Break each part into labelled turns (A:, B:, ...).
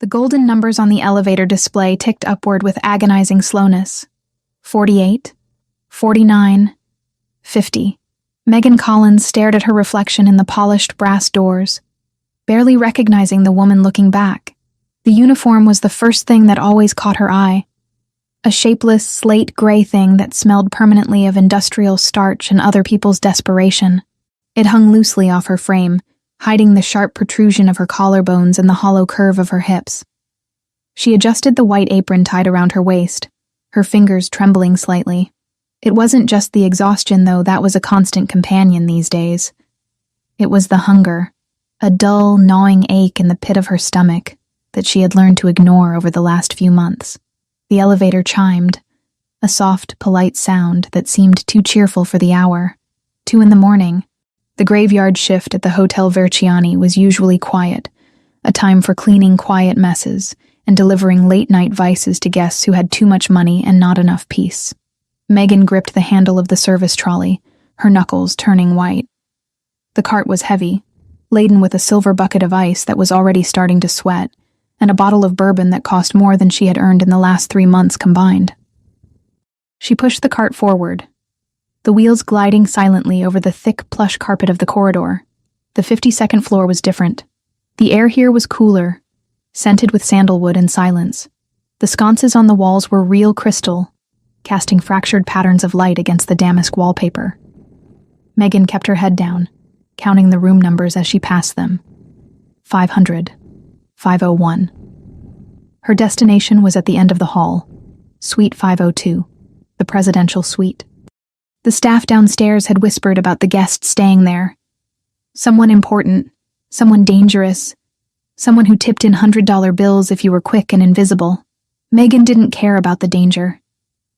A: The golden numbers on the elevator display ticked upward with agonizing slowness. 48, 49, 50. Megan Collins stared at her reflection in the polished brass doors, barely recognizing the woman looking back. The uniform was the first thing that always caught her eye. A shapeless, slate-gray thing that smelled permanently of industrial starch and other people's desperation. It hung loosely off her frame, hiding the sharp protrusion of her collarbones and the hollow curve of her hips. She adjusted the white apron tied around her waist, her fingers trembling slightly. It wasn't just the exhaustion, though, that was a constant companion these days. It was the hunger, a dull, gnawing ache in the pit of her stomach that she had learned to ignore over the last few months. The elevator chimed, a soft, polite sound that seemed too cheerful for the hour. 2 a.m. The graveyard shift at the Hotel Verciani was usually quiet, a time for cleaning quiet messes and delivering late-night vices to guests who had too much money and not enough peace. Megan gripped the handle of the service trolley, her knuckles turning white. The cart was heavy, laden with a silver bucket of ice that was already starting to sweat, and a bottle of bourbon that cost more than she had earned in the last 3 months combined. She pushed the cart forward, the wheels gliding silently over the thick plush carpet of the corridor. The 52nd floor was different. The air here was cooler, scented with sandalwood and silence. The sconces on the walls were real crystal, casting fractured patterns of light against the damask wallpaper. Megan kept her head down, counting the room numbers as she passed them. 500. 501. Her destination was at the end of the hall, Suite 502, the presidential suite. The staff downstairs had whispered about the guests staying there. Someone important, someone dangerous, someone who tipped in $100 bills if you were quick and invisible. Megan didn't care about the danger.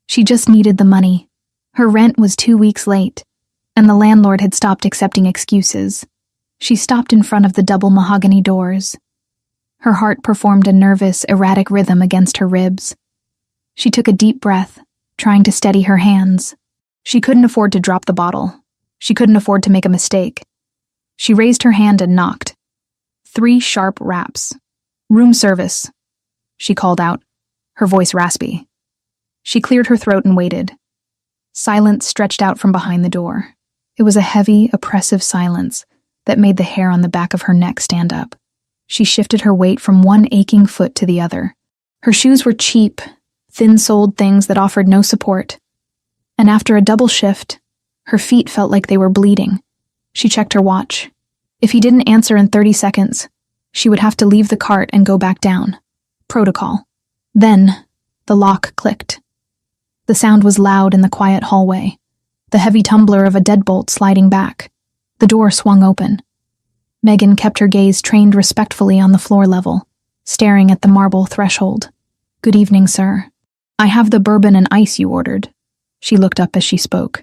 A: She just needed the money. Her rent was 2 weeks late, and the landlord had stopped accepting excuses. She stopped in front of the double mahogany doors. Her heart performed a nervous, erratic rhythm against her ribs. She took a deep breath, trying to steady her hands. She couldn't afford to drop the bottle. She couldn't afford to make a mistake. She raised her hand and knocked. 3 sharp raps. "Room service," she called out, her voice raspy. She cleared her throat and waited. Silence stretched out from behind the door. It was a heavy, oppressive silence that made the hair on the back of her neck stand up. She shifted her weight from one aching foot to the other. Her shoes were cheap, thin-soled things that offered no support. And after a double shift, her feet felt like they were bleeding. She checked her watch. If he didn't answer in 30 seconds, she would have to leave the cart and go back down. Protocol. Then, the lock clicked. The sound was loud in the quiet hallway, the heavy tumbler of a deadbolt sliding back. The door swung open. Megan kept her gaze trained respectfully on the floor level, staring at the marble threshold. "Good evening, sir. I have the bourbon and ice you ordered." She looked up as she spoke.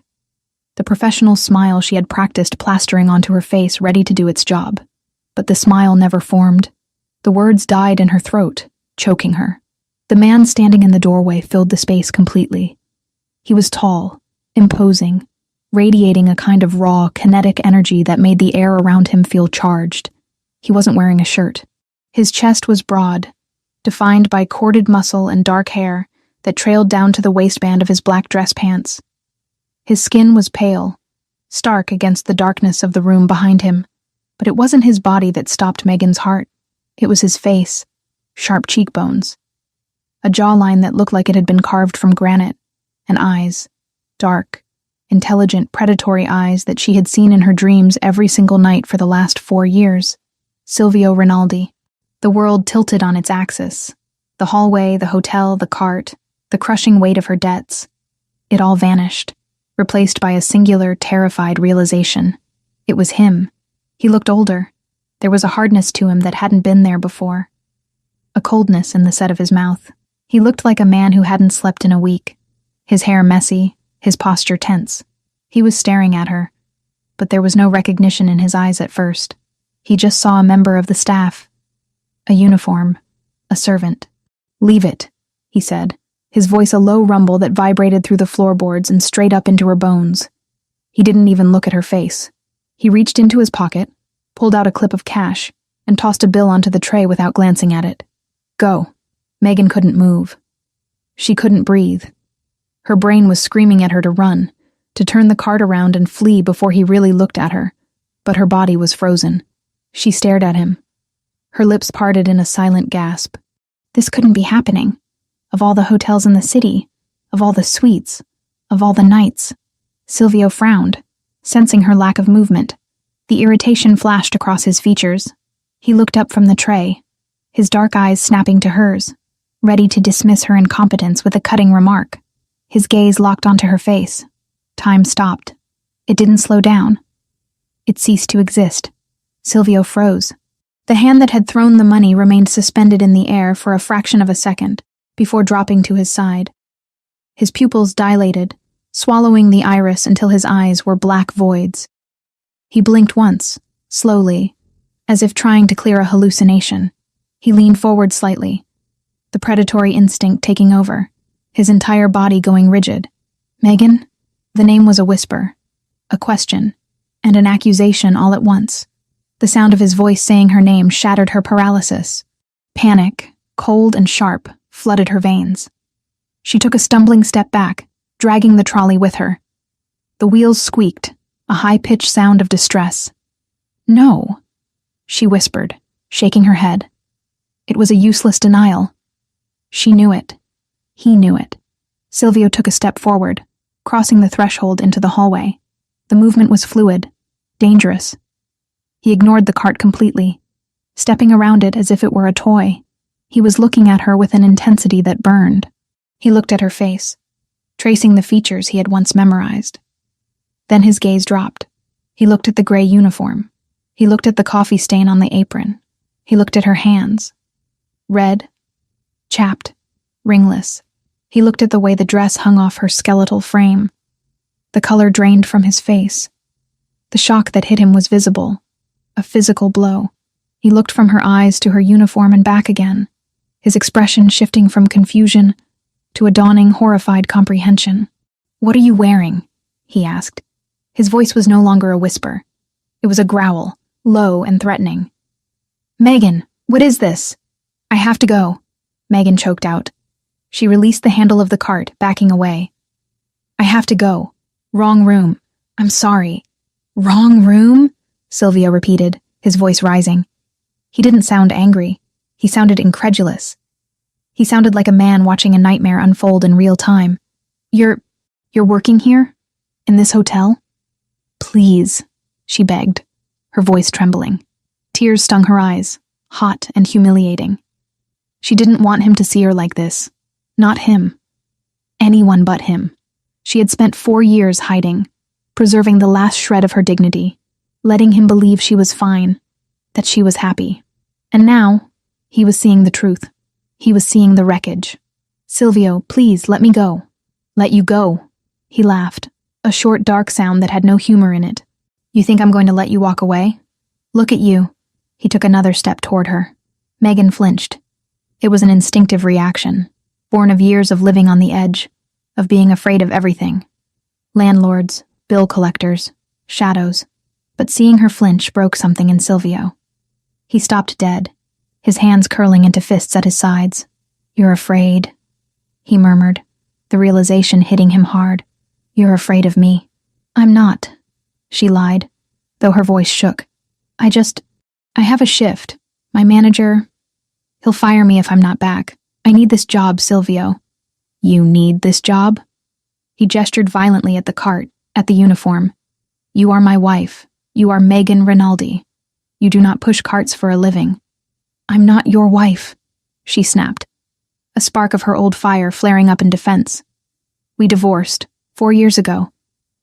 A: The professional smile she had practiced plastering onto her face ready to do its job. But the smile never formed. The words died in her throat, choking her. The man standing in the doorway filled the space completely. He was tall, imposing, radiating a kind of raw, kinetic energy that made the air around him feel charged. He wasn't wearing a shirt. His chest was broad, defined by corded muscle and dark hair that trailed down to the waistband of his black dress pants. His skin was pale, stark against the darkness of the room behind him, but it wasn't his body that stopped Megan's heart. It was his face, sharp cheekbones, a jawline that looked like it had been carved from granite, and eyes, dark, intelligent, predatory eyes that she had seen in her dreams every single night for the last 4 years. Silvio Rinaldi. The world tilted on its axis. The hallway, the hotel, the cart, the crushing weight of her debts. It all vanished, replaced by a singular, terrified realization. It was him. He looked older. There was a hardness to him that hadn't been there before. A coldness in the set of his mouth. He looked like a man who hadn't slept in a week. His hair messy, his posture tense. He was staring at her, but there was no recognition in his eyes at first. He just saw a member of the staff. A uniform. A servant. "Leave it," he said, his voice a low rumble that vibrated through the floorboards and straight up into her bones. He didn't even look at her face. He reached into his pocket, pulled out a clip of cash, and tossed a bill onto the tray without glancing at it. Go. Megan couldn't move. She couldn't breathe. Her brain was screaming at her to run, to turn the cart around and flee before he really looked at her, but her body was frozen. She stared at him. Her lips parted in a silent gasp. This couldn't be happening. Of all the hotels in the city, of all the suites, of all the nights. Silvio frowned, sensing her lack of movement. The irritation flashed across his features. He looked up from the tray, his dark eyes snapping to hers, ready to dismiss her incompetence with a cutting remark. His gaze locked onto her face. Time stopped. It didn't slow down. It ceased to exist. Silvio froze. The hand that had thrown the money remained suspended in the air for a fraction of a second before dropping to his side. His pupils dilated, swallowing the iris until his eyes were black voids. He blinked once, slowly, as if trying to clear a hallucination. He leaned forward slightly, the predatory instinct taking over, his entire body going rigid. Megan? The name was a whisper, a question, and an accusation all at once. The sound of his voice saying her name shattered her paralysis. Panic, cold and sharp, flooded her veins. She took a stumbling step back, dragging the trolley with her. The wheels squeaked, a high-pitched sound of distress. No, she whispered, shaking her head. It was a useless denial. She knew it. He knew it. Silvio took a step forward, crossing the threshold into the hallway. The movement was fluid, dangerous. He ignored the cart completely, stepping around it as if it were a toy. He was looking at her with an intensity that burned. He looked at her face, tracing the features he had once memorized. Then his gaze dropped. He looked at the gray uniform. He looked at the coffee stain on the apron. He looked at her hands. Red, chapped, ringless. He looked at the way the dress hung off her skeletal frame. The color drained from his face. The shock that hit him was visible, a physical blow. He looked from her eyes to her uniform and back again, his expression shifting from confusion to a dawning, horrified comprehension. "What are you wearing?" he asked. His voice was no longer a whisper. It was a growl, low and threatening. "Megan, what is this?" "I have to go," Megan choked out. She released the handle of the cart, backing away. "I have to go. Wrong room. I'm sorry." "Wrong room?" Silvio repeated, his voice rising. He didn't sound angry. He sounded incredulous. He sounded like a man watching a nightmare unfold in real time. You're working here? In this hotel?" "Please," she begged, her voice trembling. Tears stung her eyes, hot and humiliating. She didn't want him to see her like this. Not him. Anyone but him. She had spent 4 years hiding, preserving the last shred of her dignity, letting him believe she was fine, that she was happy. And now, he was seeing the truth. He was seeing the wreckage. "Silvio, please, let me go." "Let you go?" He laughed, a short, dark sound that had no humor in it. "You think I'm going to let you walk away? Look at you." He took another step toward her. Megan flinched. It was an instinctive reaction, born of years of living on the edge, of being afraid of everything. Landlords, bill collectors, shadows. But seeing her flinch broke something in Silvio. He stopped dead, his hands curling into fists at his sides. "You're afraid," he murmured, the realization hitting him hard. "You're afraid of me." "I'm not," she lied, though her voice shook. I have a shift. My manager, he'll fire me if I'm not back. I need this job, Silvio." "You need this job?" He gestured violently at the cart, at the uniform. "You are my wife. You are Megan Rinaldi. You do not push carts for a living." "I'm not your wife," she snapped, a spark of her old fire flaring up in defense. "We divorced 4 years ago.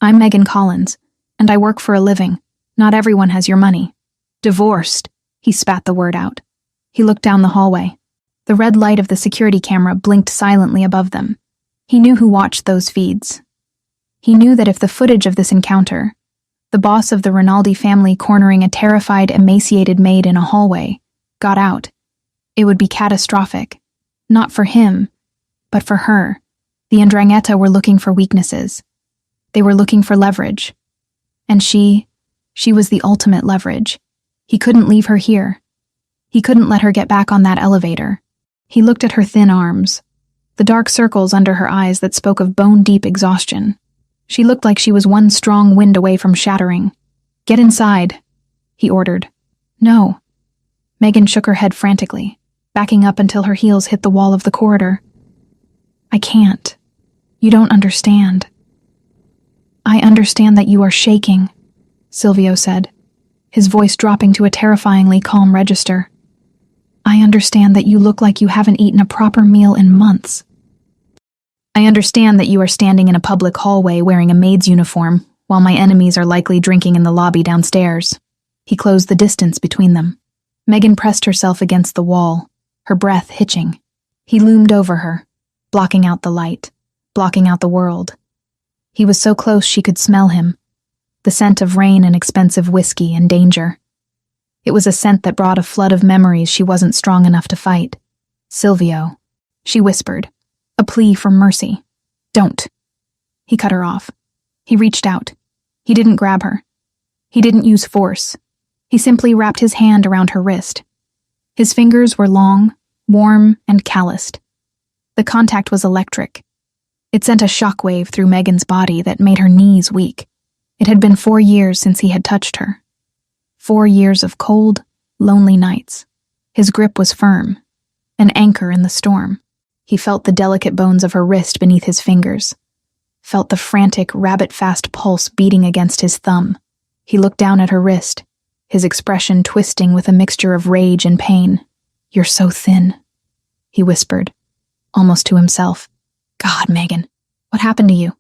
A: I'm Megan Collins, and I work for a living. Not everyone has your money." "Divorced," he spat the word out. He looked down the hallway. The red light of the security camera blinked silently above them. He knew who watched those feeds. He knew that if the footage of this encounter, the boss of the Rinaldi family cornering a terrified, emaciated maid in a hallway, got out, it would be catastrophic. Not for him, but for her. The 'Ndrangheta were looking for weaknesses. They were looking for leverage. And she was the ultimate leverage. He couldn't leave her here. He couldn't let her get back on that elevator. He looked at her thin arms, the dark circles under her eyes that spoke of bone-deep exhaustion. She looked like she was one strong wind away from shattering. "Get inside," he ordered. "No." Megan shook her head frantically, backing up until her heels hit the wall of the corridor. "I can't. You don't understand." "I understand that you are shaking," Silvio said, his voice dropping to a terrifyingly calm register. "I understand that you look like you haven't eaten a proper meal in months. I understand that you are standing in a public hallway wearing a maid's uniform, while my enemies are likely drinking in the lobby downstairs." He closed the distance between them. Megan pressed herself against the wall, her breath hitching. He loomed over her, blocking out the light, blocking out the world. He was so close she could smell him, the scent of rain and expensive whiskey and danger. It was a scent that brought a flood of memories she wasn't strong enough to fight. "Silvio," she whispered, a plea for mercy. "Don't." He cut her off. He reached out. He didn't grab her. He didn't use force. He simply wrapped his hand around her wrist. His fingers were long, warm, and calloused. The contact was electric. It sent a shockwave through Megan's body that made her knees weak. It had been 4 years since he had touched her. 4 years of cold, lonely nights. His grip was firm, an anchor in the storm. He felt the delicate bones of her wrist beneath his fingers, felt the frantic, rabbit-fast pulse beating against his thumb. He looked down at her wrist, his expression twisting with a mixture of rage and pain. "You're so thin," he whispered, almost to himself. "God, Megan, what happened to you?"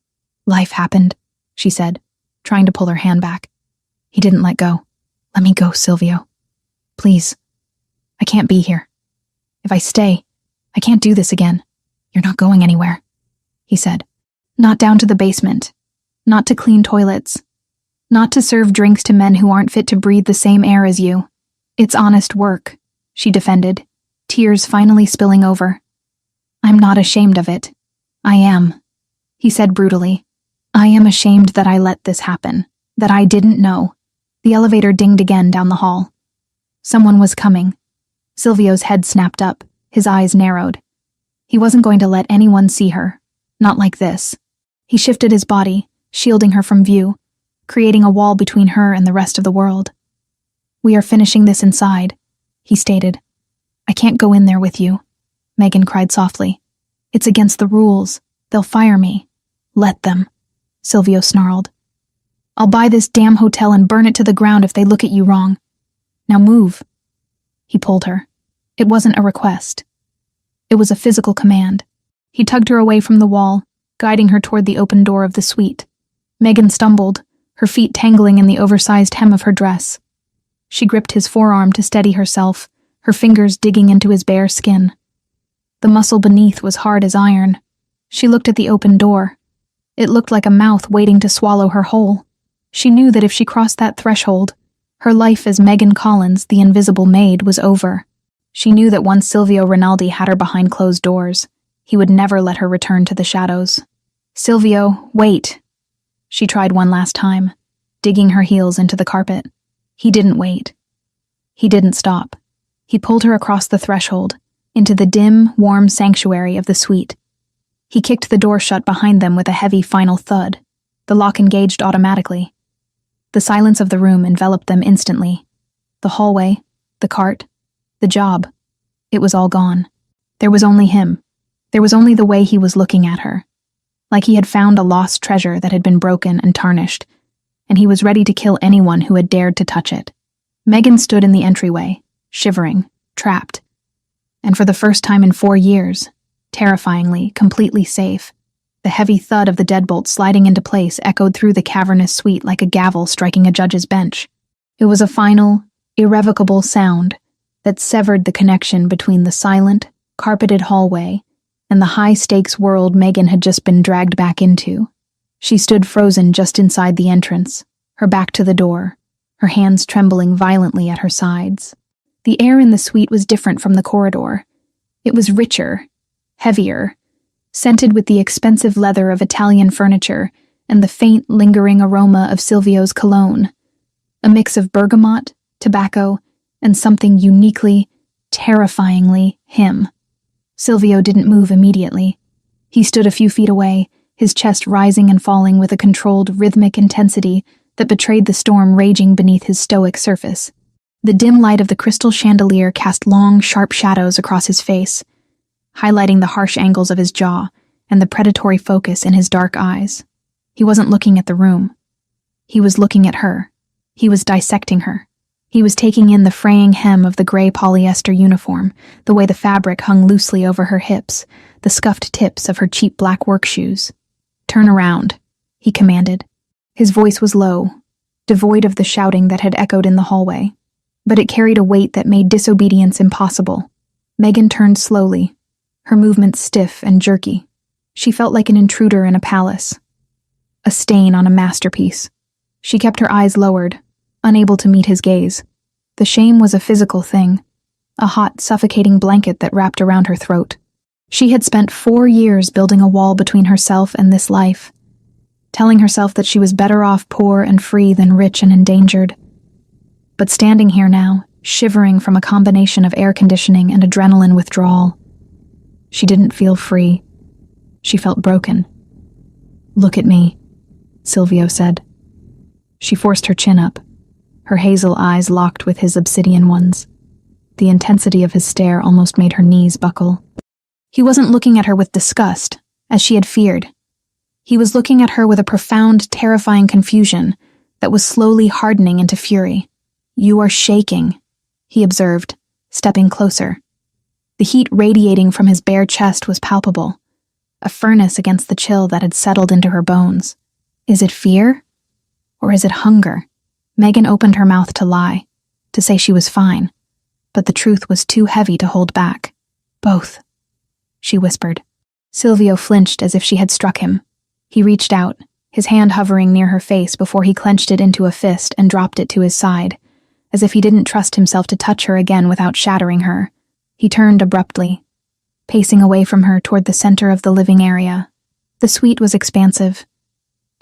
A: "Life happened," she said, trying to pull her hand back. He didn't let go. "Let me go, Silvio. Please. I can't be here. If I stay, I can't do this again." "You're not going anywhere," he said. "Not down to the basement. Not to clean toilets. Not to serve drinks to men who aren't fit to breathe the same air as you. It's honest work," she defended, tears finally spilling over. "I'm not ashamed of it. I am," he said brutally. "I am ashamed that I let this happen, that I didn't know." The elevator dinged again down the hall. Someone was coming. Silvio's head snapped up, his eyes narrowed. He wasn't going to let anyone see her, not like this. He shifted his body, shielding her from view, creating a wall between her and the rest of the world. "We are finishing this inside," he stated. "I can't go in there with you," Megan cried softly. "It's against the rules. They'll fire me." "Let them," Silvio snarled. "I'll buy this damn hotel and burn it to the ground if they look at you wrong. Now move." He pulled her. It wasn't a request. It was a physical command. He tugged her away from the wall, guiding her toward the open door of the suite. Megan stumbled, her feet tangling in the oversized hem of her dress. She gripped his forearm to steady herself, her fingers digging into his bare skin. The muscle beneath was hard as iron. She looked at the open door. It looked like a mouth waiting to swallow her whole. She knew that if she crossed that threshold, her life as Megan Collins, the invisible maid, was over. She knew that once Silvio Rinaldi had her behind closed doors, he would never let her return to the shadows. "Silvio, wait." She tried one last time, digging her heels into the carpet. He didn't wait. He didn't stop. He pulled her across the threshold, into the dim, warm sanctuary of the suite. He kicked the door shut behind them with a heavy final thud. The lock engaged automatically. The silence of the room enveloped them instantly. The hallway, the cart, the job. It was all gone. There was only him. There was only the way he was looking at her. Like he had found a lost treasure that had been broken and tarnished, and he was ready to kill anyone who had dared to touch it. Megan stood in the entryway, shivering, trapped. And for the first time in 4 years, terrifyingly, completely safe, the heavy thud of the deadbolt sliding into place echoed through the cavernous suite like a gavel striking a judge's bench. It was a final, irrevocable sound that severed the connection between the silent, carpeted hallway and the high-stakes world Megan had just been dragged back into. She stood frozen just inside the entrance, her back to the door, her hands trembling violently at her sides. The air in the suite was different from the corridor. It was richer, heavier, scented with the expensive leather of Italian furniture and the faint, lingering aroma of Silvio's cologne. A mix of bergamot, tobacco, and something uniquely, terrifyingly him. Silvio didn't move immediately. He stood a few feet away, his chest rising and falling with a controlled, rhythmic intensity that betrayed the storm raging beneath his stoic surface. The dim light of the crystal chandelier cast long, sharp shadows across his face, highlighting the harsh angles of his jaw and the predatory focus in his dark eyes. He wasn't looking at the room. He was looking at her. He was dissecting her. He was taking in the fraying hem of the gray polyester uniform, the way the fabric hung loosely over her hips, the scuffed tips of her cheap black work shoes. "Turn around," he commanded. His voice was low, devoid of the shouting that had echoed in the hallway, but it carried a weight that made disobedience impossible. Megan turned slowly, her movements stiff and jerky. She felt like an intruder in a palace, a stain on a masterpiece. She kept her eyes lowered, unable to meet his gaze. The shame was a physical thing, a hot, suffocating blanket that wrapped around her throat. She had spent 4 years building a wall between herself and this life, telling herself that she was better off poor and free than rich and endangered. But standing here now, shivering from a combination of air conditioning and adrenaline withdrawal, she didn't feel free. She felt broken. "Look at me," Silvio said. She forced her chin up, her hazel eyes locked with his obsidian ones. The intensity of his stare almost made her knees buckle. He wasn't looking at her with disgust, as she had feared. He was looking at her with a profound, terrifying confusion that was slowly hardening into fury. "You are shaking," he observed, stepping closer. The heat radiating from his bare chest was palpable, a furnace against the chill that had settled into her bones. Is it fear? Or is it hunger? Megan opened her mouth to lie, to say she was fine, but the truth was too heavy to hold back. "Both," she whispered. Silvio flinched as if she had struck him. He reached out, his hand hovering near her face before he clenched it into a fist and dropped it to his side, as if he didn't trust himself to touch her again without shattering her. He turned abruptly, pacing away from her toward the center of the living area. The suite was expansive,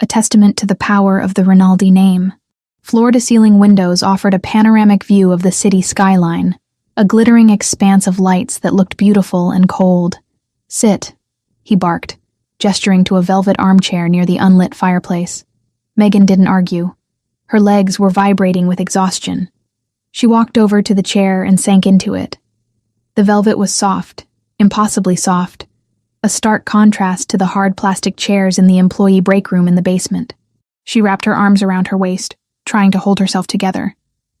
A: a testament to the power of the Rinaldi name. Floor-to-ceiling windows offered a panoramic view of the city skyline, a glittering expanse of lights that looked beautiful and cold. "Sit," he barked, gesturing to a velvet armchair near the unlit fireplace. Megan didn't argue. Her legs were vibrating with exhaustion. She walked over to the chair and sank into it. The velvet was soft, impossibly soft, a stark contrast to the hard plastic chairs in the employee break room in the basement. She wrapped her arms around her waist, trying to hold herself together.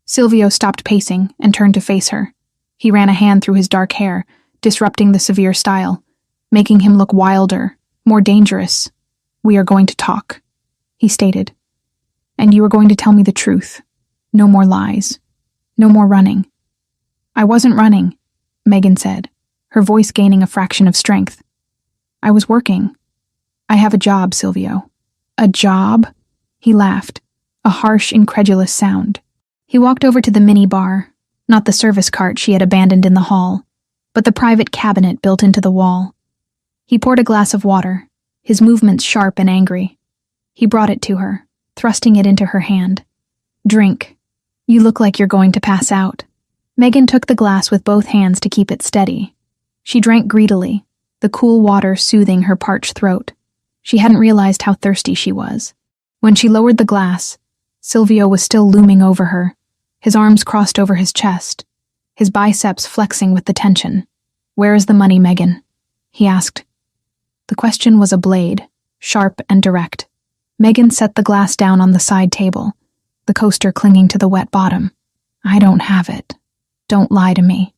A: Silvio stopped pacing and turned to face her. He ran a hand through his dark hair, disrupting the severe style, making him look wilder, more dangerous. "We are going to talk," he stated. "And you are going to tell me the truth. No more lies. No more running." "I wasn't running," Megan said, her voice gaining a fraction of strength. "I was working. I have a job, Silvio." "A job?" He laughed, a harsh, incredulous sound. He walked over to the mini-bar, not the service cart she had abandoned in the hall, but the private cabinet built into the wall. He poured a glass of water, his movements sharp and angry. He brought it to her, thrusting it into her hand. "Drink. You look like you're going to pass out." Megan took the glass with both hands to keep it steady. She drank greedily, the cool water soothing her parched throat. She hadn't realized how thirsty she was. When she lowered the glass, Silvio was still looming over her, his arms crossed over his chest, his biceps flexing with the tension. "Where is the money, Megan?" he asked. The question was a blade, sharp and direct. Megan set the glass down on the side table, the coaster clinging to the wet bottom. "I don't have it. Don't lie to me,"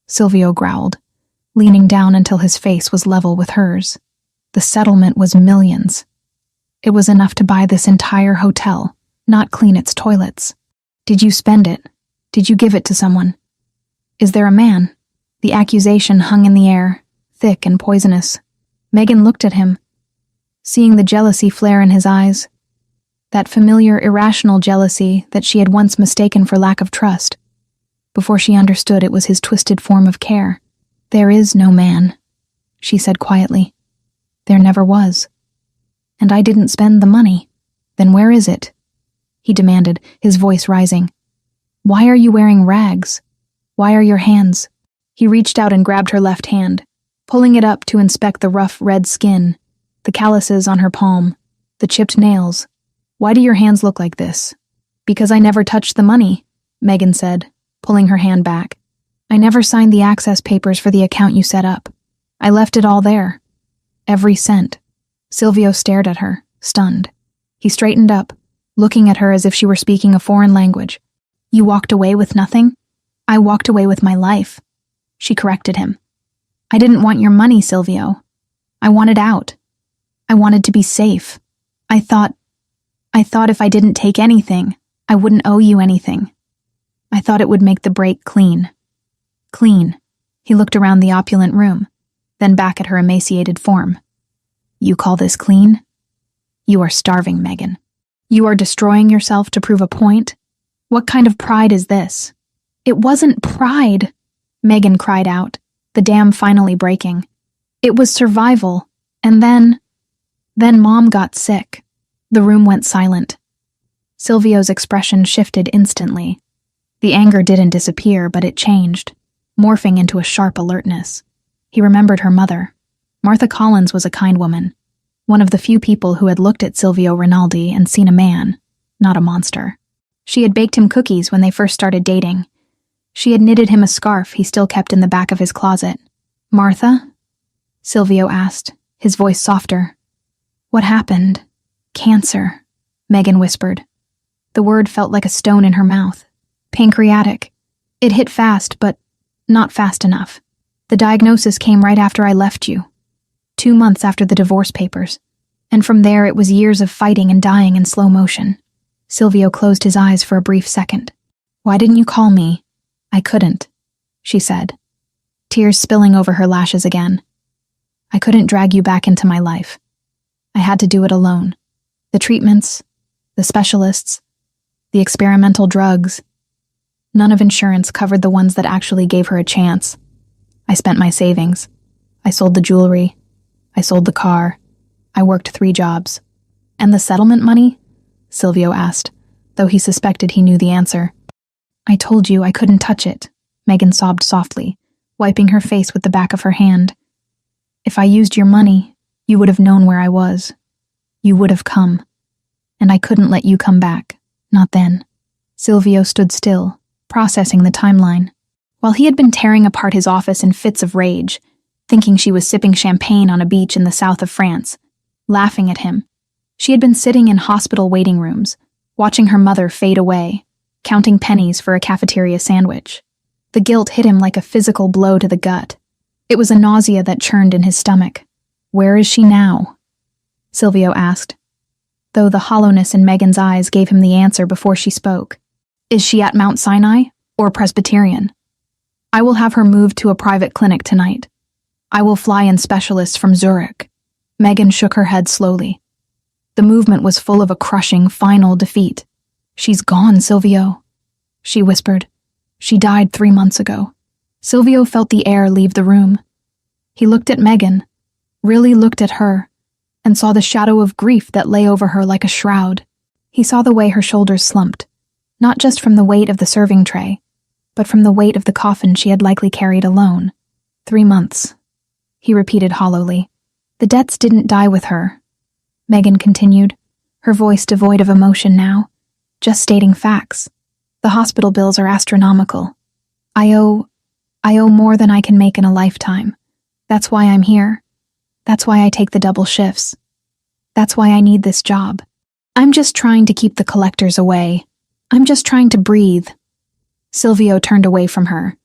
A: Silvio growled, leaning down until his face was level with hers. The settlement was millions. It was enough to buy this entire hotel, not clean its toilets. "Did you spend it? Did you give it to someone? Is there a man?" The accusation hung in the air, thick and poisonous. Megan looked at him, seeing the jealousy flare in his eyes, that familiar, irrational jealousy that she had once mistaken for lack of trust, before she understood it was his twisted form of care. "There is no man," she said quietly. "There never was. And I didn't spend the money. Then where is it?" he demanded, his voice rising. "Why are you wearing rags? Why are your hands?" He reached out and grabbed her left hand, pulling it up to inspect the rough red skin, the calluses on her palm, the chipped nails. "Why do your hands look like this?" "Because I never touched the money," Megan said, pulling her hand back. "I never signed the access papers for the account you set up. I left it all there. Every cent." Silvio stared at her, stunned. He straightened up, looking at her as if she were speaking a foreign language. "You walked away with nothing?" "I walked away with my life," she corrected him. "I didn't want your money, Silvio. I wanted out. I wanted to be safe. I thought if I didn't take anything, I wouldn't owe you anything. I thought it would make the break clean." Clean. He looked around the opulent room, then back at her emaciated form. "You call this clean? You are starving, Megan. You are destroying yourself to prove a point? What kind of pride is this?" "It wasn't pride," Megan cried out, the dam finally breaking. "It was survival, and then Mom got sick." The room went silent. Silvio's expression shifted instantly. The anger didn't disappear, but it changed, morphing into a sharp alertness. He remembered her mother. Martha Collins was a kind woman, one of the few people who had looked at Silvio Rinaldi and seen a man, not a monster. She had baked him cookies when they first started dating. She had knitted him a scarf he still kept in the back of his closet. "Martha?" Silvio asked, his voice softer. "What happened?" "Cancer," Megan whispered. The word felt like a stone in her mouth. "Pancreatic. It hit fast, but not fast enough. The diagnosis came right after I left you, 2 months after the divorce papers, and from there it was years of fighting and dying in slow motion." Silvio closed his eyes for a brief second. "Why didn't you call me?" "I couldn't," she said, tears spilling over her lashes again. "I couldn't drag you back into my life. I had to do it alone. The treatments, the specialists, the experimental drugs. None of insurance covered the ones that actually gave her a chance. I spent my savings. I sold the jewelry. I sold the car. I worked 3 jobs." "And the settlement money?" Silvio asked, though he suspected he knew the answer. "I told you I couldn't touch it," Megan sobbed softly, wiping her face with the back of her hand. "If I used your money, you would have known where I was. You would have come. And I couldn't let you come back. Not then." Silvio stood still, processing the timeline. While he had been tearing apart his office in fits of rage, thinking she was sipping champagne on a beach in the south of France, laughing at him, she had been sitting in hospital waiting rooms, watching her mother fade away, counting pennies for a cafeteria sandwich. The guilt hit him like a physical blow to the gut. It was a nausea that churned in his stomach. "Where is she now?" Silvio asked, though the hollowness in Megan's eyes gave him the answer before she spoke. "Is she at Mount Sinai or Presbyterian? I will have her moved to a private clinic tonight. I will fly in specialists from Zurich." Megan shook her head slowly. The movement was full of a crushing, final defeat. "She's gone, Silvio," she whispered. "She died 3 months ago." Silvio felt the air leave the room. He looked at Megan, really looked at her, and saw the shadow of grief that lay over her like a shroud. He saw the way her shoulders slumped, not just from the weight of the serving tray, but from the weight of the coffin she had likely carried alone. 3 months, he repeated hollowly. "The debts didn't die with her," Megan continued, her voice devoid of emotion now, just stating facts. "The hospital bills are astronomical. I owe more than I can make in a lifetime. That's why I'm here. That's why I take the double shifts. That's why I need this job. I'm just trying to keep the collectors away. I'm just trying to breathe." Silvio turned away from her.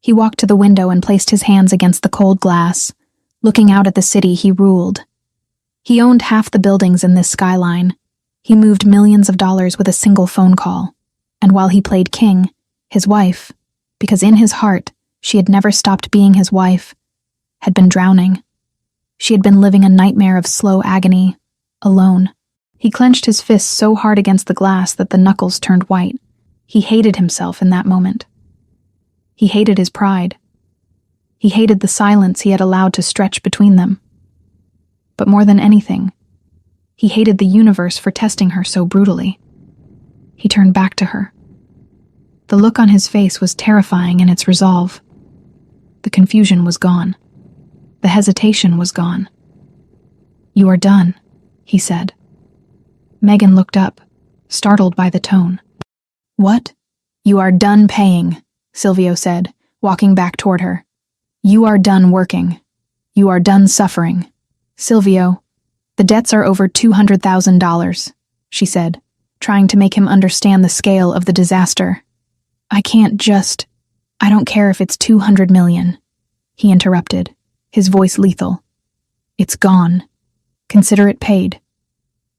A: He walked to the window and placed his hands against the cold glass, looking out at the city he ruled. He owned half the buildings in this skyline. He moved millions of dollars with a single phone call. And while he played king, his wife, because in his heart she had never stopped being his wife, had been drowning. She had been living a nightmare of slow agony, alone. He clenched his fists so hard against the glass that the knuckles turned white. He hated himself in that moment. He hated his pride. He hated the silence he had allowed to stretch between them. But more than anything, he hated the universe for testing her so brutally. He turned back to her. The look on his face was terrifying in its resolve. The confusion was gone. The hesitation was gone. "You are done," he said. Megan looked up, startled by the tone. "What?" "You are done paying," Silvio said, walking back toward her. "You are done working. You are done suffering." "Silvio, the debts are over $200,000, she said, trying to make him understand the scale of the disaster. "I don't care if it's 200 million, he interrupted, his voice lethal. "It's gone. Consider it paid.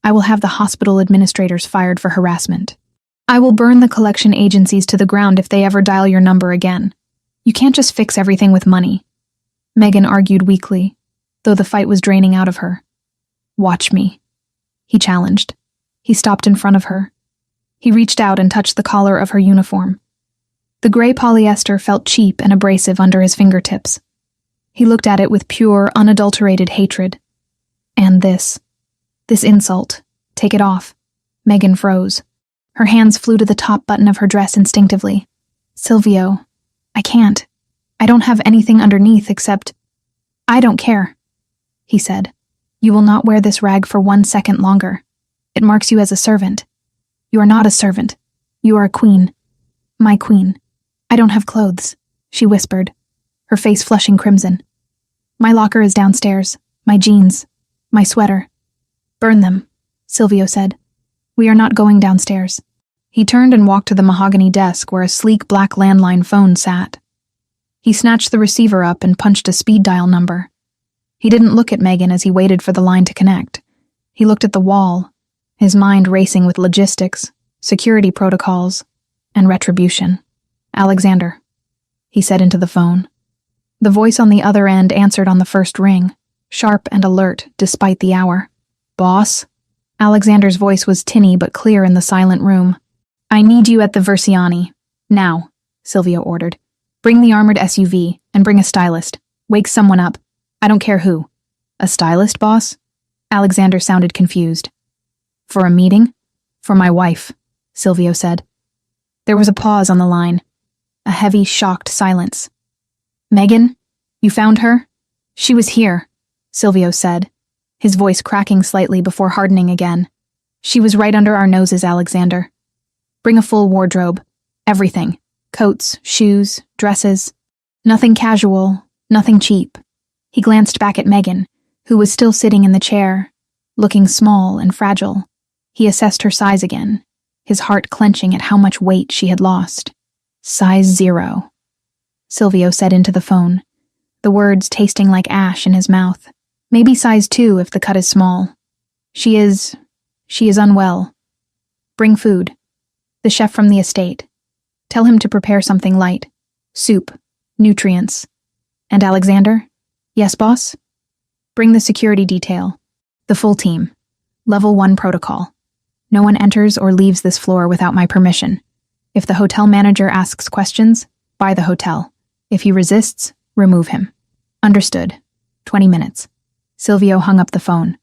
A: I will have the hospital administrators fired for harassment. I will burn the collection agencies to the ground if they ever dial your number again. You can't just fix everything with money." Megan argued weakly, though the fight was draining out of her. "Watch me," he challenged. He stopped in front of her. He reached out and touched the collar of her uniform. The gray polyester felt cheap and abrasive under his fingertips. He looked at it with pure, unadulterated hatred. "And this insult. Take it off." Megan froze. Her hands flew to the top button of her dress instinctively. "Silvio, I can't. I don't have anything underneath except—" "I don't care," he said. "You will not wear this rag for 1 second longer. It marks you as a servant. You are not a servant. You are a queen. My queen. I don't have clothes," she whispered, her face flushing crimson. "My locker is downstairs. My jeans. My sweater." "Burn them," Silvio said. "We are not going downstairs." He turned and walked to the mahogany desk where a sleek black landline phone sat. He snatched the receiver up and punched a speed dial number. He didn't look at Megan as he waited for the line to connect. He looked at the wall, his mind racing with logistics, security protocols, and retribution. "Alexander," he said into the phone. The voice on the other end answered on the first ring, sharp and alert despite the hour. "Boss?" Alexander's voice was tinny but clear in the silent room. "I need you at the Versiani. Now," Silvio ordered. "Bring the armored SUV, and bring a stylist. Wake someone up. I don't care who." "A stylist, boss?" Alexander sounded confused. "For a meeting?" "For my wife," Silvio said. There was a pause on the line, a heavy, shocked silence. "Megan, you found her?" "She was here," Silvio said, his voice cracking slightly before hardening again. "She was right under our noses, Alexander. Bring a full wardrobe. Everything. Coats, shoes, dresses. Nothing casual, nothing cheap." He glanced back at Megan, who was still sitting in the chair, looking small and fragile. He assessed her size again, his heart clenching at how much weight she had lost. "Size 0, Silvio said into the phone, the words tasting like ash in his mouth. "Maybe size 2 if the cut is small. She is unwell. Bring food. The chef from the estate. Tell him to prepare something light. Soup. Nutrients. And Alexander?" "Yes, boss?" "Bring the security detail. The full team. Level 1 protocol. No one enters or leaves this floor without my permission. If the hotel manager asks questions, buy the hotel. If he resists, remove him." "Understood. 20 minutes. Silvio hung up the phone.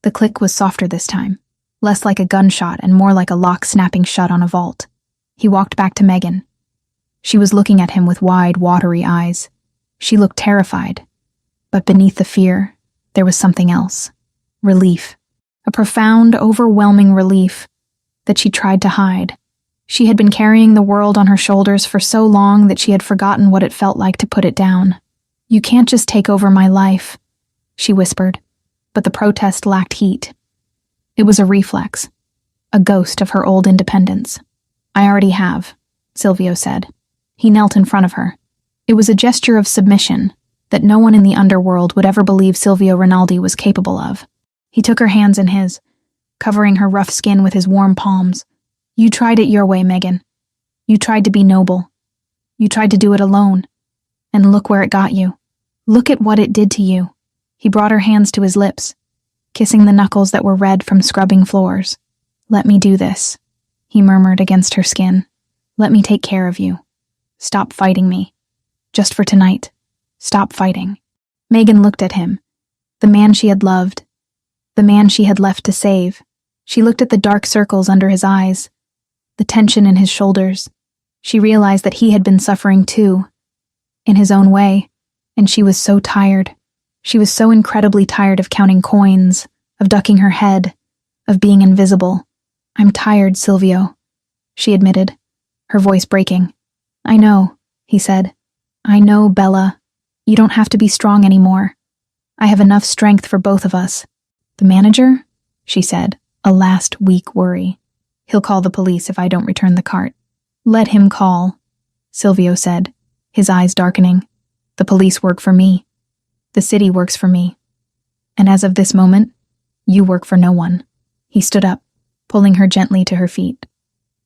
A: The click was softer this time, less like a gunshot and more like a lock snapping shut on a vault. He walked back to Megan. She was looking at him with wide, watery eyes. She looked terrified. But beneath the fear, there was something else. Relief. A profound, overwhelming relief that she tried to hide. She had been carrying the world on her shoulders for so long that she had forgotten what it felt like to put it down. "You can't just take over my life," she whispered, but the protest lacked heat. It was a reflex, a ghost of her old independence. "I already have," Silvio said. He knelt in front of her. It was a gesture of submission that no one in the underworld would ever believe Silvio Rinaldi was capable of. He took her hands in his, covering her rough skin with his warm palms. "You tried it your way, Megan. You tried to be noble. You tried to do it alone. And look where it got you. Look at what it did to you." He brought her hands to his lips, kissing the knuckles that were red from scrubbing floors. "Let me do this," he murmured against her skin. "Let me take care of you. Stop fighting me. Just for tonight. Stop fighting." Megan looked at him, the man she had loved, the man she had left to save. She looked at the dark circles under his eyes, the tension in his shoulders. She realized that he had been suffering too, in his own way, and she was so tired, She was so incredibly tired of counting coins, of ducking her head, of being invisible. "I'm tired, Silvio," she admitted, her voice breaking. "I know," he said. "I know, Bella. You don't have to be strong anymore. I have enough strength for both of us." "The manager?" she said, a last weak worry. "He'll call the police if I don't return the cart." "Let him call," Silvio said, his eyes darkening. "The police work for me. The city works for me. And as of this moment, you work for no one." He stood up, pulling her gently to her feet.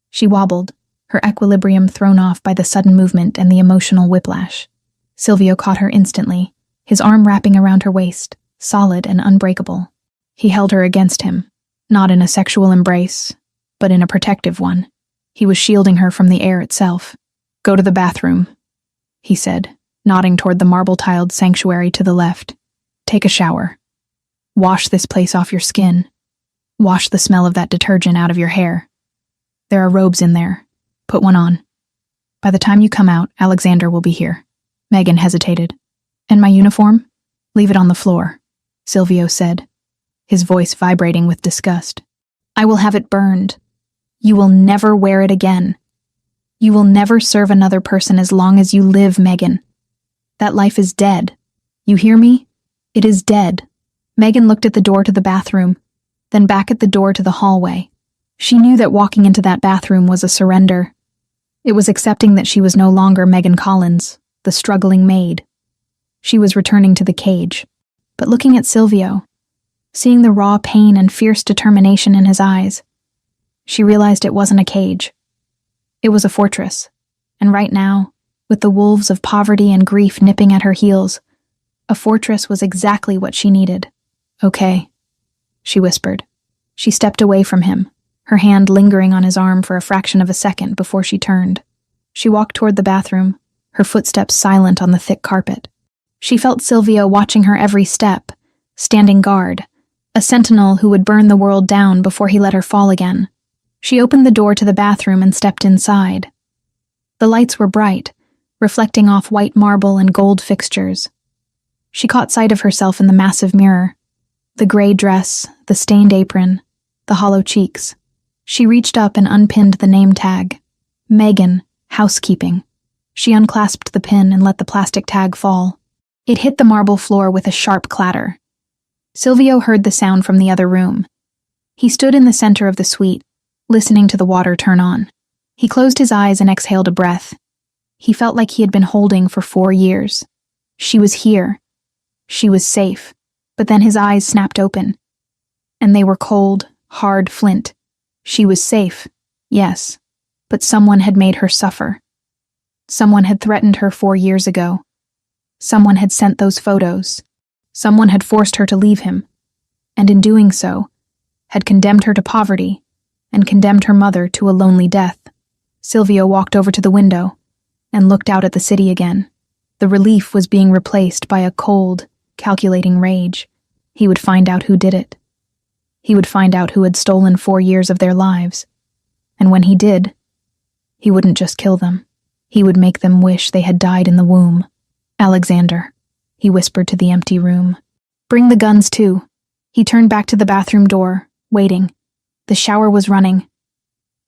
A: She wobbled, her equilibrium thrown off by the sudden movement and the emotional whiplash. Silvio caught her instantly, his arm wrapping around her waist, solid and unbreakable. He held her against him, not in a sexual embrace, but in a protective one. He was shielding her from the air itself. "Go to the bathroom," he said, nodding toward the marble-tiled sanctuary to the left. "Take a shower. Wash this place off your skin. Wash the smell of that detergent out of your hair. There are robes in there. Put one on. By the time you come out, Alexander will be here." Megan hesitated. "And my uniform? Leave it on the floor," Silvio said, his voice vibrating with disgust. "I will have it burned. You will never wear it again. You will never serve another person as long as you live, Megan. That life is dead. You hear me? It is dead." Megan looked at the door to the bathroom, then back at the door to the hallway. She knew that walking into that bathroom was a surrender. It was accepting that she was no longer Megan Collins, the struggling maid. She was returning to the cage. But looking at Silvio, seeing the raw pain and fierce determination in his eyes, she realized it wasn't a cage. It was a fortress, and right now, with the wolves of poverty and grief nipping at her heels, a fortress was exactly what she needed. "Okay," she whispered. She stepped away from him, her hand lingering on his arm for a fraction of a second before she turned. She walked toward the bathroom, her footsteps silent on the thick carpet. She felt Silvio watching her every step, standing guard, a sentinel who would burn the world down before he let her fall again. She opened the door to the bathroom and stepped inside. The lights were bright, reflecting off white marble and gold fixtures. She caught sight of herself in the massive mirror, the gray dress, the stained apron, the hollow cheeks. She reached up and unpinned the name tag. Megan, Housekeeping. She unclasped the pin and let the plastic tag fall. It hit the marble floor with a sharp clatter. Silvio heard the sound from the other room. He stood in the center of the suite, listening to the water turn on. He closed his eyes and exhaled a breath. He felt like he had been holding for 4 years. She was here. She was safe. But then his eyes snapped open, and they were cold, hard flint. She was safe, yes, but someone had made her suffer. Someone had threatened her 4 years ago. Someone had sent those photos. Someone had forced her to leave him, and in doing so, had condemned her to poverty and condemned her mother to a lonely death. Silvio walked over to the window and looked out at the city again. The relief was being replaced by a cold, calculating rage. He would find out who did it. He would find out who had stolen 4 years of their lives. And when he did, he wouldn't just kill them. He would make them wish they had died in the womb. "Alexander," he whispered to the empty room. "Bring the guns too." He turned back to the bathroom door, waiting. The shower was running.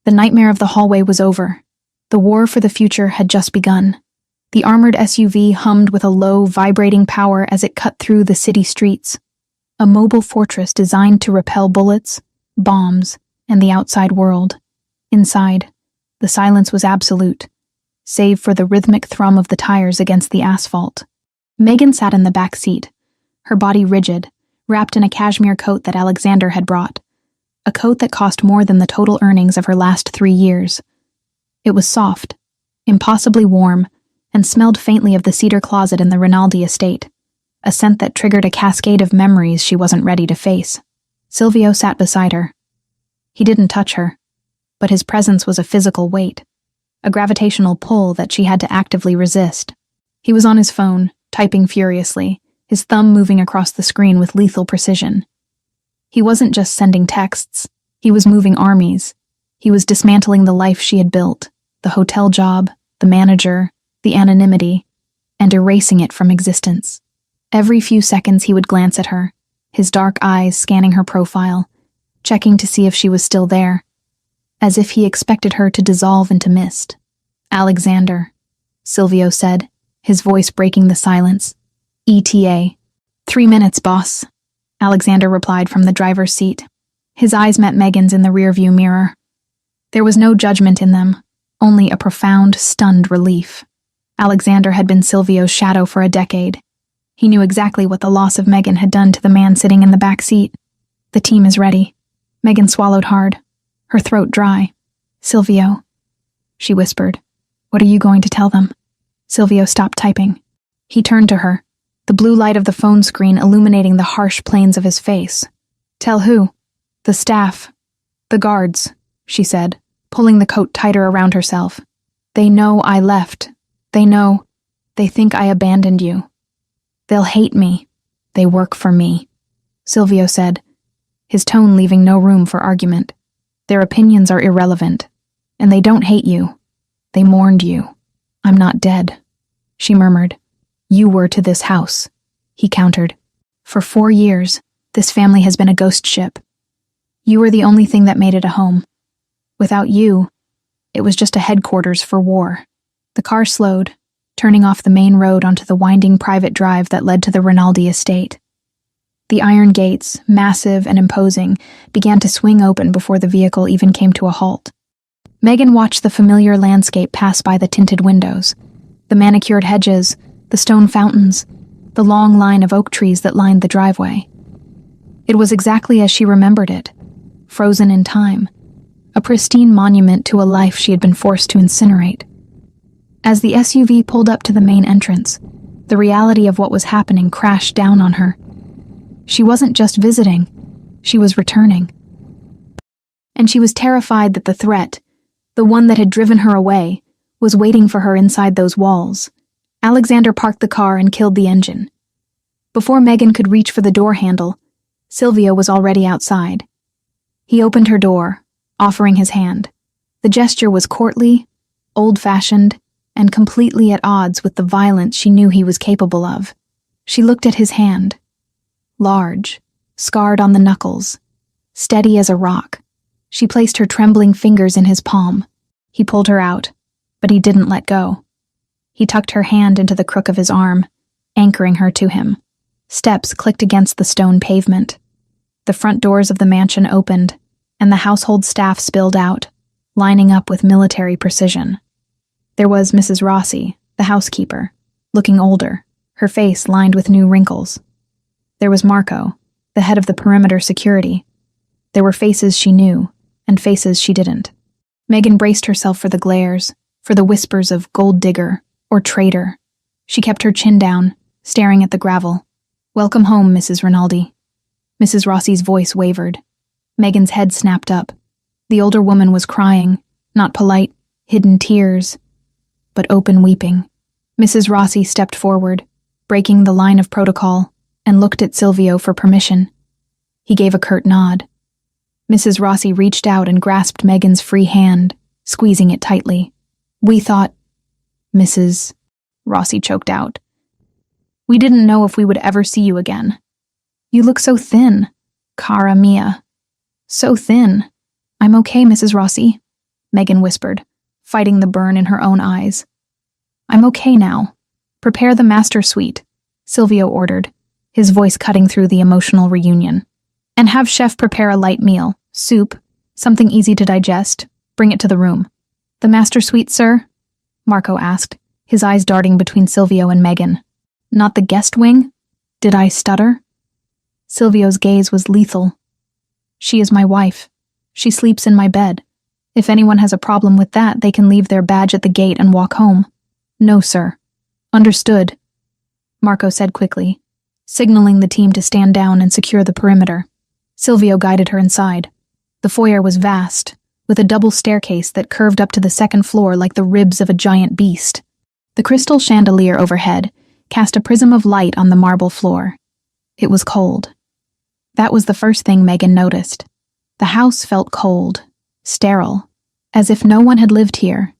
A: The nightmare of the hallway was over. The war for the future had just begun. The armored SUV hummed with a low, vibrating power as it cut through the city streets. A mobile fortress designed to repel bullets, bombs, and the outside world. Inside, the silence was absolute, save for the rhythmic thrum of the tires against the asphalt. Megan sat in the back seat, her body rigid, wrapped in a cashmere coat that Alexander had brought, a coat that cost more than the total earnings of her last 3 years. It was soft, impossibly warm, and smelled faintly of the cedar closet in the Rinaldi estate, a scent that triggered a cascade of memories she wasn't ready to face. Silvio sat beside her. He didn't touch her, but his presence was a physical weight, a gravitational pull that she had to actively resist. He was on his phone, typing furiously, his thumb moving across the screen with lethal precision. He wasn't just sending texts, he was moving armies. He was dismantling the life she had built, the hotel job, the manager, the anonymity, and erasing it from existence. Every few seconds he would glance at her, his dark eyes scanning her profile, checking to see if she was still there, as if he expected her to dissolve into mist. "Alexander," Silvio said, his voice breaking the silence. "ETA. 3 minutes, boss," Alexander replied from the driver's seat. His eyes met Megan's in the rearview mirror. There was no judgment in them, only a profound, stunned relief. Alexander had been Silvio's shadow for a decade. He knew exactly what the loss of Megan had done to the man sitting in the back seat. "The team is ready." Megan swallowed hard, her throat dry. "Silvio," she whispered, "what are you going to tell them?" Silvio stopped typing. He turned to her, the blue light of the phone screen illuminating the harsh planes of his face. "Tell who?" "The staff. The guards," she said, pulling the coat tighter around herself. "They know I left. They think I abandoned you. They'll hate me. They work for me," Silvio said, his tone leaving no room for argument. "Their opinions are irrelevant, and they don't hate you. They mourned you." "I'm not dead," she murmured. "You were to this house," he countered. "For 4 years, this family has been a ghost ship. You were the only thing that made it a home. Without you, it was just a headquarters for war." The car slowed, turning off the main road onto the winding private drive that led to the Rinaldi estate. The iron gates, massive and imposing, began to swing open before the vehicle even came to a halt. Megan watched the familiar landscape pass by the tinted windows, the manicured hedges, the stone fountains, the long line of oak trees that lined the driveway. It was exactly as she remembered it, frozen in time, a pristine monument to a life she had been forced to incinerate. As the SUV pulled up to the main entrance, the reality of what was happening crashed down on her. She wasn't just visiting, she was returning. And she was terrified that the threat, the one that had driven her away, was waiting for her inside those walls. Alexander parked the car and killed the engine. Before Megan could reach for the door handle, Silvio was already outside. He opened her door, offering his hand. The gesture was courtly, old-fashioned, and completely at odds with the violence she knew he was capable of. She looked at his hand. Large, scarred on the knuckles, steady as a rock. She placed her trembling fingers in his palm. He pulled her out, but he didn't let go. He tucked her hand into the crook of his arm, anchoring her to him. Steps clicked against the stone pavement. The front doors of the mansion opened, and the household staff spilled out, lining up with military precision. There was Mrs. Rossi, the housekeeper, looking older, her face lined with new wrinkles. There was Marco, the head of the perimeter security. There were faces she knew, and faces she didn't. Megan braced herself for the glares, for the whispers of gold digger or traitor. She kept her chin down, staring at the gravel. "Welcome home, Mrs. Rinaldi." Mrs. Rossi's voice wavered. Megan's head snapped up. The older woman was crying, not polite, hidden tears, but open weeping. Mrs. Rossi stepped forward, breaking the line of protocol, and looked at Silvio for permission. He gave a curt nod. Mrs. Rossi reached out and grasped Megan's free hand, squeezing it tightly. "We thought..." Mrs. Rossi choked out. "We didn't know if we would ever see you again. You look so thin, cara mia. So thin." "I'm okay, Mrs. Rossi," Megan whispered, fighting the burn in her own eyes. "I'm okay now. Prepare the master suite," Silvio ordered, his voice cutting through the emotional reunion. "And have chef prepare a light meal, soup, something easy to digest. Bring it to the room." "The master suite, sir?" Marco asked, his eyes darting between Silvio and Megan. "Not the guest wing? Did I stutter?" Silvio's gaze was lethal. "She is my wife. She sleeps in my bed. If anyone has a problem with that, they can leave their badge at the gate and walk home." "No, sir." "Understood," Marco said quickly, signaling the team to stand down and secure the perimeter. Silvio guided her inside. The foyer was vast, with a double staircase that curved up to the second floor like the ribs of a giant beast. The crystal chandelier overhead cast a prism of light on the marble floor. It was cold. That was the first thing Megan noticed. The house felt cold, sterile, as if no one had lived here,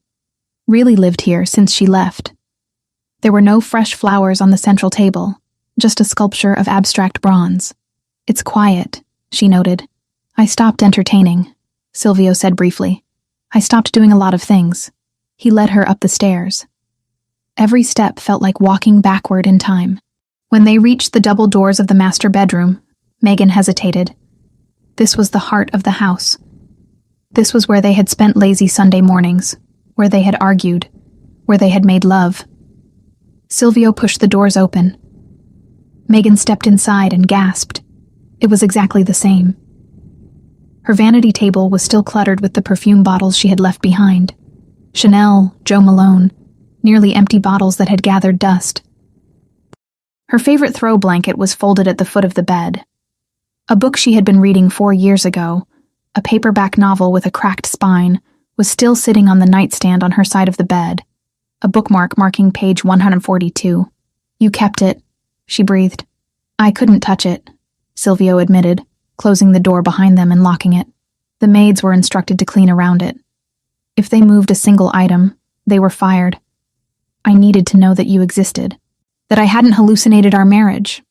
A: really lived here since she left. There were no fresh flowers on the central table, just a sculpture of abstract bronze. It's quiet, she noted. I stopped entertaining, Silvio said briefly. I stopped doing a lot of things. He led her up the stairs. Every step felt like walking backward in time. When they reached the double doors of the master bedroom, Megan hesitated. This was the heart of the house. This was where they had spent lazy Sunday mornings, where they had argued, where they had made love. Silvio pushed the doors open. Megan stepped inside and gasped. It was exactly the same. Her vanity table was still cluttered with the perfume bottles she had left behind. Chanel, Joe Malone, nearly empty bottles that had gathered dust. Her favorite throw blanket was folded at the foot of the bed. A book she had been reading 4 years ago, a paperback novel with a cracked spine, was still sitting on the nightstand on her side of the bed, a bookmark marking page 142. You kept it, she breathed. I couldn't touch it, Silvio admitted, closing the door behind them and locking it. The maids were instructed to clean around it. If they moved a single item, they were fired. I needed to know that you existed, that I hadn't hallucinated our marriage.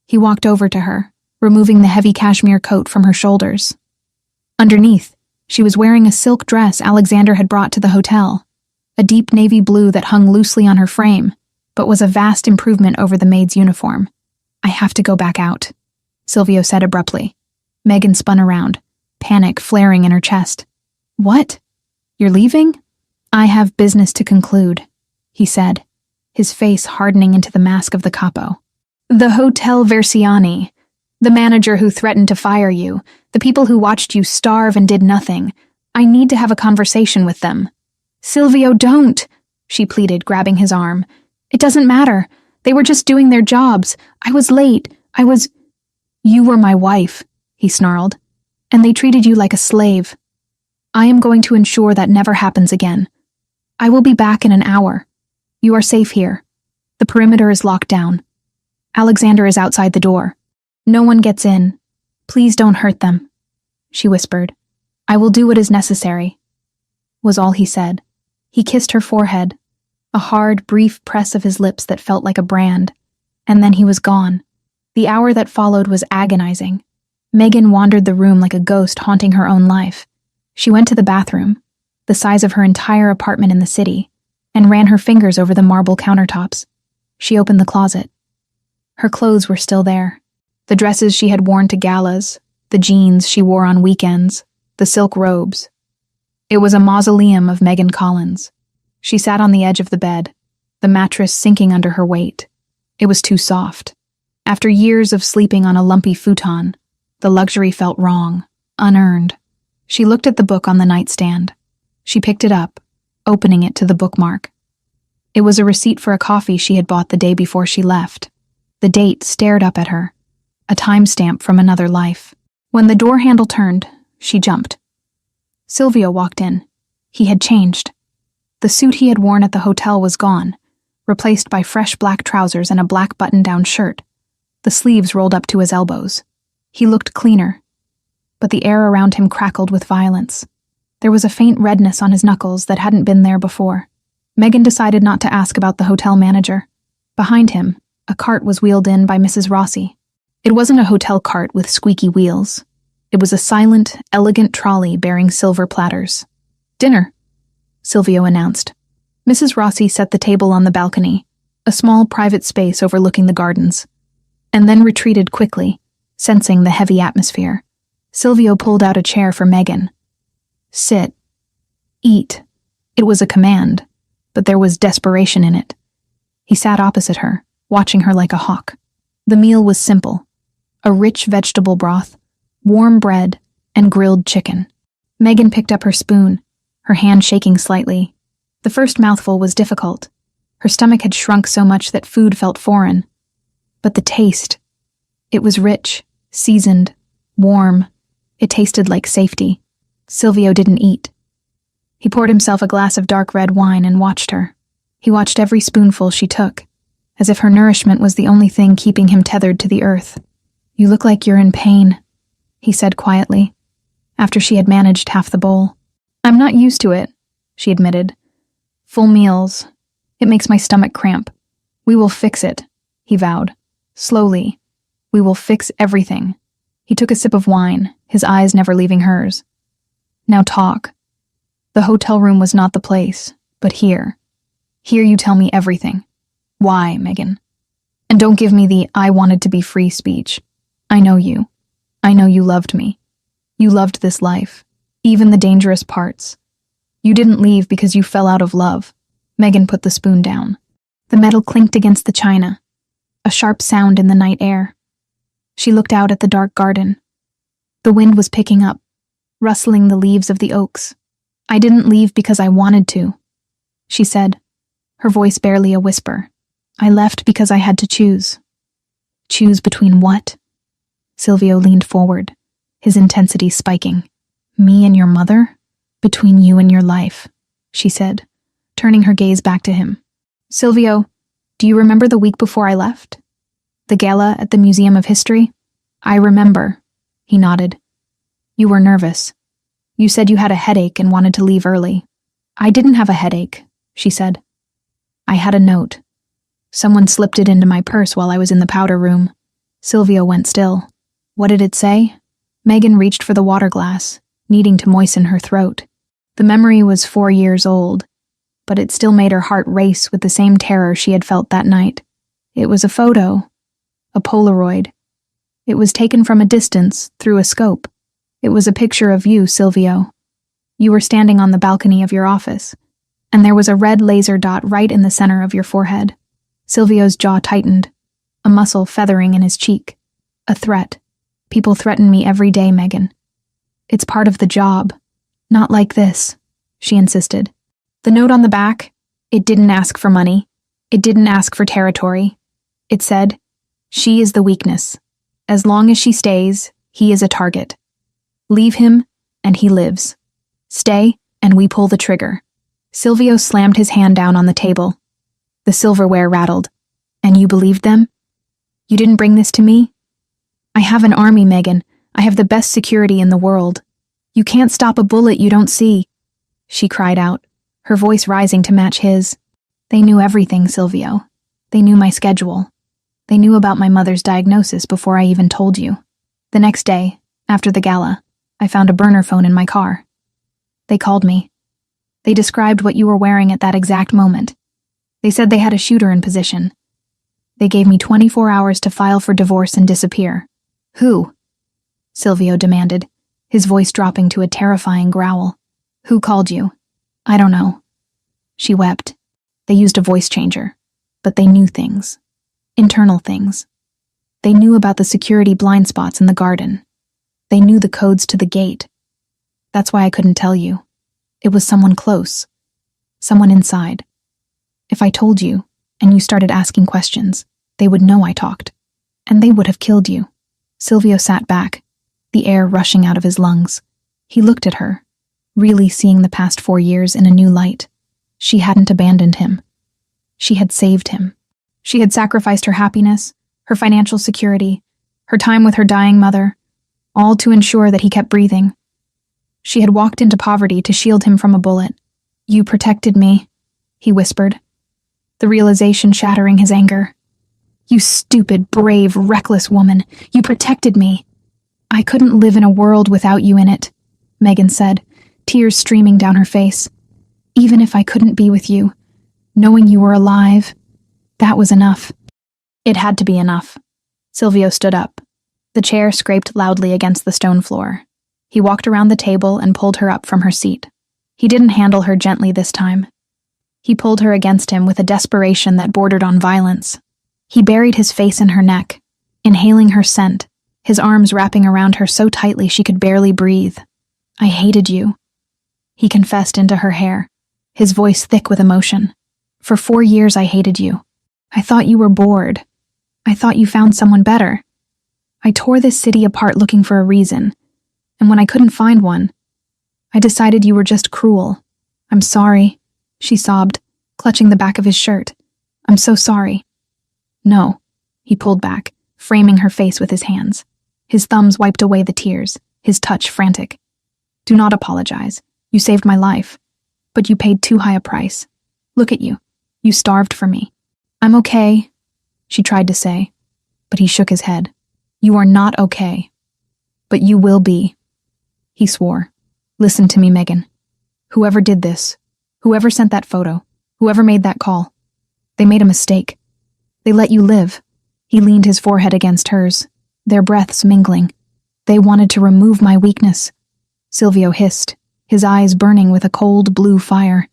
A: He walked over to her, removing the heavy cashmere coat from her shoulders. Underneath, she was wearing a silk dress Alexander had brought to the hotel, a deep navy blue that hung loosely on her frame, but was a vast improvement over the maid's uniform. I have to go back out, Silvio said abruptly. Megan spun around, panic flaring in her chest. What? You're leaving? I have business to conclude, he said, his face hardening into the mask of the capo. The Hotel Versiani, the manager who threatened to fire you, the people who watched you starve and did nothing. I need to have a conversation with them. Silvio, don't, she pleaded, grabbing his arm. It doesn't matter. They were just doing their jobs. I was late. You were my wife, he snarled, and they treated you like a slave. I am going to ensure that never happens again. I will be back in an hour. You are safe here. The perimeter is locked down. Alexander is outside the door. No one gets in. Please don't hurt them, she whispered. I will do what is necessary, was all he said. He kissed her forehead, a hard, brief press of his lips that felt like a brand, and then he was gone. The hour that followed was agonizing. Megan wandered the room like a ghost haunting her own life. She went to the bathroom, the size of her entire apartment in the city, and ran her fingers over the marble countertops. She opened the closet. Her clothes were still there. The dresses she had worn to galas, the jeans she wore on weekends, the silk robes. It was a mausoleum of Megan Collins. She sat on the edge of the bed, the mattress sinking under her weight. It was too soft. After years of sleeping on a lumpy futon, the luxury felt wrong, unearned. She looked at the book on the nightstand. She picked it up, opening it to the bookmark. It was a receipt for a coffee she had bought the day before she left. The date stared up at her, a timestamp from another life. When the door handle turned, she jumped. Silvio walked in. He had changed. The suit he had worn at the hotel was gone, replaced by fresh black trousers and a black button-down shirt, the sleeves rolled up to his elbows. He looked cleaner, but the air around him crackled with violence. There was a faint redness on his knuckles that hadn't been there before. Megan decided not to ask about the hotel manager. Behind him, a cart was wheeled in by Mrs. Rossi. It wasn't a hotel cart with squeaky wheels. It was a silent, elegant trolley bearing silver platters. Dinner, Silvio announced. Mrs. Rossi set the table on the balcony, a small private space overlooking the gardens, and then retreated quickly, sensing the heavy atmosphere. Silvio pulled out a chair for Megan. Sit. Eat. It was a command, but there was desperation in it. He sat opposite her, watching her like a hawk. The meal was simple. A rich vegetable broth, warm bread, and grilled chicken. Megan picked up her spoon, her hand shaking slightly. The first mouthful was difficult. Her stomach had shrunk so much that food felt foreign. But the taste. It was rich, seasoned, warm. It tasted like safety. Silvio didn't eat. He poured himself a glass of dark red wine and watched her. He watched every spoonful she took, as if her nourishment was the only thing keeping him tethered to the earth. You look like you're in pain, he said quietly, after she had managed half the bowl. I'm not used to it, she admitted. Full meals. It makes my stomach cramp. We will fix it, he vowed, Slowly. We will fix everything. He took a sip of wine, his eyes never leaving hers. Now talk. The hotel room was not the place, but here. Here you tell me everything. Why, Megan? And don't give me the "I wanted to be free" speech. I know you. I know you loved me. You loved this life, even the dangerous parts. You didn't leave because you fell out of love. Megan put the spoon down. The metal clinked against the china, a sharp sound in the night air. She looked out at the dark garden. The wind was picking up, rustling the leaves of the oaks. I didn't leave because I wanted to, she said, her voice barely a whisper. I left because I had to choose. Choose between what? Silvio leaned forward, his intensity spiking. Me and your mother? Between you and your life, she said, turning her gaze back to him. Silvio, do you remember the week before I left? The gala at the Museum of History? I remember, he nodded. You were nervous. You said you had a headache and wanted to leave early. I didn't have a headache, she said. I had a note. Someone slipped it into my purse while I was in the powder room. Silvio went still. What did it say? Megan reached for the water glass, needing to moisten her throat. The memory was 4 years old, but it still made her heart race with the same terror she had felt that night. It was a photo. A Polaroid. It was taken from a distance, through a scope. It was a picture of you, Silvio. You were standing on the balcony of your office, and there was a red laser dot right in the center of your forehead. Silvio's jaw tightened, a muscle feathering in his cheek. A threat. People threaten me every day, Megan. It's part of the job. Not like this, she insisted. The note on the back, it didn't ask for money. It didn't ask for territory. It said, she is the weakness. As long as she stays, he is a target. Leave him, and he lives. Stay, and we pull the trigger. Silvio slammed his hand down on the table. The silverware rattled. And you believed them? You didn't bring this to me? I have an army, Megan. I have the best security in the world. You can't stop a bullet you don't see, she cried out, her voice rising to match his. They knew everything, Silvio. They knew my schedule. They knew about my mother's diagnosis before I even told you. The next day, after the gala, I found a burner phone in my car. They called me. They described what you were wearing at that exact moment. They said they had a shooter in position. They gave me 24 hours to file for divorce and disappear. Who? Silvio demanded, his voice dropping to a terrifying growl. Who called you? I don't know. She wept. They used a voice changer, but they knew things. Internal things. They knew about the security blind spots in the garden. They knew the codes to the gate. That's why I couldn't tell you. It was someone close. Someone inside. If I told you, and you started asking questions, they would know I talked. And they would have killed you. Silvio sat back, the air rushing out of his lungs. He looked at her, really seeing the past 4 years in a new light. She hadn't abandoned him. She had saved him. She had sacrificed her happiness, her financial security, her time with her dying mother, all to ensure that he kept breathing. She had walked into poverty to shield him from a bullet. You protected me, he whispered, the realization shattering his anger. You stupid, brave, reckless woman. You protected me. I couldn't live in a world without you in it, Megan said, tears streaming down her face. Even if I couldn't be with you, knowing you were alive, that was enough. It had to be enough. Silvio stood up. The chair scraped loudly against the stone floor. He walked around the table and pulled her up from her seat. He didn't handle her gently this time. He pulled her against him with a desperation that bordered on violence. He buried his face in her neck, inhaling her scent, his arms wrapping around her so tightly she could barely breathe. I hated you, he confessed into her hair, his voice thick with emotion. For 4 years I hated you. I thought you were bored. I thought you found someone better. I tore this city apart looking for a reason, and when I couldn't find one, I decided you were just cruel. I'm sorry, she sobbed, clutching the back of his shirt. I'm so sorry. No, he pulled back, framing her face with his hands. His thumbs wiped away the tears, his touch frantic. Do not apologize. You saved my life, but you paid too high a price. Look at you. You starved for me. I'm okay, she tried to say. But he shook his head. You are not okay. But you will be. He swore. Listen to me, Megan. Whoever did this, whoever sent that photo, whoever made that call, they made a mistake. They let you live. He leaned his forehead against hers, their breaths mingling. They wanted to remove my weakness. Silvio hissed, his eyes burning with a cold blue fire.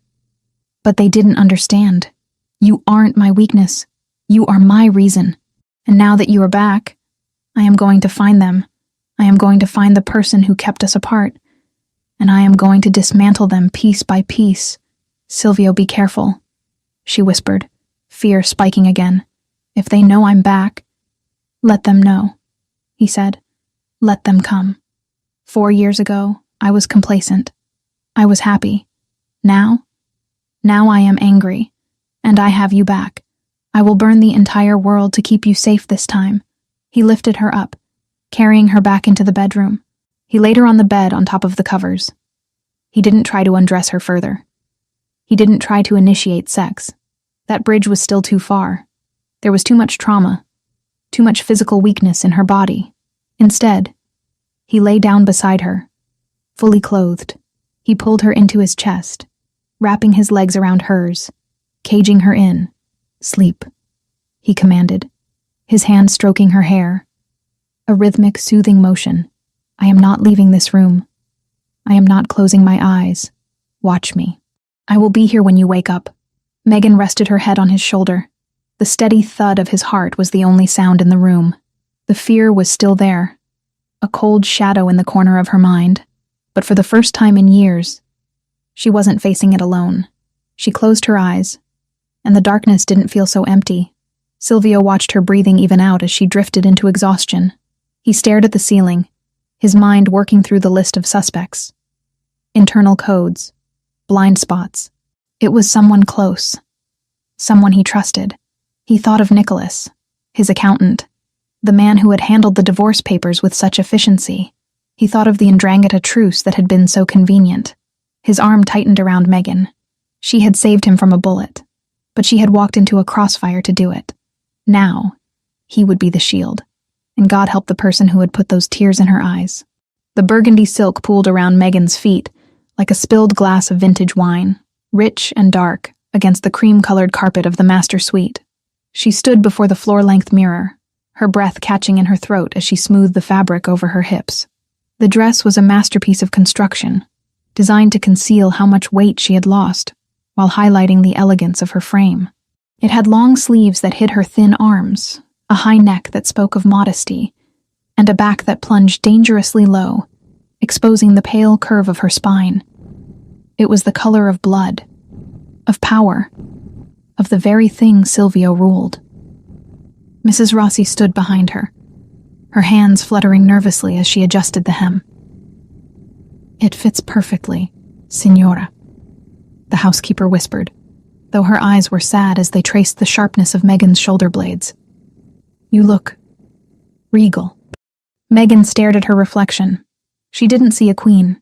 A: But they didn't understand. You aren't my weakness. You are my reason. And now that you are back, I am going to find them. I am going to find the person who kept us apart. And I am going to dismantle them piece by piece. Silvio, be careful, she whispered, fear spiking again. If they know I'm back, let them know, he said. Let them come. 4 years ago, I was complacent. I was happy. Now I am angry, and I have you back. I will burn the entire world to keep you safe this time. He lifted her up, carrying her back into the bedroom. He laid her on the bed on top of the covers. He didn't try to undress her further. He didn't try to initiate sex. That bridge was still too far. There was too much trauma, too much physical weakness in her body. Instead, he lay down beside her, fully clothed. He pulled her into his chest, wrapping his legs around hers, caging her in. Sleep, he commanded, his hand stroking her hair. A rhythmic, soothing motion. I am not leaving this room. I am not closing my eyes. Watch me. I will be here when you wake up. Megan rested her head on his shoulder. The steady thud of his heart was the only sound in the room. The fear was still there, a cold shadow in the corner of her mind. But for the first time in years, she wasn't facing it alone. She closed her eyes, and the darkness didn't feel so empty. Silvio watched her breathing even out as she drifted into exhaustion. He stared at the ceiling, his mind working through the list of suspects. Internal codes, blind spots. It was someone close, someone he trusted. He thought of Nicholas, his accountant, the man who had handled the divorce papers with such efficiency. He thought of the Ndrangheta truce that had been so convenient. His arm tightened around Megan. She had saved him from a bullet, but she had walked into a crossfire to do it. Now, he would be the shield, and God help the person who had put those tears in her eyes. The burgundy silk pooled around Megan's feet like a spilled glass of vintage wine, rich and dark, against the cream-colored carpet of the master suite. She stood before the floor-length mirror, her breath catching in her throat as she smoothed the fabric over her hips. The dress was a masterpiece of construction, designed to conceal how much weight she had lost, while highlighting the elegance of her frame. It had long sleeves that hid her thin arms, a high neck that spoke of modesty, and a back that plunged dangerously low, exposing the pale curve of her spine. It was the color of blood, of power, of the very thing Silvio ruled. Mrs. Rossi stood behind her, her hands fluttering nervously as she adjusted the hem. It fits perfectly, Signora, the housekeeper whispered, though her eyes were sad as they traced the sharpness of Megan's shoulder blades. You look regal. Megan stared at her reflection. She didn't see a queen.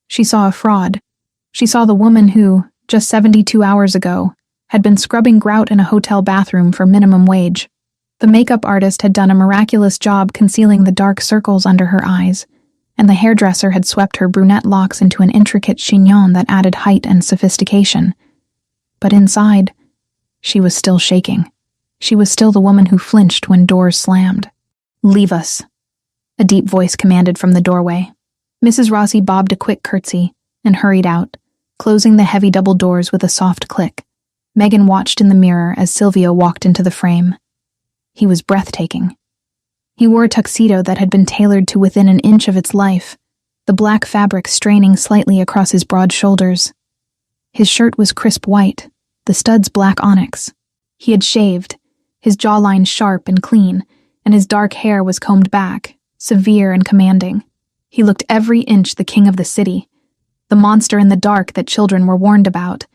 A: She saw a fraud. She saw the woman who, just 72 hours ago, had been scrubbing grout in a hotel bathroom for minimum wage. The makeup artist had done a miraculous job concealing the dark circles under her eyes, and the hairdresser had swept her brunette locks into an intricate chignon that added height and sophistication. But inside, she was still shaking. She was still the woman who flinched when doors slammed. Leave us, a deep voice commanded from the doorway. Mrs. Rossi bobbed a quick curtsy and hurried out, closing the heavy double doors with a soft click. Megan watched in the mirror as Silvio walked into the frame. He was breathtaking. He wore a tuxedo that had been tailored to within an inch of its life, the black fabric straining slightly across his broad shoulders. His shirt was crisp white, the studs black onyx. He had shaved, his jawline sharp and clean, and his dark hair was combed back, severe and commanding. He looked every inch the king of the city, the monster in the dark that children were warned about,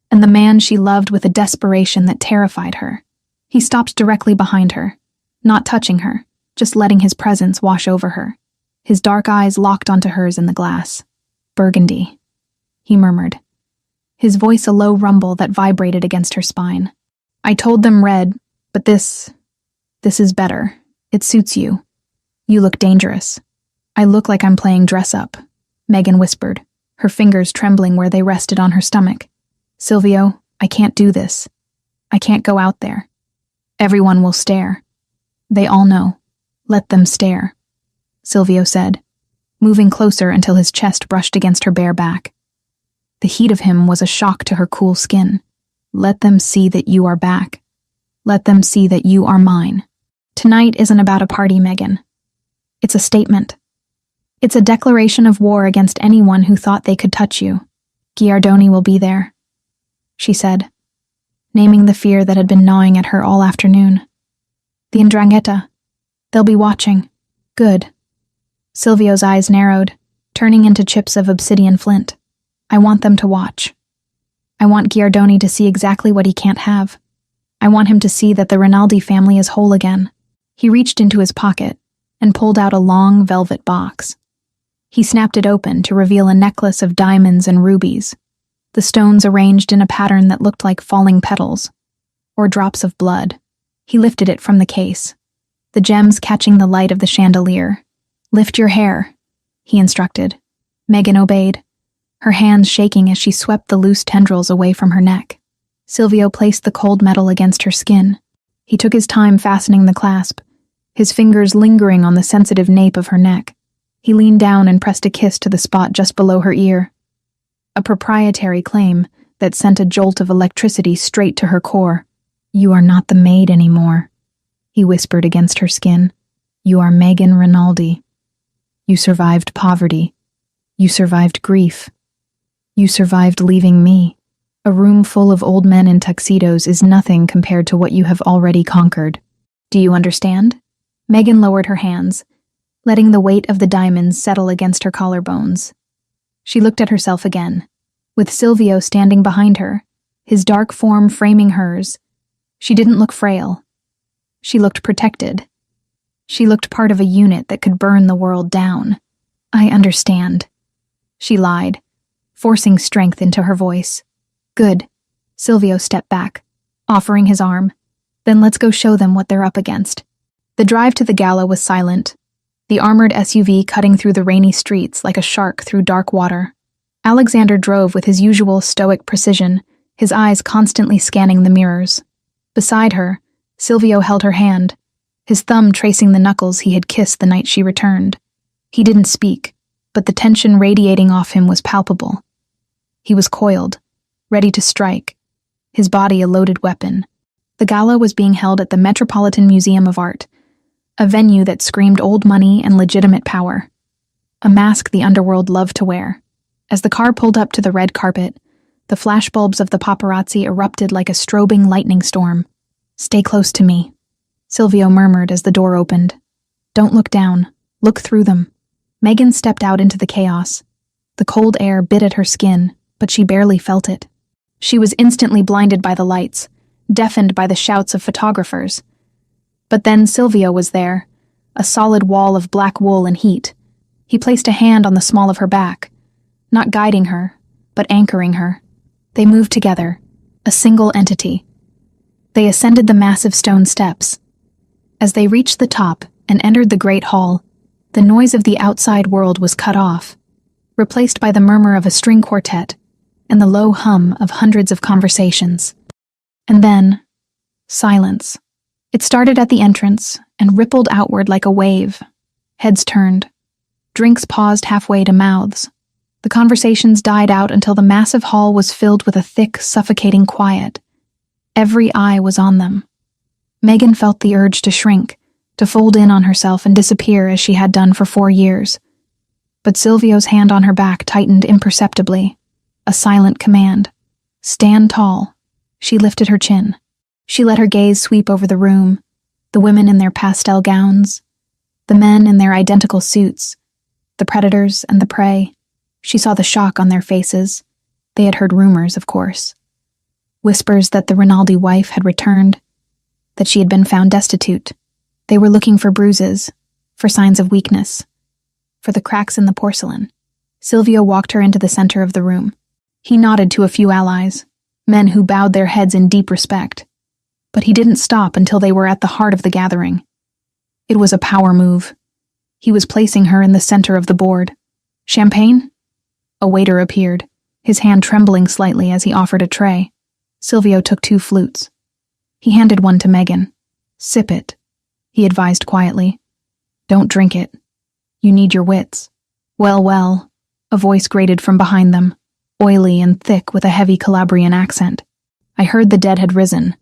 A: and the man she loved with a desperation that terrified her. He stopped directly behind her, not touching her, just letting his presence wash over her. His dark eyes locked onto hers in the glass. Burgundy, he murmured, his voice a low rumble that vibrated against her spine. I told them red, but this This is better. It suits you. You look dangerous. I look like I'm playing dress-up, Megan whispered, her fingers trembling where they rested on her stomach. Silvio, I can't do this. I can't go out there. Everyone will stare. They all know. Let them stare, Silvio said, moving closer until his chest brushed against her bare back. The heat of him was a shock to her cool skin. Let them see that you are back. Let them see that you are mine. Tonight isn't about a party, Megan. It's a statement. It's a declaration of war against anyone who thought they could touch you. Giardoni will be there, she said, naming the fear that had been gnawing at her all afternoon. The 'Ndrangheta. They'll be watching. Good. Silvio's eyes narrowed, turning into chips of obsidian flint. I want them to watch. I want Giardoni to see exactly what he can't have. I want him to see that the Rinaldi family is whole again. He reached into his pocket and pulled out a long velvet box. He snapped it open to reveal a necklace of diamonds and rubies, the stones arranged in a pattern that looked like falling petals, or drops of blood. He lifted it from the case, the gems catching the light of the chandelier. Lift your hair, he instructed. Megan obeyed, her hands shaking as she swept the loose tendrils away from her neck. Silvio placed the cold metal against her skin. He took his time fastening the clasp, his fingers lingering on the sensitive nape of her neck. He leaned down and pressed a kiss to the spot just below her ear. A proprietary claim that sent a jolt of electricity straight to her core. You are not the maid anymore, he whispered against her skin. You are Megan Rinaldi. You survived poverty. You survived grief. You survived leaving me. A room full of old men in tuxedos is nothing compared to what you have already conquered. Do you understand? Megan lowered her hands, letting the weight of the diamonds settle against her collarbones. She looked at herself again, with Silvio standing behind her, his dark form framing hers. She didn't look frail. She looked protected. She looked part of a unit that could burn the world down. I understand, she lied, forcing strength into her voice. Good. Silvio stepped back, offering his arm. Then let's go show them what they're up against. The drive to the gala was silent, the armored SUV cutting through the rainy streets like a shark through dark water. Alexander drove with his usual stoic precision, his eyes constantly scanning the mirrors. Beside her, Silvio held her hand, his thumb tracing the knuckles he had kissed the night she returned. He didn't speak, but the tension radiating off him was palpable. He was coiled, ready to strike, his body a loaded weapon. The gala was being held at the Metropolitan Museum of Art, a venue that screamed old money and legitimate power. A mask the underworld loved to wear. As the car pulled up to the red carpet, the flashbulbs of the paparazzi erupted like a strobing lightning storm. Stay close to me, Silvio murmured as the door opened. Don't look down. Look through them. Megan stepped out into the chaos. The cold air bit at her skin, but she barely felt it. She was instantly blinded by the lights, deafened by the shouts of photographers. But then Silvio was there, a solid wall of black wool and heat. He placed a hand on the small of her back, not guiding her, but anchoring her. They moved together, a single entity. They ascended the massive stone steps. As they reached the top and entered the great hall, the noise of the outside world was cut off, replaced by the murmur of a string quartet and the low hum of hundreds of conversations. And then, silence. It started at the entrance and rippled outward like a wave. Heads turned. Drinks paused halfway to mouths. The conversations died out until the massive hall was filled with a thick, suffocating quiet. Every eye was on them. Megan felt the urge to shrink, to fold in on herself and disappear as she had done for 4 years. But Silvio's hand on her back tightened imperceptibly, a silent command. Stand tall. She lifted her chin. She let her gaze sweep over the room, the women in their pastel gowns, the men in their identical suits, the predators and the prey. She saw the shock on their faces. They had heard rumors, of course. Whispers that the Rinaldi wife had returned, that she had been found destitute. They were looking for bruises, for signs of weakness, for the cracks in the porcelain. Silvio walked her into the center of the room. He nodded to a few allies, men who bowed their heads in deep respect. but he didn't stop until they were at the heart of the gathering. It was a power move. He was placing her in the center of the board. Champagne? A waiter appeared, his hand trembling slightly as he offered a tray. Silvio took 2 flutes. He handed one to Megan. "Sip it," he advised quietly. "Don't drink it. You need your wits." "Well, well," a voice grated from behind them, oily and thick with a heavy Calabrian accent. "I heard the dead had risen,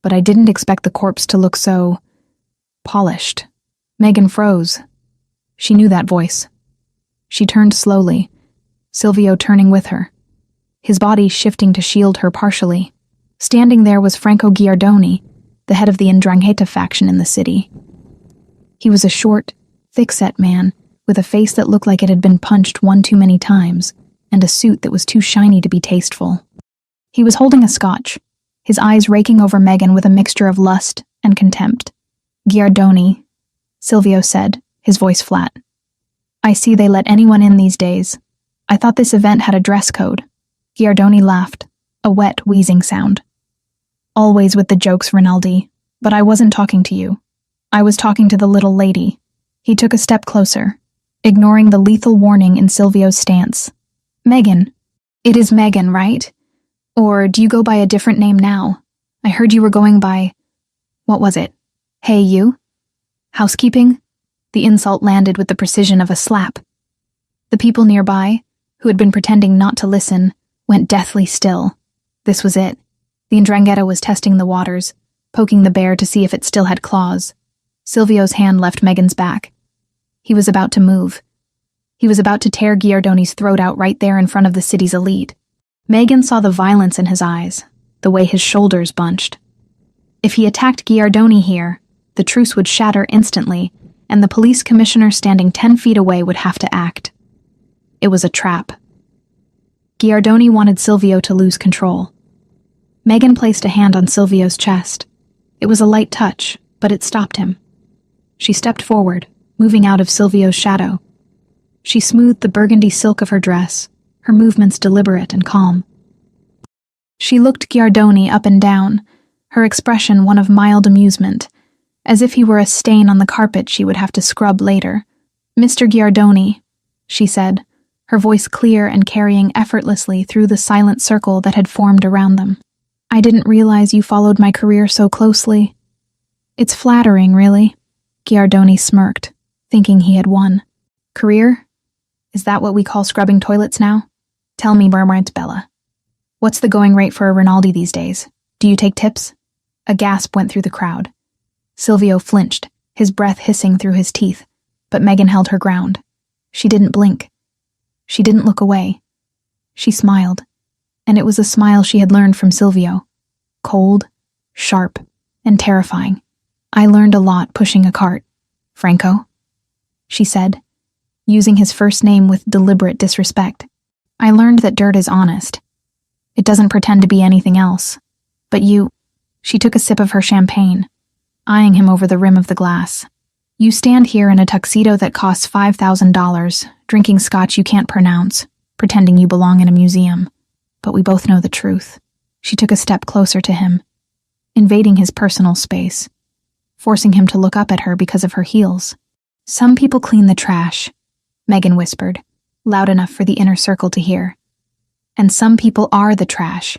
A: but I didn't expect the corpse to look so polished." Megan froze. She knew that voice. She turned slowly, Silvio turning with her, his body shifting to shield her partially. Standing there was Franco Giardoni, the head of the 'Ndrangheta faction in the city. He was a short, thick-set man with a face that looked like it had been punched one too many times, and a suit that was too shiny to be tasteful. He was holding a scotch, his eyes raking over Megan with a mixture of lust and contempt. "Giardoni," Silvio said, his voice flat. "I see they let anyone in these days. I thought this event had a dress code." Giardoni laughed, a wet, wheezing sound. "Always with the jokes, Rinaldi, but I wasn't talking to you. I was talking to the little lady." He took a step closer, ignoring the lethal warning in Silvio's stance. "Megan. It is Megan, right? Or do you go by a different name now? I heard you were going by... what was it? Hey, you? Housekeeping?" The insult landed with the precision of a slap. The people nearby, who had been pretending not to listen, went deathly still. This was it. The 'Ndrangheta was testing the waters, poking the bear to see if it still had claws. Silvio's hand left Megan's back. He was about to move. He was about to tear Giardoni's throat out right there in front of the city's elite. Megan saw the violence in his eyes, the way his shoulders bunched. If he attacked Giardoni here, the truce would shatter instantly, and the police commissioner standing 10 feet away would have to act. It was a trap. Giardoni wanted Silvio to lose control. Megan placed a hand on Silvio's chest. It was a light touch, but it stopped him. She stepped forward, moving out of Silvio's shadow. She smoothed the burgundy silk of her dress, her movements deliberate and calm. She looked Giardoni up and down, her expression one of mild amusement, as if he were a stain on the carpet she would have to scrub later. "Mr. Giardoni," she said, her voice clear and carrying effortlessly through the silent circle that had formed around them. "I didn't realize you followed my career so closely." "It's flattering, really." Giardoni smirked, thinking he had won. "Career? Is that what we call scrubbing toilets now? Tell me, murmured Bella. What's the going rate for a Rinaldi these days? Do you take tips?" A gasp went through the crowd. Silvio flinched, his breath hissing through his teeth, but Megan held her ground. She didn't blink. She didn't look away. She smiled, and it was a smile she had learned from Silvio. Cold, sharp, and terrifying. "I learned a lot pushing a cart, Franco," she said, using his first name with deliberate disrespect. "I learned that dirt is honest. It doesn't pretend to be anything else. But you..." She took a sip of her champagne, eyeing him over the rim of the glass. "You stand here in a tuxedo that costs $5,000, drinking scotch you can't pronounce, pretending you belong in a museum. But we both know the truth." She took a step closer to him, invading his personal space, forcing him to look up at her because of her heels. "Some people clean the trash," Megan whispered, loud enough for the inner circle to hear. "And some people are the trash.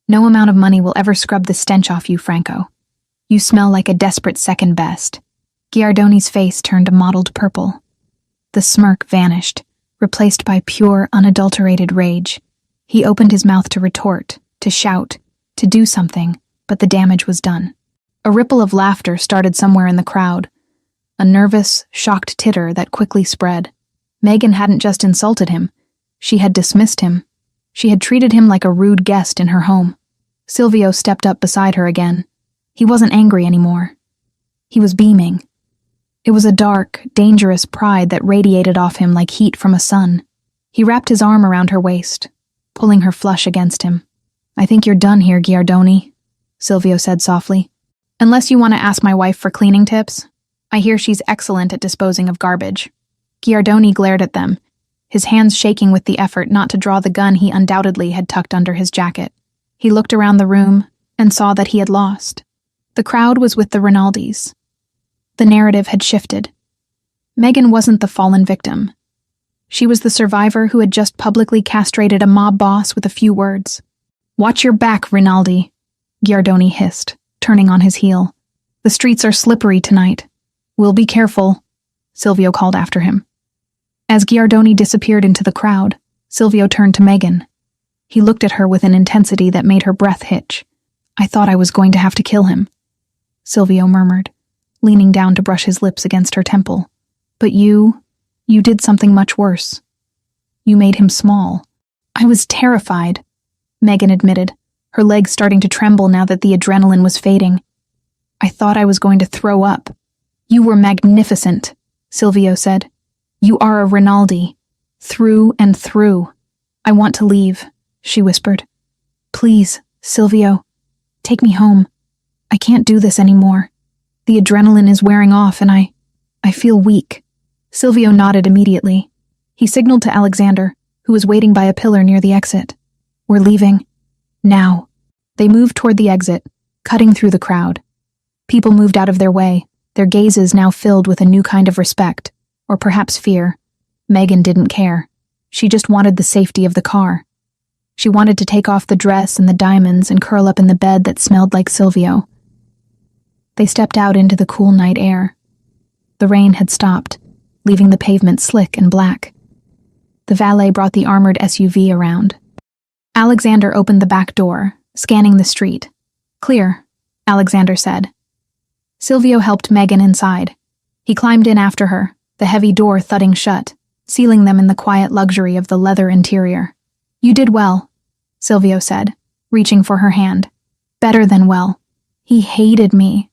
A: No amount of money will ever scrub the stench off you, Franco. You smell like a desperate second best." Giardoni's face turned a mottled purple. The smirk vanished, replaced by pure, unadulterated rage. He opened his mouth to retort, to shout, to do something, but the damage was done. A ripple of laughter started somewhere in the crowd, a nervous, shocked titter that quickly spread. Megan hadn't just insulted him. She had dismissed him. She had treated him like a rude guest in her home. Silvio stepped up beside her again. He wasn't angry anymore. He was beaming. It was a dark, dangerous pride that radiated off him like heat from a sun. He wrapped his arm around her waist, pulling her flush against him. "I think you're done here, Giardoni," Silvio said softly. "Unless you want to ask my wife for cleaning tips. I hear she's excellent at disposing of garbage." Giardoni glared at them, his hands shaking with the effort not to draw the gun he undoubtedly had tucked under his jacket. He looked around the room and saw that he had lost. The crowd was with the Rinaldis. The narrative had shifted. Megan wasn't the fallen victim. She was the survivor who had just publicly castrated a mob boss with a few words. "Watch your back, Rinaldi," Giardoni hissed, turning on his heel. "The streets are slippery tonight. We'll be careful," Silvio called after him. As Giardoni disappeared into the crowd, Silvio turned to Megan. He looked at her with an intensity that made her breath hitch. "I thought I was going to have to kill him," Silvio murmured, leaning down to brush his lips against her temple. "But you did something much worse. You made him small." "I was terrified," Megan admitted, her legs starting to tremble now that the adrenaline was fading. "I thought I was going to throw up." "You were magnificent," Silvio said. "You are a Rinaldi, through and through." "I want to leave," she whispered. "Please, Silvio, take me home. I can't do this anymore. The adrenaline is wearing off and I feel weak." Silvio nodded immediately. He signaled to Alexander, who was waiting by a pillar near the exit. "We're leaving. Now." They moved toward the exit, cutting through the crowd. People moved out of their way, their gazes now filled with a new kind of respect, or perhaps fear. Megan didn't care. She just wanted the safety of the car. She wanted to take off the dress and the diamonds and curl up in the bed that smelled like Silvio. They stepped out into the cool night air. The rain had stopped, leaving the pavement slick and black. The valet brought the armored SUV around. Alexander opened the back door, scanning the street. "Clear," Alexander said. Silvio helped Megan inside. He climbed in after her, the heavy door thudding shut, sealing them in the quiet luxury of the leather interior. "You did well," Silvio said, reaching for her hand. "Better than well." "He hated me,"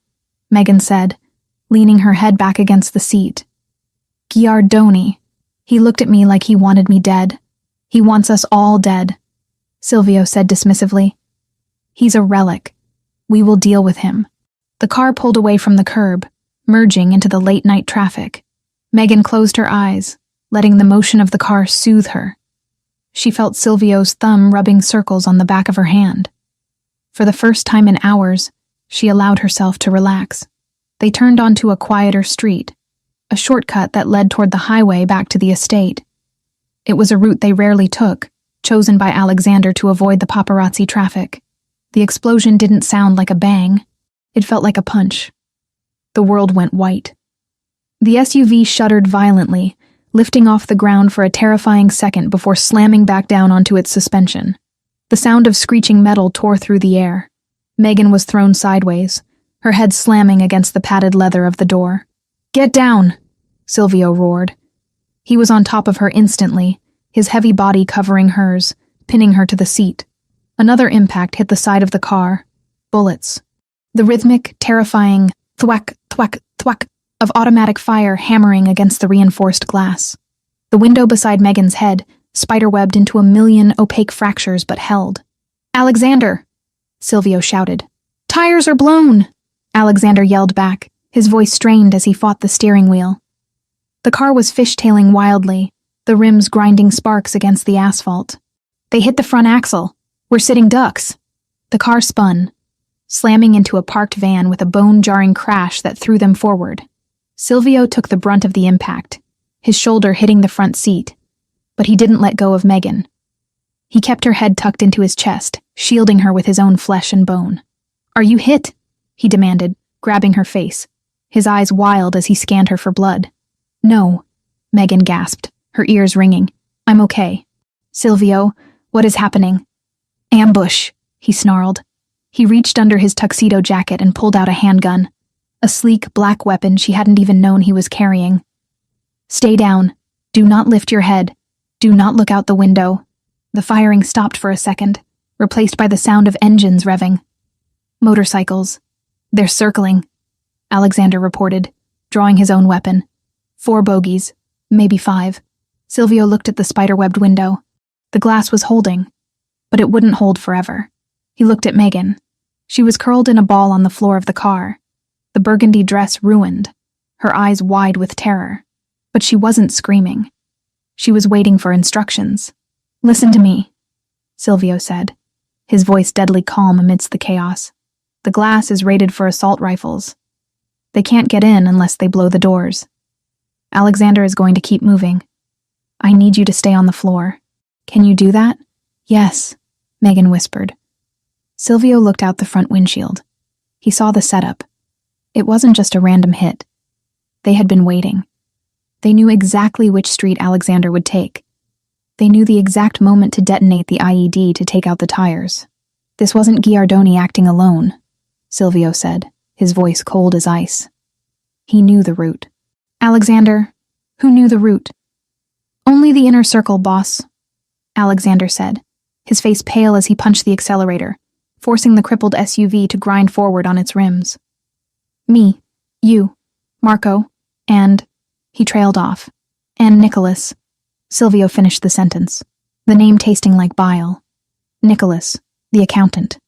A: Megan said, leaning her head back against the seat. "Giardoni. He looked at me like he wanted me dead. He wants us all dead," Silvio said dismissively. "He's a relic. We will deal with him." The car pulled away from the curb, merging into the late-night traffic. Megan closed her eyes, letting the motion of the car soothe her. She felt Silvio's thumb rubbing circles on the back of her hand. For the first time in hours, she allowed herself to relax. They turned onto a quieter street, a shortcut that led toward the highway back to the estate. It was a route they rarely took, chosen by Alexander to avoid the paparazzi traffic. The explosion didn't sound like a bang. It felt like a punch. The world went white. The SUV shuddered violently, lifting off the ground for a terrifying second before slamming back down onto its suspension. The sound of screeching metal tore through the air. Megan was thrown sideways, her head slamming against the padded leather of the door. "Get down!" Silvio roared. He was on top of her instantly, his heavy body covering hers, pinning her to the seat. Another impact hit the side of the car. Bullets. The rhythmic, terrifying thwack, thwack, thwack of automatic fire hammering against the reinforced glass. The window beside Megan's head spiderwebbed into a million opaque fractures but held. "Alexander!" Silvio shouted. "Tires are blown!" Alexander yelled back, his voice strained as he fought the steering wheel. The car was fishtailing wildly, the rims grinding sparks against the asphalt. "They hit the front axle. We're sitting ducks." The car spun, slamming into a parked van with a bone-jarring crash that threw them forward. Silvio took the brunt of the impact, his shoulder hitting the front seat, but he didn't let go of Megan. He kept her head tucked into his chest, shielding her with his own flesh and bone. "Are you hit?" he demanded, grabbing her face, his eyes wild as he scanned her for blood. "No," Megan gasped, her ears ringing. "I'm okay." "Silvio, what is happening?" "Ambush," he snarled. He reached under his tuxedo jacket and pulled out a handgun, a sleek black weapon she hadn't even known he was carrying. "Stay down. Do not lift your head. Do not look out the window." The firing stopped for a second, replaced by the sound of engines revving. "Motorcycles. They're circling," Alexander reported, drawing his own weapon. 4 bogies, maybe 5. Silvio looked at the spider-webbed window. The glass was holding, but it wouldn't hold forever. He looked at Megan. She was curled in a ball on the floor of the car, the burgundy dress ruined, her eyes wide with terror. But she wasn't screaming. She was waiting for instructions. "Listen to me," Silvio said, his voice deadly calm amidst the chaos. The glass is rated for assault rifles. They can't get in unless they blow the doors. Alexander is going to keep moving. I need you to stay on the floor. Can you do that? Yes, Megan whispered. Silvio looked out the front windshield. He saw the setup. It wasn't just a random hit. They had been waiting. They knew exactly which street Alexander would take. They knew the exact moment to detonate the IED to take out the tires. This wasn't Giardoni acting alone, Silvio said, his voice cold as ice. He knew the route. Alexander, who knew the route? Only the inner circle, boss, Alexander said, his face pale as he punched the accelerator, forcing the crippled SUV to grind forward on its rims. Me, you, Marco, and... He trailed off. And Nicholas. Silvio finished the sentence, the name tasting like bile. Nicholas, the accountant.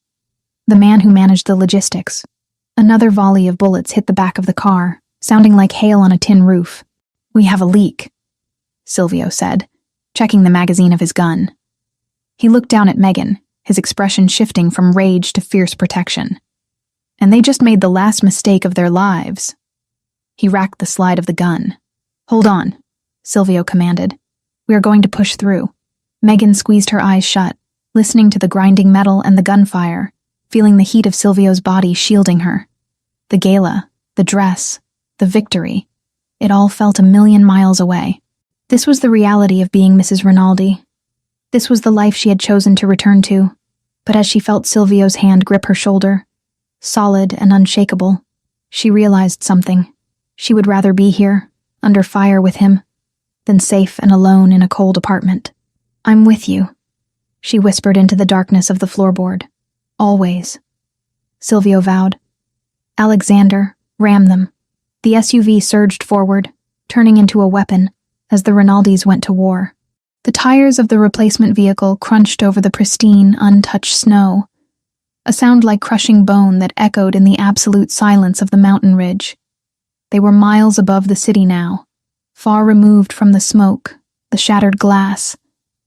A: The man who managed the logistics. Another volley of bullets hit the back of the car, sounding like hail on a tin roof. We have a leak, Silvio said, checking the magazine of his gun. He looked down at Megan, his expression shifting from rage to fierce protection. And they just made the last mistake of their lives. He racked the slide of the gun. Hold on, Silvio commanded. We are going to push through. Megan squeezed her eyes shut, listening to the grinding metal and the gunfire, feeling the heat of Silvio's body shielding her. The gala, the dress, the victory. It all felt 1,000,000 miles away. This was the reality of being Mrs. Rinaldi. This was the life she had chosen to return to. But as she felt Silvio's hand grip her shoulder, solid and unshakable, she realized something. She would rather be here, under fire with him, than safe and alone in a cold apartment. I'm with you, she whispered into the darkness of the floorboard. Always. Silvio vowed. Alexander, ram them. The SUV surged forward, turning into a weapon, as the Rinaldis went to war. The tires of the replacement vehicle crunched over the pristine, untouched snow, a sound like crushing bone that echoed in the absolute silence of the mountain ridge. They were miles above the city now, far removed from the smoke, the shattered glass,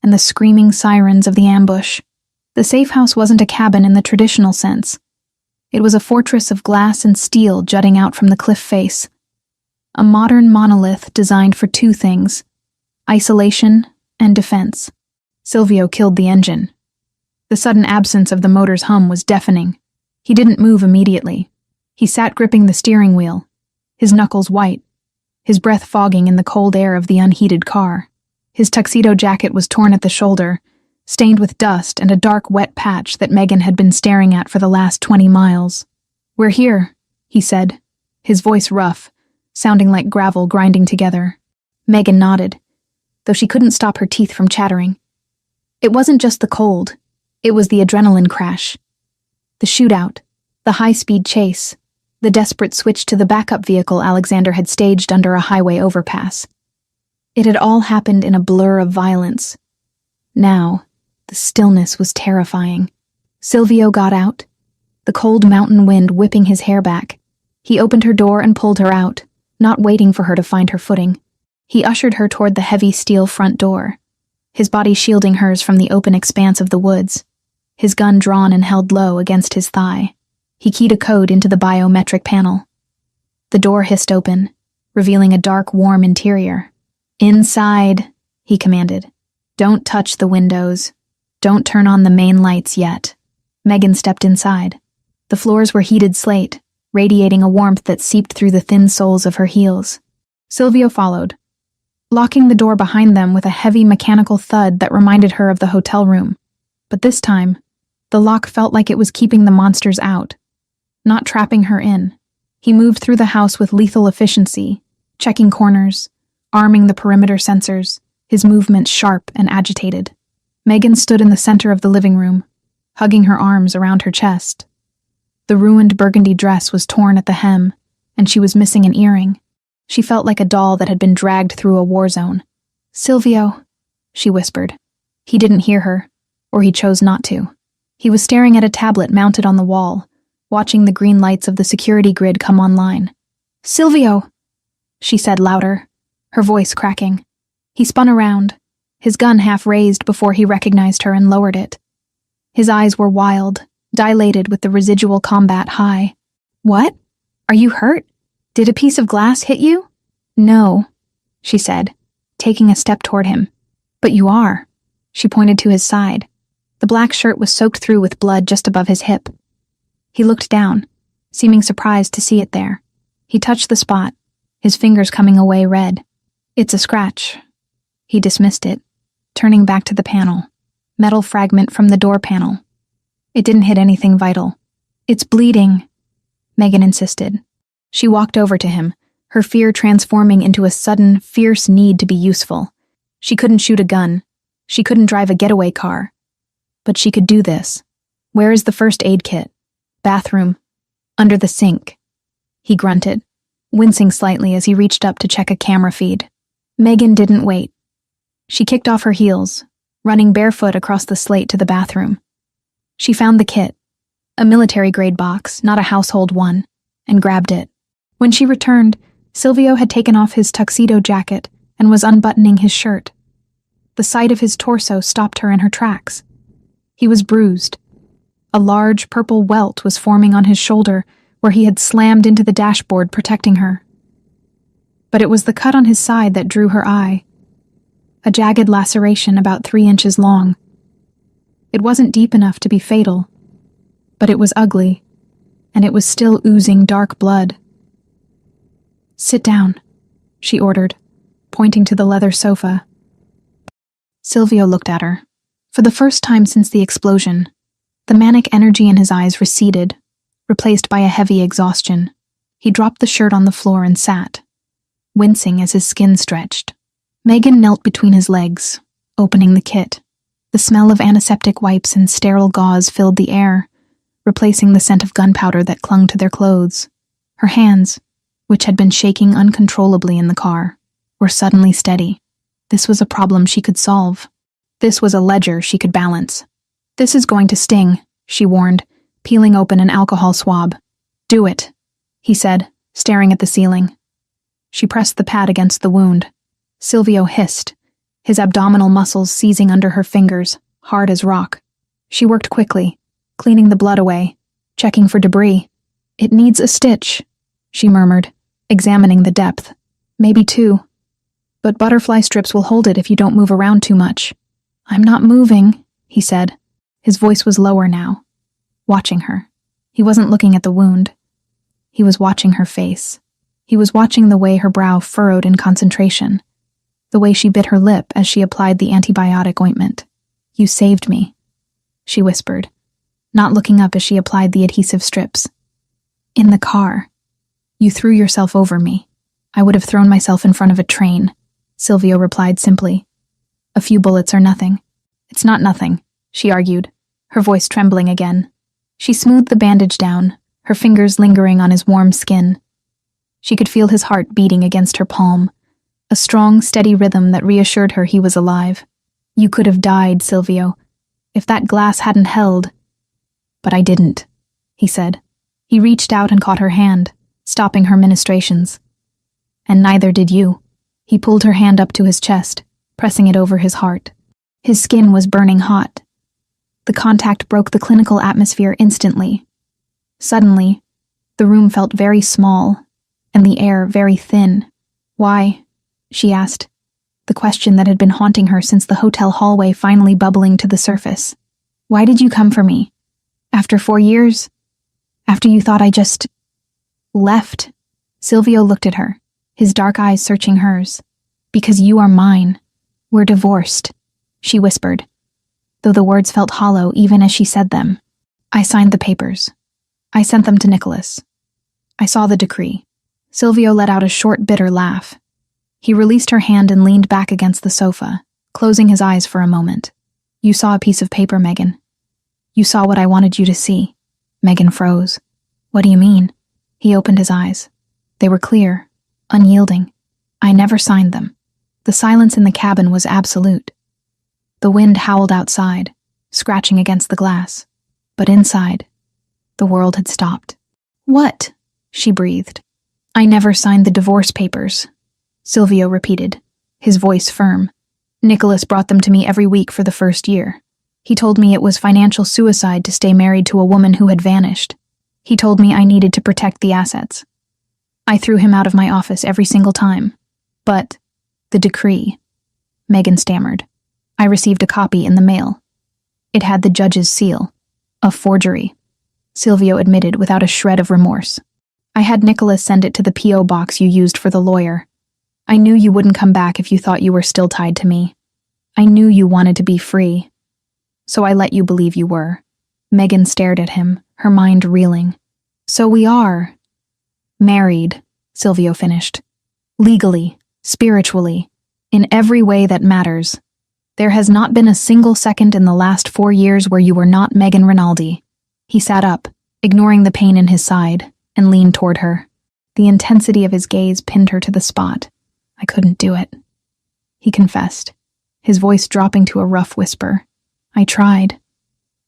A: and the screaming sirens of the ambush. The safe house wasn't a cabin in the traditional sense. It was a fortress of glass and steel jutting out from the cliff face. A modern monolith designed for two things: isolation and defense. Silvio killed the engine. The sudden absence of the motor's hum was deafening. He didn't move immediately. He sat gripping the steering wheel, his knuckles white, his breath fogging in the cold air of the unheated car. His tuxedo jacket was torn at the shoulder, stained with dust and a dark wet patch that Megan had been staring at for the last 20 miles. We're here, he said, his voice rough, sounding like gravel grinding together. Megan nodded, though she couldn't stop her teeth from chattering. It wasn't just the cold, it was the adrenaline crash. The shootout, the high-speed chase, the desperate switch to the backup vehicle Alexander had staged under a highway overpass. It had all happened in a blur of violence. Now, the stillness was terrifying. Silvio got out, the cold mountain wind whipping his hair back. He opened her door and pulled her out, not waiting for her to find her footing. He ushered her toward the heavy steel front door, his body shielding hers from the open expanse of the woods, his gun drawn and held low against his thigh. He keyed a code into the biometric panel. The door hissed open, revealing a dark, warm interior. Inside, he commanded. Don't touch the windows. Don't turn on the main lights yet. Megan stepped inside. The floors were heated slate, radiating a warmth that seeped through the thin soles of her heels. Silvio followed, locking the door behind them with a heavy mechanical thud that reminded her of the hotel room. But this time, the lock felt like it was keeping the monsters out, not trapping her in. He moved through the house with lethal efficiency, checking corners, arming the perimeter sensors, his movements sharp and agitated. Megan stood in the center of the living room, hugging her arms around her chest. The ruined burgundy dress was torn at the hem, and she was missing an earring. She felt like a doll that had been dragged through a war zone. Silvio, she whispered. He didn't hear her, or he chose not to. He was staring at a tablet mounted on the wall, watching the green lights of the security grid come online. Silvio, she said louder, her voice cracking. He spun around, his gun half raised before he recognized her and lowered it. His eyes were wild, dilated with the residual combat high. "What? Are you hurt? Did a piece of glass hit you?" "No," she said, taking a step toward him. "But you are." She pointed to his side. The black shirt was soaked through with blood just above his hip. He looked down, seeming surprised to see it there. He touched the spot, his fingers coming away red. "It's a scratch." He dismissed it, turning back to the panel. Metal fragment from the door panel. "It didn't hit anything vital." "It's bleeding," Megan insisted. She walked over to him, her fear transforming into a sudden, fierce need to be useful. She couldn't shoot a gun. She couldn't drive a getaway car. But she could do this. "Where is the first aid kit?" "Bathroom. Under the sink." He grunted, wincing slightly as he reached up to check a camera feed. Megan didn't wait. She kicked off her heels, running barefoot across the slate to the bathroom. She found the kit, a military-grade box, not a household one, and grabbed it. When she returned, Silvio had taken off his tuxedo jacket and was unbuttoning his shirt. The sight of his torso stopped her in her tracks. He was bruised. A large purple welt was forming on his shoulder where he had slammed into the dashboard, protecting her. But it was the cut on his side that drew her eye. A jagged laceration about 3 inches long. It wasn't deep enough to be fatal, but it was ugly, and it was still oozing dark blood. "Sit down," she ordered, pointing to the leather sofa. Silvio looked at her. For the first time since the explosion, the manic energy in his eyes receded, replaced by a heavy exhaustion. He dropped the shirt on the floor and sat, wincing as his skin stretched. Megan knelt between his legs, opening the kit. The smell of antiseptic wipes and sterile gauze filled the air, replacing the scent of gunpowder that clung to their clothes. Her hands, which had been shaking uncontrollably in the car, were suddenly steady. This was a problem she could solve. This was a ledger she could balance. "This is going to sting," she warned, peeling open an alcohol swab. "Do it," he said, staring at the ceiling. She pressed the pad against the wound. Silvio hissed, his abdominal muscles seizing under her fingers, hard as rock. She worked quickly, cleaning the blood away, checking for debris. "It needs a stitch," she murmured, examining the depth. "Maybe 2. But butterfly strips will hold it if you don't move around too much." "I'm not moving," he said. His voice was lower now, watching her. He wasn't looking at the wound. He was watching her face. He was watching the way her brow furrowed in concentration, the way she bit her lip as she applied the antibiotic ointment. "You saved me," she whispered, not looking up as she applied the adhesive strips. "In the car. You threw yourself over me. I would have thrown myself in front of a train," Silvio replied simply. "A few bullets are nothing." "It's not nothing," she argued, her voice trembling again. She smoothed the bandage down, her fingers lingering on his warm skin. She could feel his heart beating against her palm, a strong, steady rhythm that reassured her he was alive. "You could have died, Silvio, if that glass hadn't held." "But I didn't," he said. He reached out and caught her hand, stopping her ministrations. "And neither did you." He pulled her hand up to his chest, pressing it over his heart. His skin was burning hot. The contact broke the clinical atmosphere instantly. Suddenly, the room felt very small, and the air very thin. "Why?" she asked, the question that had been haunting her since the hotel hallway finally bubbling to the surface. "Why did you come for me? After 4 years? After you thought I just left?" Silvio looked at her, his dark eyes searching hers. "Because you are mine. We're divorced," she whispered, though the words felt hollow even as she said them. "I signed the papers. I sent them to Nicholas. I saw the decree." Silvio let out a short, bitter laugh. He released her hand and leaned back against the sofa, closing his eyes for a moment. "You saw a piece of paper, Megan. You saw what I wanted you to see." Megan froze. "What do you mean?" He opened his eyes. They were clear, unyielding. "I never signed them." The silence in the cabin was absolute. The wind howled outside, scratching against the glass. But inside, the world had stopped. "What?" she breathed. "I never signed the divorce papers," Silvio repeated, his voice firm. "Nicholas brought them to me every week for the first year. He told me it was financial suicide to stay married to a woman who had vanished. He told me I needed to protect the assets. I threw him out of my office every single time. But the decree, Megan stammered. I received a copy in the mail. It had the judge's seal. A forgery, Silvio admitted without a shred of remorse. I had Nicholas send it to the P.O. box you used for the lawyer. I knew you wouldn't come back if you thought you were still tied to me. I knew you wanted to be free. So I let you believe you were. Megan stared at him, her mind reeling. So we are married, Silvio finished. Legally, spiritually, in every way that matters. There has not been a single second in the last 4 years where you were not Megan Rinaldi. He sat up, ignoring the pain in his side, and leaned toward her. The intensity of his gaze pinned her to the spot. I couldn't do it, he confessed, his voice dropping to a rough whisper. I tried.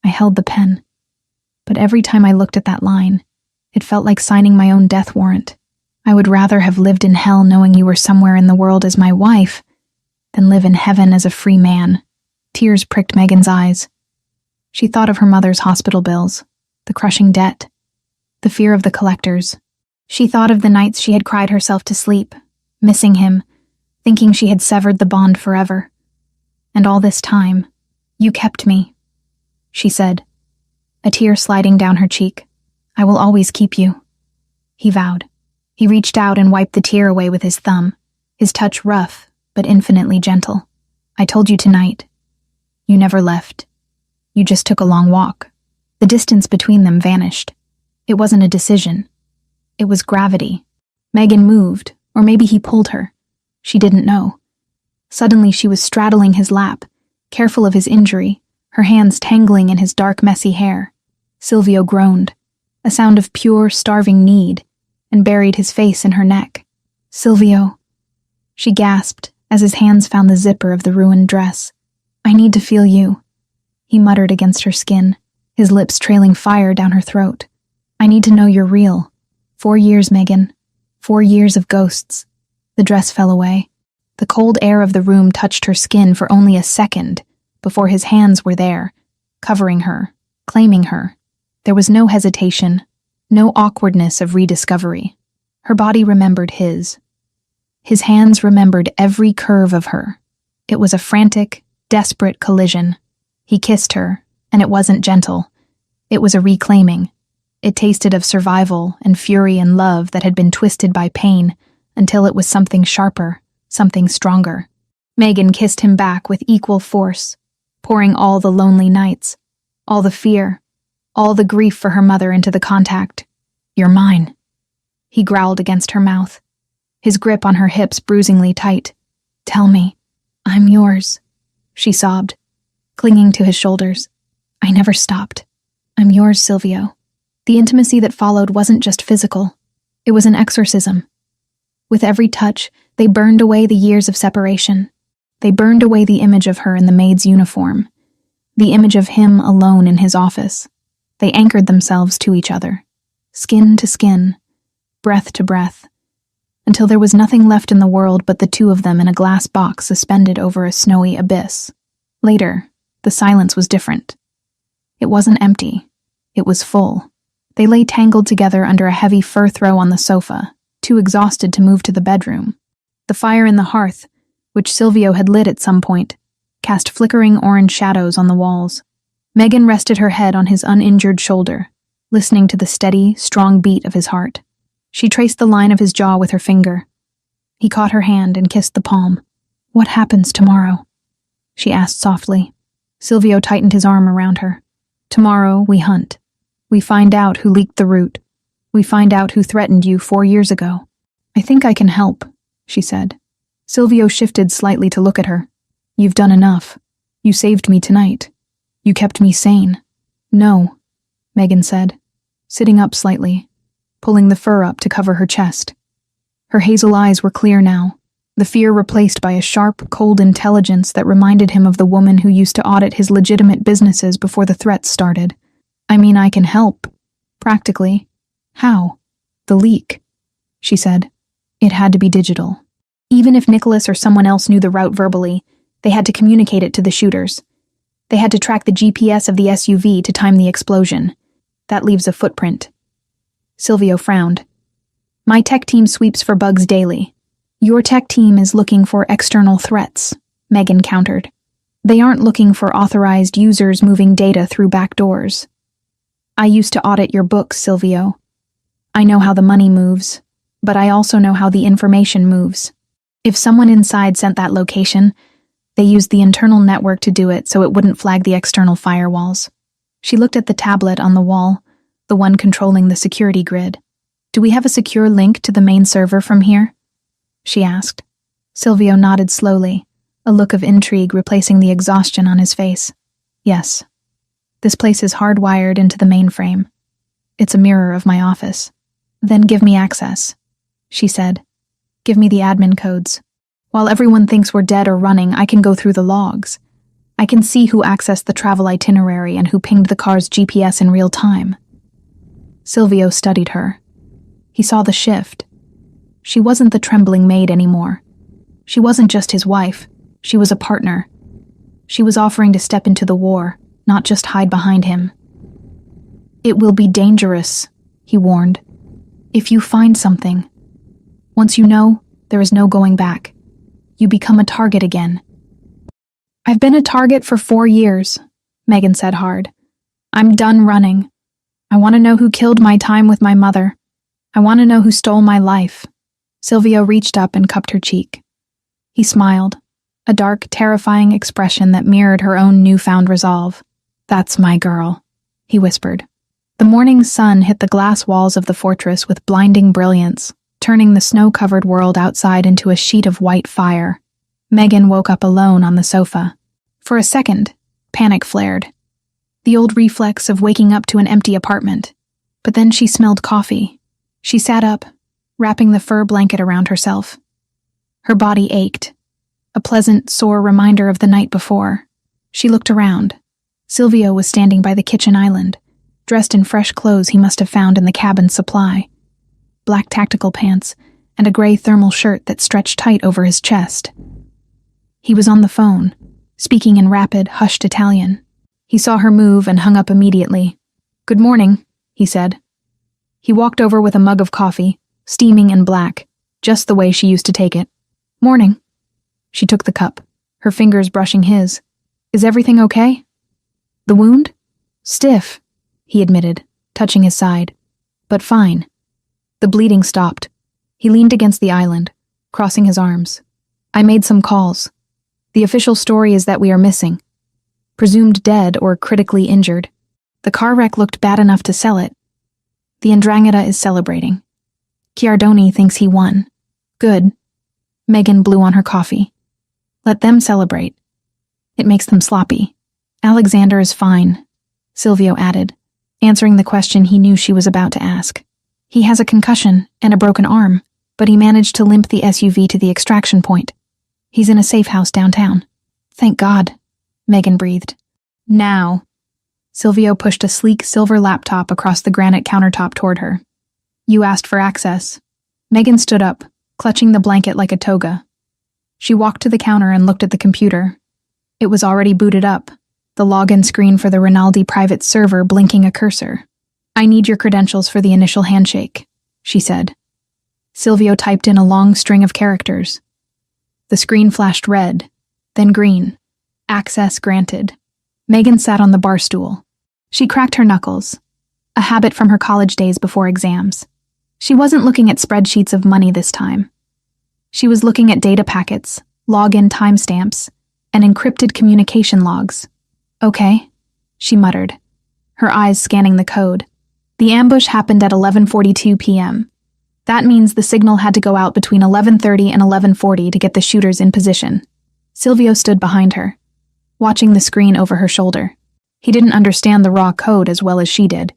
A: I held the pen. But every time I looked at that line, it felt like signing my own death warrant. I would rather have lived in hell knowing you were somewhere in the world as my wife than live in heaven as a free man. Tears pricked Megan's eyes. She thought of her mother's hospital bills, the crushing debt, the fear of the collectors. She thought of the nights she had cried herself to sleep, missing him, thinking she had severed the bond forever. And all this time, you kept me, she said, a tear sliding down her cheek. I will always keep you, he vowed. He reached out and wiped the tear away with his thumb, his touch rough but infinitely gentle. I told you tonight. You never left. You just took a long walk. The distance between them vanished. It wasn't a decision. It was gravity. Megan moved, or maybe he pulled her. She didn't know. Suddenly she was straddling his lap, careful of his injury, her hands tangling in his dark, messy hair. Silvio groaned, a sound of pure, starving need, and buried his face in her neck. Silvio, she gasped as his hands found the zipper of the ruined dress. I need to feel you, he muttered against her skin, his lips trailing fire down her throat. I need to know you're real. 4 years, Megan. 4 years of ghosts. The dress fell away. The cold air of the room touched her skin for only a second before his hands were there, covering her, claiming her. There was no hesitation, no awkwardness of rediscovery. Her body remembered his. His hands remembered every curve of her. It was a frantic, desperate collision. He kissed her, and it wasn't gentle. It was a reclaiming. It tasted of survival and fury and love that had been twisted by pain until it was something sharper, something stronger. Megan kissed him back with equal force, pouring all the lonely nights, all the fear, all the grief for her mother into the contact. You're mine, he growled against her mouth, his grip on her hips bruisingly tight. Tell me, I'm yours, she sobbed, clinging to his shoulders. I never stopped. I'm yours, Silvio. The intimacy that followed wasn't just physical. It was an exorcism. With every touch, they burned away the years of separation. They burned away the image of her in the maid's uniform, the image of him alone in his office. They anchored themselves to each other, skin to skin, breath to breath, until there was nothing left in the world but the two of them in a glass box suspended over a snowy abyss. Later, the silence was different. It wasn't empty. It was full. They lay tangled together under a heavy fur throw on the sofa, too exhausted to move to the bedroom. The fire in the hearth, which Silvio had lit at some point, cast flickering orange shadows on the walls. Megan rested her head on his uninjured shoulder, listening to the steady, strong beat of his heart. She traced the line of his jaw with her finger. He caught her hand and kissed the palm. What happens tomorrow? She asked softly. Silvio tightened his arm around her. Tomorrow we hunt. We find out who leaked the root. We find out who threatened you 4 years ago. I think I can help, she said. Silvio shifted slightly to look at her. You've done enough. You saved me tonight. You kept me sane. No, Megan said, sitting up slightly, pulling the fur up to cover her chest. Her hazel eyes were clear now, the fear replaced by a sharp, cold intelligence that reminded him of the woman who used to audit his legitimate businesses before the threats started. I mean, I can help. Practically. How? The leak, she said. It had to be digital. Even if Nicholas or someone else knew the route verbally, they had to communicate it to the shooters. They had to track the GPS of the SUV to time the explosion. That leaves a footprint. Silvio frowned. My tech team sweeps for bugs daily. Your tech team is looking for external threats, Megan countered. They aren't looking for authorized users moving data through back doors. I used to audit your books, Silvio. I know how the money moves, but I also know how the information moves. If someone inside sent that location, they used the internal network to do it so it wouldn't flag the external firewalls. She looked at the tablet on the wall, the one controlling the security grid. Do we have a secure link to the main server from here? She asked. Silvio nodded slowly, a look of intrigue replacing the exhaustion on his face. Yes. This place is hardwired into the mainframe. It's a mirror of my office. Then give me access, she said. Give me the admin codes. While everyone thinks we're dead or running, I can go through the logs. I can see who accessed the travel itinerary and who pinged the car's GPS in real time. Silvio studied her. He saw the shift. She wasn't the trembling maid anymore. She wasn't just his wife. She was a partner. She was offering to step into the war, not just hide behind him. It will be dangerous, he warned. If you find something. Once you know, there is no going back. You become a target again. I've been a target for 4 years, Megan said hard. I'm done running. I want to know who killed my time with my mother. I want to know who stole my life. Silvio reached up and cupped her cheek. He smiled, a dark, terrifying expression that mirrored her own newfound resolve. That's my girl, he whispered. The morning sun hit the glass walls of the fortress with blinding brilliance, turning the snow-covered world outside into a sheet of white fire. Megan woke up alone on the sofa. For a second, panic flared. The old reflex of waking up to an empty apartment. But then she smelled coffee. She sat up, wrapping the fur blanket around herself. Her body ached, a pleasant, sore reminder of the night before. She looked around. Silvio was standing by the kitchen island, dressed in fresh clothes he must have found in the cabin's supply. Black tactical pants and a gray thermal shirt that stretched tight over his chest. He was on the phone, speaking in rapid, hushed Italian. He saw her move and hung up immediately. Good morning, he said. He walked over with a mug of coffee, steaming and black, just the way she used to take it. Morning. She took the cup, her fingers brushing his. Is everything okay? The wound? Stiff, he admitted, touching his side. But fine. The bleeding stopped. He leaned against the island, crossing his arms. I made some calls. The official story is that we are missing. Presumed dead or critically injured. The car wreck looked bad enough to sell it. The 'Ndrangheta is celebrating. Chiardoni thinks he won. Good. Megan blew on her coffee. Let them celebrate. It makes them sloppy. Alexander is fine, Silvio added, answering the question he knew she was about to ask. He has a concussion and a broken arm, but he managed to limp the SUV to the extraction point. He's in a safe house downtown. Thank God, Megan breathed. Now. Silvio pushed a sleek silver laptop across the granite countertop toward her. You asked for access. Megan stood up, clutching the blanket like a toga. She walked to the counter and looked at the computer. It was already booted up, the login screen for the Rinaldi private server blinking a cursor. I need your credentials for the initial handshake, she said. Silvio typed in a long string of characters. The screen flashed red, then green. Access granted. Megan sat on the bar stool. She cracked her knuckles, a habit from her college days before exams. She wasn't looking at spreadsheets of money this time. She was looking at data packets, login timestamps, and encrypted communication logs. Okay, she muttered, her eyes scanning the code. The ambush happened at 11:42 p.m. That means the signal had to go out between 11:30 and 11:40 to get the shooters in position. Silvio stood behind her, watching the screen over her shoulder. He didn't understand the raw code as well as she did,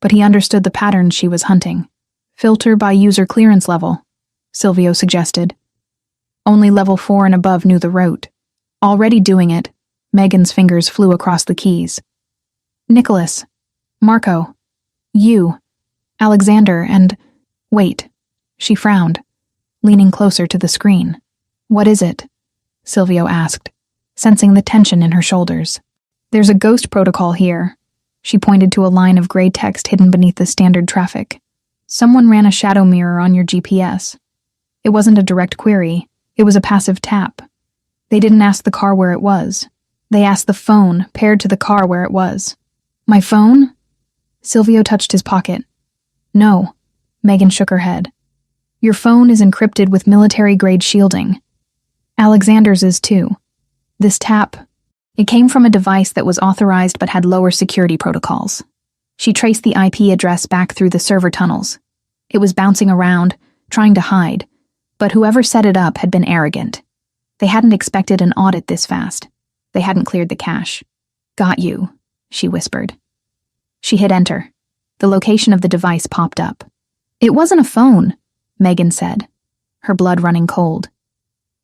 A: but he understood the patterns she was hunting. Filter by user clearance level, Silvio suggested. Only level 4 and above knew the route. Already doing it, Megan's fingers flew across the keys. Nicholas, Marco, you, Alexander, and... Wait, she frowned, leaning closer to the screen. What is it? Silvio asked, sensing the tension in her shoulders. There's a ghost protocol here. She pointed to a line of gray text hidden beneath the standard traffic. Someone ran a shadow mirror on your GPS. It wasn't a direct query. It was a passive tap. They didn't ask the car where it was. They asked the phone paired to the car where it was. My phone? Silvio touched his pocket. No. Megan shook her head. Your phone is encrypted with military-grade shielding. Alexander's is too. This tap, it came from a device that was authorized but had lower security protocols. She traced the IP address back through the server tunnels. It was bouncing around, trying to hide, but whoever set it up had been arrogant. They hadn't expected an audit this fast. They hadn't cleared the cache. Got you, she whispered. She hit enter. The location of the device popped up. It wasn't a phone, Megan said, her blood running cold.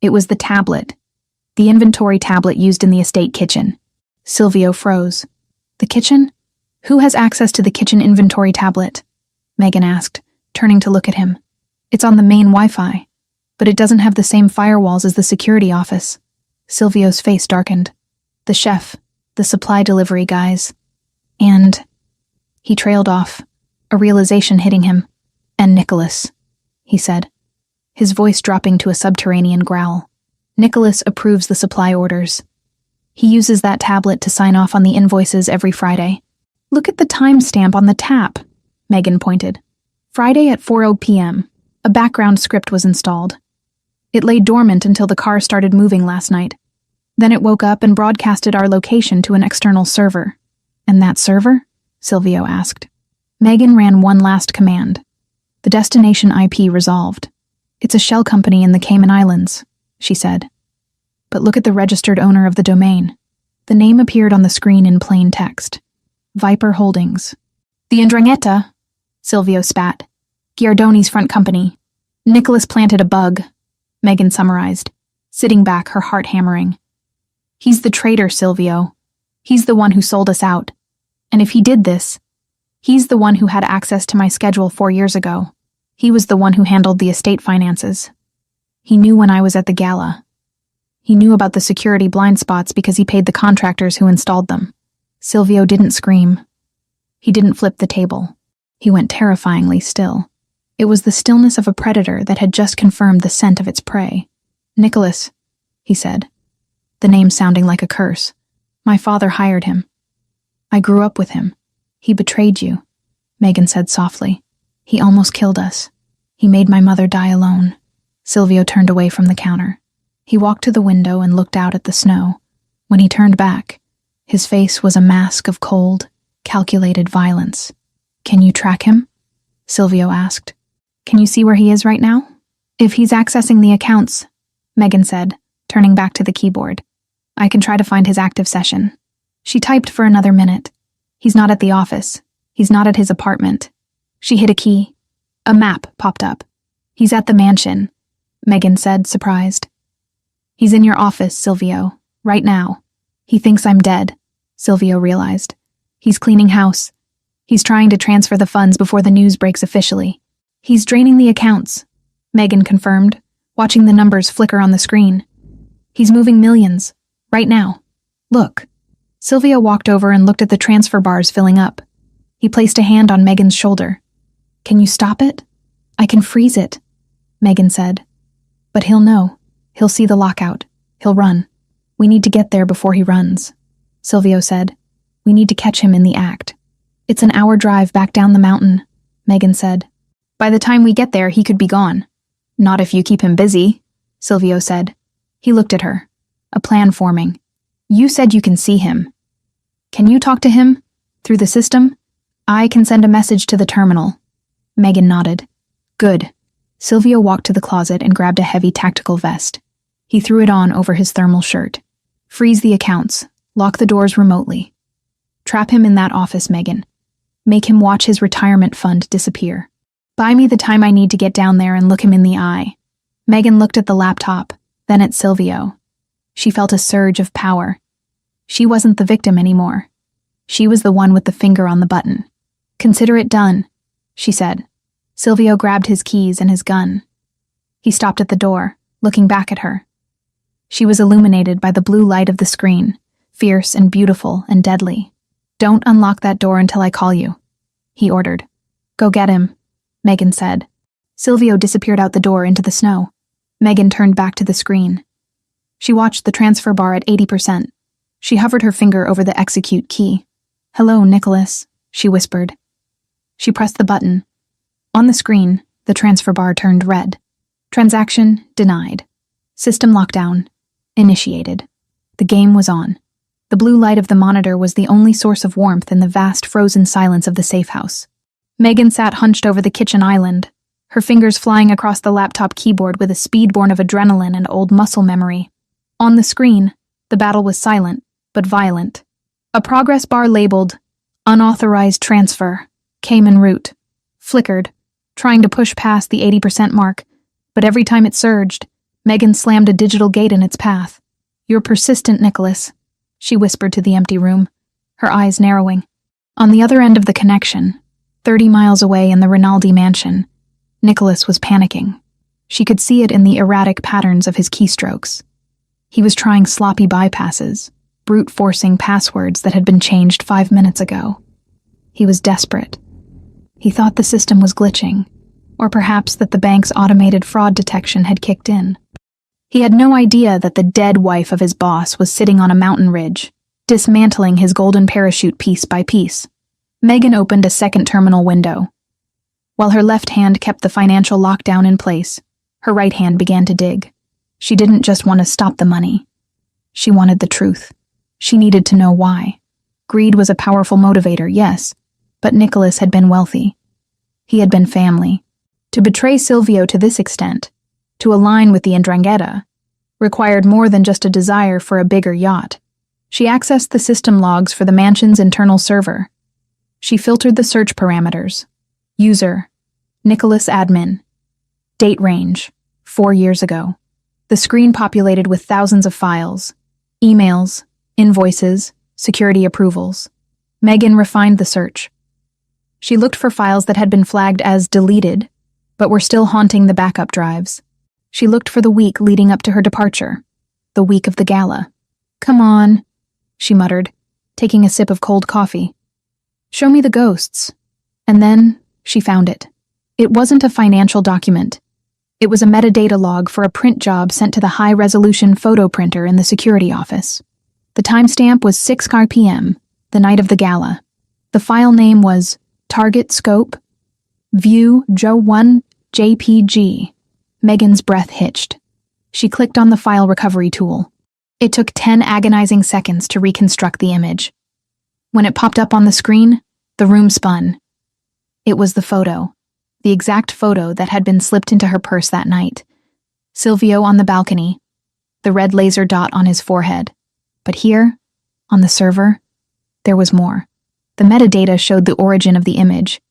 A: It was the tablet. The inventory tablet used in the estate kitchen. Silvio froze. The kitchen? Who has access to the kitchen inventory tablet? Megan asked, turning to look at him. It's on the main Wi-Fi, but it doesn't have the same firewalls as the security office. Silvio's face darkened. The chef, the supply delivery guys, and... He trailed off, a realization hitting him. And Nicholas, he said, his voice dropping to a subterranean growl. Nicholas approves the supply orders. He uses that tablet to sign off on the invoices every Friday. Look at the timestamp on the tap, Megan pointed. Friday at 4:00 p.m. A background script was installed. It lay dormant until the car started moving last night. Then it woke up and broadcasted our location to an external server. And that server? Silvio asked. Megan ran one last command. The destination IP resolved. It's a shell company in the Cayman Islands, she said. But look at the registered owner of the domain. The name appeared on the screen in plain text. Viper Holdings. The Ndrangheta, Silvio spat. Giardoni's front company. Nicholas planted a bug, Megan summarized, sitting back, her heart hammering. He's the traitor, Silvio. He's the one who sold us out. And if he did this, he's the one who had access to my schedule 4 years ago. He was the one who handled the estate finances. He knew when I was at the gala. He knew about the security blind spots because he paid the contractors who installed them. Silvio didn't scream. He didn't flip the table. He went terrifyingly still. It was the stillness of a predator that had just confirmed the scent of its prey. Nicholas, he said, the name sounding like a curse. My father hired him. I grew up with him. He betrayed you, Megan said softly. He almost killed us. He made my mother die alone. Silvio turned away from the counter. He walked to the window and looked out at the snow. When he turned back, his face was a mask of cold, calculated violence. Can you track him? Silvio asked. Can you see where he is right now? If he's accessing the accounts, Megan said, turning back to the keyboard. I can try to find his active session. She typed for another minute. He's not at the office. He's not at his apartment. She hit a key. A map popped up. He's at the mansion, Megan said, surprised. He's in your office, Silvio, right now. He thinks I'm dead, Silvio realized. He's cleaning house. He's trying to transfer the funds before the news breaks officially. He's draining the accounts, Megan confirmed, watching the numbers flicker on the screen. He's moving millions, right now. Look. Silvio walked over and looked at the transfer bars filling up. He placed a hand on Megan's shoulder. Can you stop it? I can freeze it, Megan said. But he'll know. He'll see the lockout. He'll run. We need to get there before he runs, Silvio said. We need to catch him in the act. It's an hour drive back down the mountain, Megan said. By the time we get there, he could be gone. Not if you keep him busy, Silvio said. He looked at her, a plan forming. You said you can see him. Can you talk to him? Through the system? I can send a message to the terminal. Megan nodded. Good. Silvio walked to the closet and grabbed a heavy tactical vest. He threw it on over his thermal shirt. Freeze the accounts. Lock the doors remotely. Trap him in that office, Megan. Make him watch his retirement fund disappear. Buy me the time I need to get down there and look him in the eye. Megan looked at the laptop, then at Silvio. She felt a surge of power. She wasn't the victim anymore. She was the one with the finger on the button. Consider it done, she said. Silvio grabbed his keys and his gun. He stopped at the door, looking back at her. She was illuminated by the blue light of the screen, fierce and beautiful and deadly. "Don't unlock that door until I call you," he ordered. "Go get him," Megan said. Silvio disappeared out the door into the snow. Megan turned back to the screen. She watched the transfer bar at 80%. She hovered her finger over the execute key. "Hello, Nicholas," she whispered. She pressed the button. On the screen, the transfer bar turned red. Transaction denied. System lockdown initiated. The game was on. The blue light of the monitor was the only source of warmth in the vast frozen silence of the safe house. Megan sat hunched over the kitchen island, her fingers flying across the laptop keyboard with a speed born of adrenaline and old muscle memory. On the screen, the battle was silent, but violent. A progress bar labeled "Unauthorized Transfer" came en route, flickered, trying to push past the 80% mark, but every time it surged, Megan slammed a digital gate in its path. "You're persistent, Nicholas," she whispered to the empty room, her eyes narrowing. On the other end of the connection, 30 miles away in the Rinaldi mansion, Nicholas was panicking. She could see it in the erratic patterns of his keystrokes. He was trying sloppy bypasses, brute-forcing passwords that had been changed 5 minutes ago. He was desperate. He thought the system was glitching, or perhaps that the bank's automated fraud detection had kicked in. He had no idea that the dead wife of his boss was sitting on a mountain ridge, dismantling his golden parachute piece by piece. Megan opened a second terminal window. While her left hand kept the financial lockdown in place, her right hand began to dig. She didn't just want to stop the money. She wanted the truth. She needed to know why. Greed was a powerful motivator, yes, but Nicholas had been wealthy. He had been family. To betray Silvio to this extent, to align with the 'Ndrangheta, required more than just a desire for a bigger yacht. She accessed the system logs for the mansion's internal server. She filtered the search parameters. User, Nicholas admin. Date range, 4 years ago. The screen populated with thousands of files, emails, invoices, security approvals. Megan refined the search. She looked for files that had been flagged as deleted, but were still haunting the backup drives. She looked for the week leading up to her departure, the week of the gala. "Come on," she muttered, taking a sip of cold coffee. "Show me the ghosts." And then she found it. It wasn't a financial document. It was a metadata log for a print job sent to the high-resolution photo printer in the security office. The timestamp was 6 p.m., the night of the gala. The file name was Target Scope, View Joe 1 JPG. Megan's breath hitched. She clicked on the file recovery tool. It took 10 agonizing seconds to reconstruct the image. When it popped up on the screen, the room spun. It was the photo, the exact photo that had been slipped into her purse that night. Silvio on the balcony, the red laser dot on his forehead. But here, on the server, there was more. The metadata showed the origin of the image.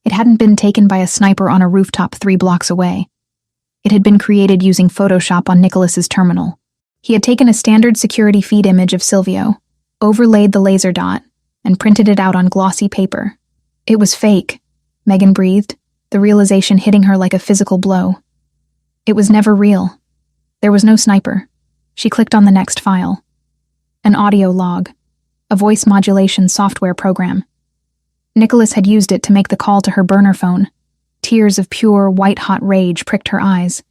A: It hadn't been taken by a sniper on a rooftop 3 blocks away. It had been created using Photoshop on Nicholas's terminal. He had taken a standard security feed image of Silvio, overlaid the laser dot, and printed it out on glossy paper. It was fake, Megan breathed, the realization hitting her like a physical blow. It was never real. There was no sniper. She clicked on the next file. An audio log, a voice modulation software program. Nicholas had used it to make the call to her burner phone. Tears of pure, white-hot rage pricked her eyes.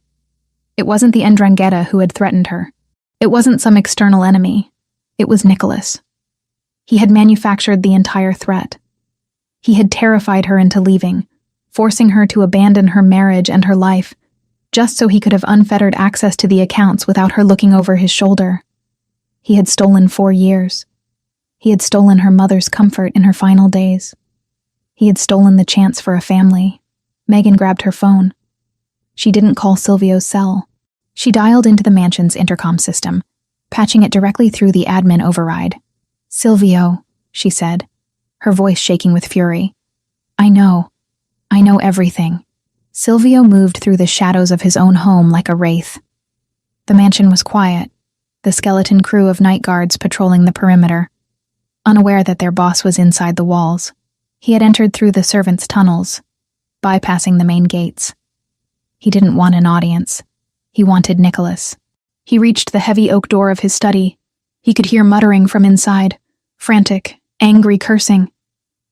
A: It wasn't the 'Ndrangheta who had threatened her. It wasn't some external enemy. It was Nicholas. He had manufactured the entire threat. He had terrified her into leaving, forcing her to abandon her marriage and her life, just so he could have unfettered access to the accounts without her looking over his shoulder. He had stolen 4 years. He had stolen her mother's comfort in her final days. He had stolen the chance for a family. Megan grabbed her phone. She didn't call Silvio's cell. She dialed into the mansion's intercom system, patching it directly through the admin override. "Silvio," she said, her voice shaking with fury. I know everything." Silvio moved through the shadows of his own home like a wraith. The mansion was quiet, the skeleton crew of night guards patrolling the perimeter, unaware that their boss was inside the walls. He had entered through the servants' tunnels, bypassing the main gates. He didn't want an audience. He wanted Nicholas. He reached the heavy oak door of his study, He could hear muttering from inside, frantic, angry cursing.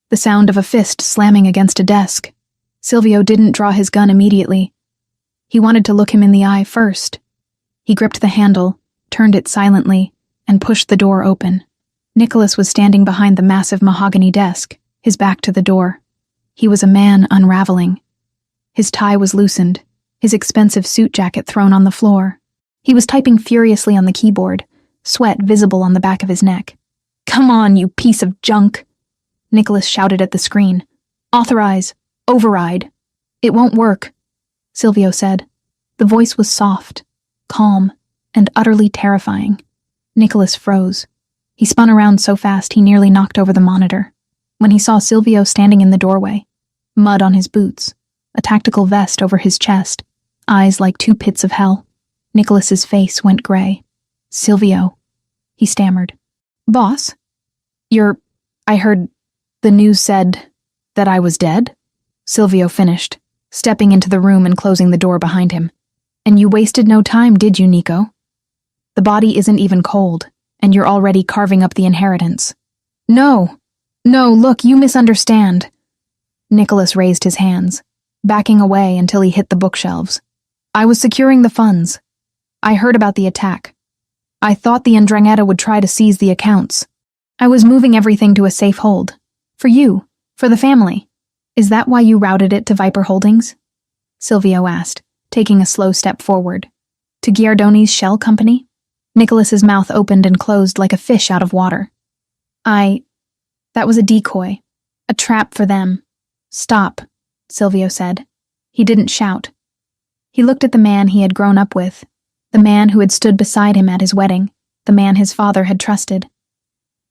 A: The sound of a fist slamming against a desk. Silvio didn't draw his gun immediately. He wanted to look him in the eye first. He gripped the handle, turned it silently, and pushed the door open. Nicholas was standing behind the massive mahogany desk, his back to the door. He was a man unraveling. His tie was loosened, his expensive suit jacket thrown on the floor. He was typing furiously on the keyboard, sweat visible on the back of his neck. "Come on, you piece of junk!" Nicholas shouted at the screen. "Authorize! Override!" "It won't work," Silvio said. The voice was soft, calm, and utterly terrifying. Nicholas froze. He spun around so fast he nearly knocked over the monitor. When he saw Silvio standing in the doorway, mud on his boots, a tactical vest over his chest, eyes like two pits of hell, Nicholas's face went gray. "Silvio," he stammered. "Boss? I heard the news said that I was dead?" Silvio finished, stepping into the room and closing the door behind him. "And you wasted no time, did you, Nico? The body isn't even cold, and you're already carving up the inheritance." No, look, you misunderstand." Nicholas raised his hands, backing away until he hit the bookshelves. "I was securing the funds. I heard about the attack. I thought the 'Ndrangheta would try to seize the accounts. I was moving everything to a safe hold. For you, for the family. Is that why you routed it to Viper Holdings?" Silvio asked, taking a slow step forward. "To Giardoni's shell company?" Nicholas's mouth opened and closed like a fish out of water. That was a decoy. A trap for them." "Stop," Silvio said. He didn't shout. He looked at the man he had grown up with, the man who had stood beside him at his wedding, the man his father had trusted.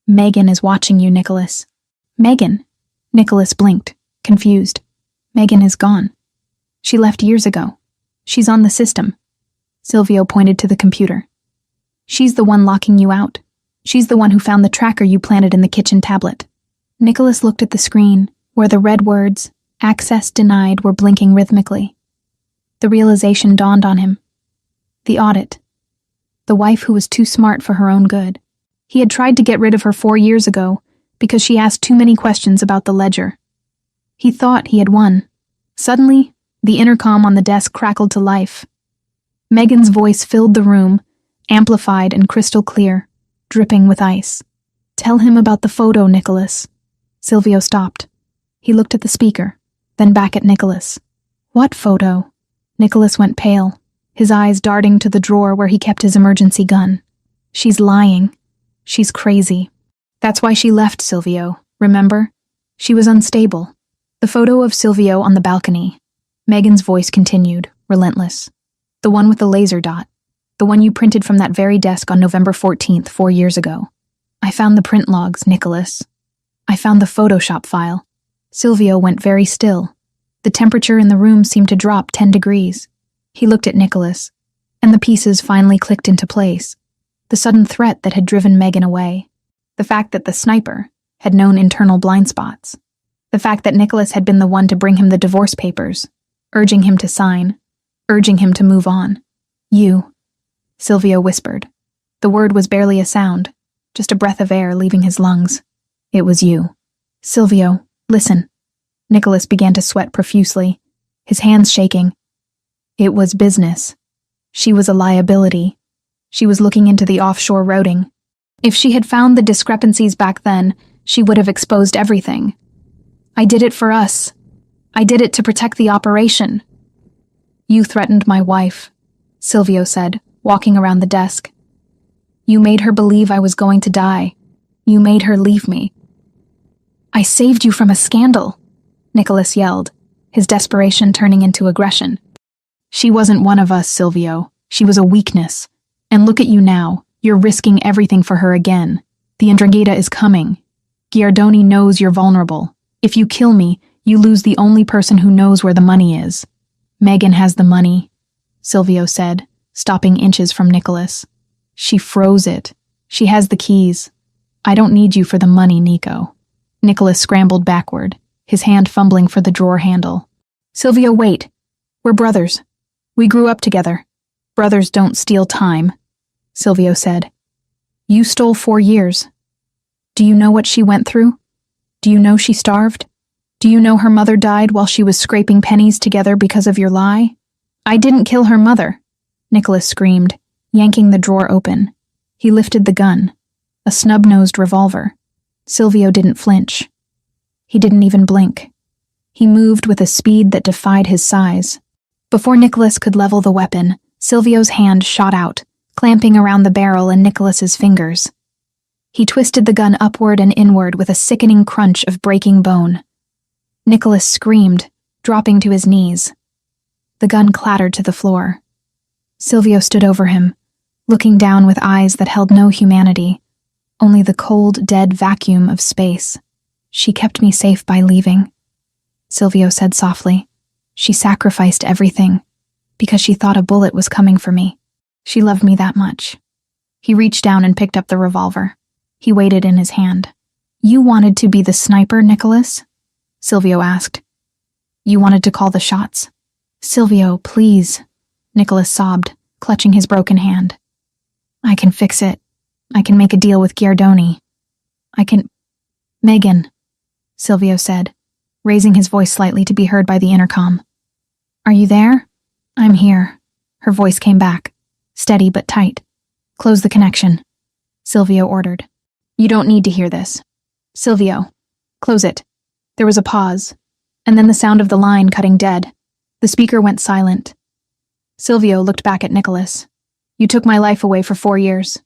A: "Megan is watching you, Nicholas." "Megan?" Nicholas blinked, confused. "Megan is gone. She left years ago. She's on the system." Silvio pointed to the computer. "She's the one locking you out. She's the one who found the tracker you planted in the kitchen tablet." Nicholas looked at the screen, where the red words, "Access denied," were blinking rhythmically. The realization dawned on him. The audit. The wife who was too smart for her own good. He had tried to get rid of her 4 years ago because she asked too many questions about the ledger. He thought he had won. Suddenly, the intercom on the desk crackled to life. Megan's voice filled the room, amplified and crystal clear, dripping with ice. "Tell him about the photo, Nicholas." Silvio stopped. He looked at the speaker, then back at Nicholas. "What photo?" Nicholas went pale, his eyes darting to the drawer where he kept his emergency gun. "She's lying. She's crazy. That's why she left, Silvio, remember? She was unstable." The photo of Silvio on the balcony. Megan's voice continued, relentless. "The one with the laser dot. The one you printed from that very desk on November 14th, 4 years ago. I found the print logs, Nicholas. I found the Photoshop file." Silvio went very still. The temperature in the room seemed to drop 10 degrees. He looked at Nicholas, and the pieces finally clicked into place. The sudden threat that had driven Megan away. The fact that the sniper had known internal blind spots. The fact that Nicholas had been the one to bring him the divorce papers, urging him to sign, urging him to move on. "You," Silvio whispered. The word was barely a sound, just a breath of air leaving his lungs. "It was you." "Silvio, listen." Nicholas began to sweat profusely, his hands shaking. "It was business. She was a liability. She was looking into the offshore routing. If she had found the discrepancies back then, she would have exposed everything. I did it for us. I did it to protect the operation." "You threatened my wife," Silvio said, walking around the desk. "You made her believe I was going to die. You made her leave me." "I saved you from a scandal," Nicholas yelled, his desperation turning into aggression. "She wasn't one of us, Silvio. She was a weakness. And look at you now. You're risking everything for her again. The 'Ndrangheta is coming. Giardoni knows you're vulnerable. If you kill me, you lose the only person who knows where the money is." "Megan has the money," Silvio said, stopping inches from Nicholas. "She froze it. She has the keys. I don't need you for the money, Nico." Nicholas scrambled backward, his hand fumbling for the drawer handle. "Silvio, wait. We're brothers. We grew up together. Brothers don't steal time," Silvio said. You stole 4 years. Do you know what she went through? Do you know she starved? Do you know her mother died while she was scraping pennies together because of your lie? I didn't kill her mother, Nicholas screamed, yanking the drawer open. He lifted the gun, a snub-nosed revolver. Silvio didn't flinch. He didn't even blink. He moved with a speed that defied his size. Before Nicholas could level the weapon, Silvio's hand shot out, clamping around the barrel and Nicholas's fingers. He twisted the gun upward and inward with a sickening crunch of breaking bone. Nicholas screamed, dropping to his knees. The gun clattered to the floor. Silvio stood over him, looking down with eyes that held no humanity, only the cold, dead vacuum of space. She kept me safe by leaving, Silvio said softly. She sacrificed everything, because she thought a bullet was coming for me. She loved me that much. He reached down and picked up the revolver. He weighed it in his hand. You wanted to be the sniper, Nicholas? Silvio asked. You wanted to call the shots. Silvio, please, Nicholas sobbed, clutching his broken hand. I can fix it. I can make a deal with Giardoni. I can... Megan, Silvio said, raising his voice slightly to be heard by the intercom. Are you there? I'm here. Her voice came back, steady but tight. Close the connection, Silvio ordered. You don't need to hear this. Silvio, close it. There was a pause, and then the sound of the line cutting dead. The speaker went silent. Silvio looked back at Nicholas. You took my life away for 4 years.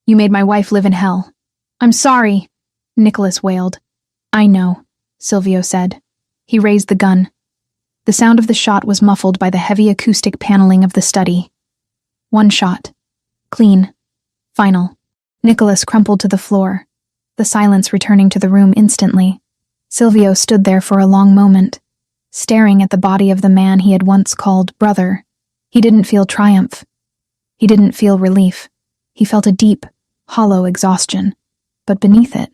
A: You made my wife live in hell. I'm sorry, Nicholas wailed. I know, Silvio said. He raised the gun. The sound of the shot was muffled by the heavy acoustic paneling of the study. One shot. Clean. Final. Nicholas crumpled to the floor, the silence returning to the room instantly. Silvio stood there for a long moment, staring at the body of the man he had once called brother. He didn't feel triumph. He didn't feel relief. He felt a deep, hollow exhaustion. But beneath it,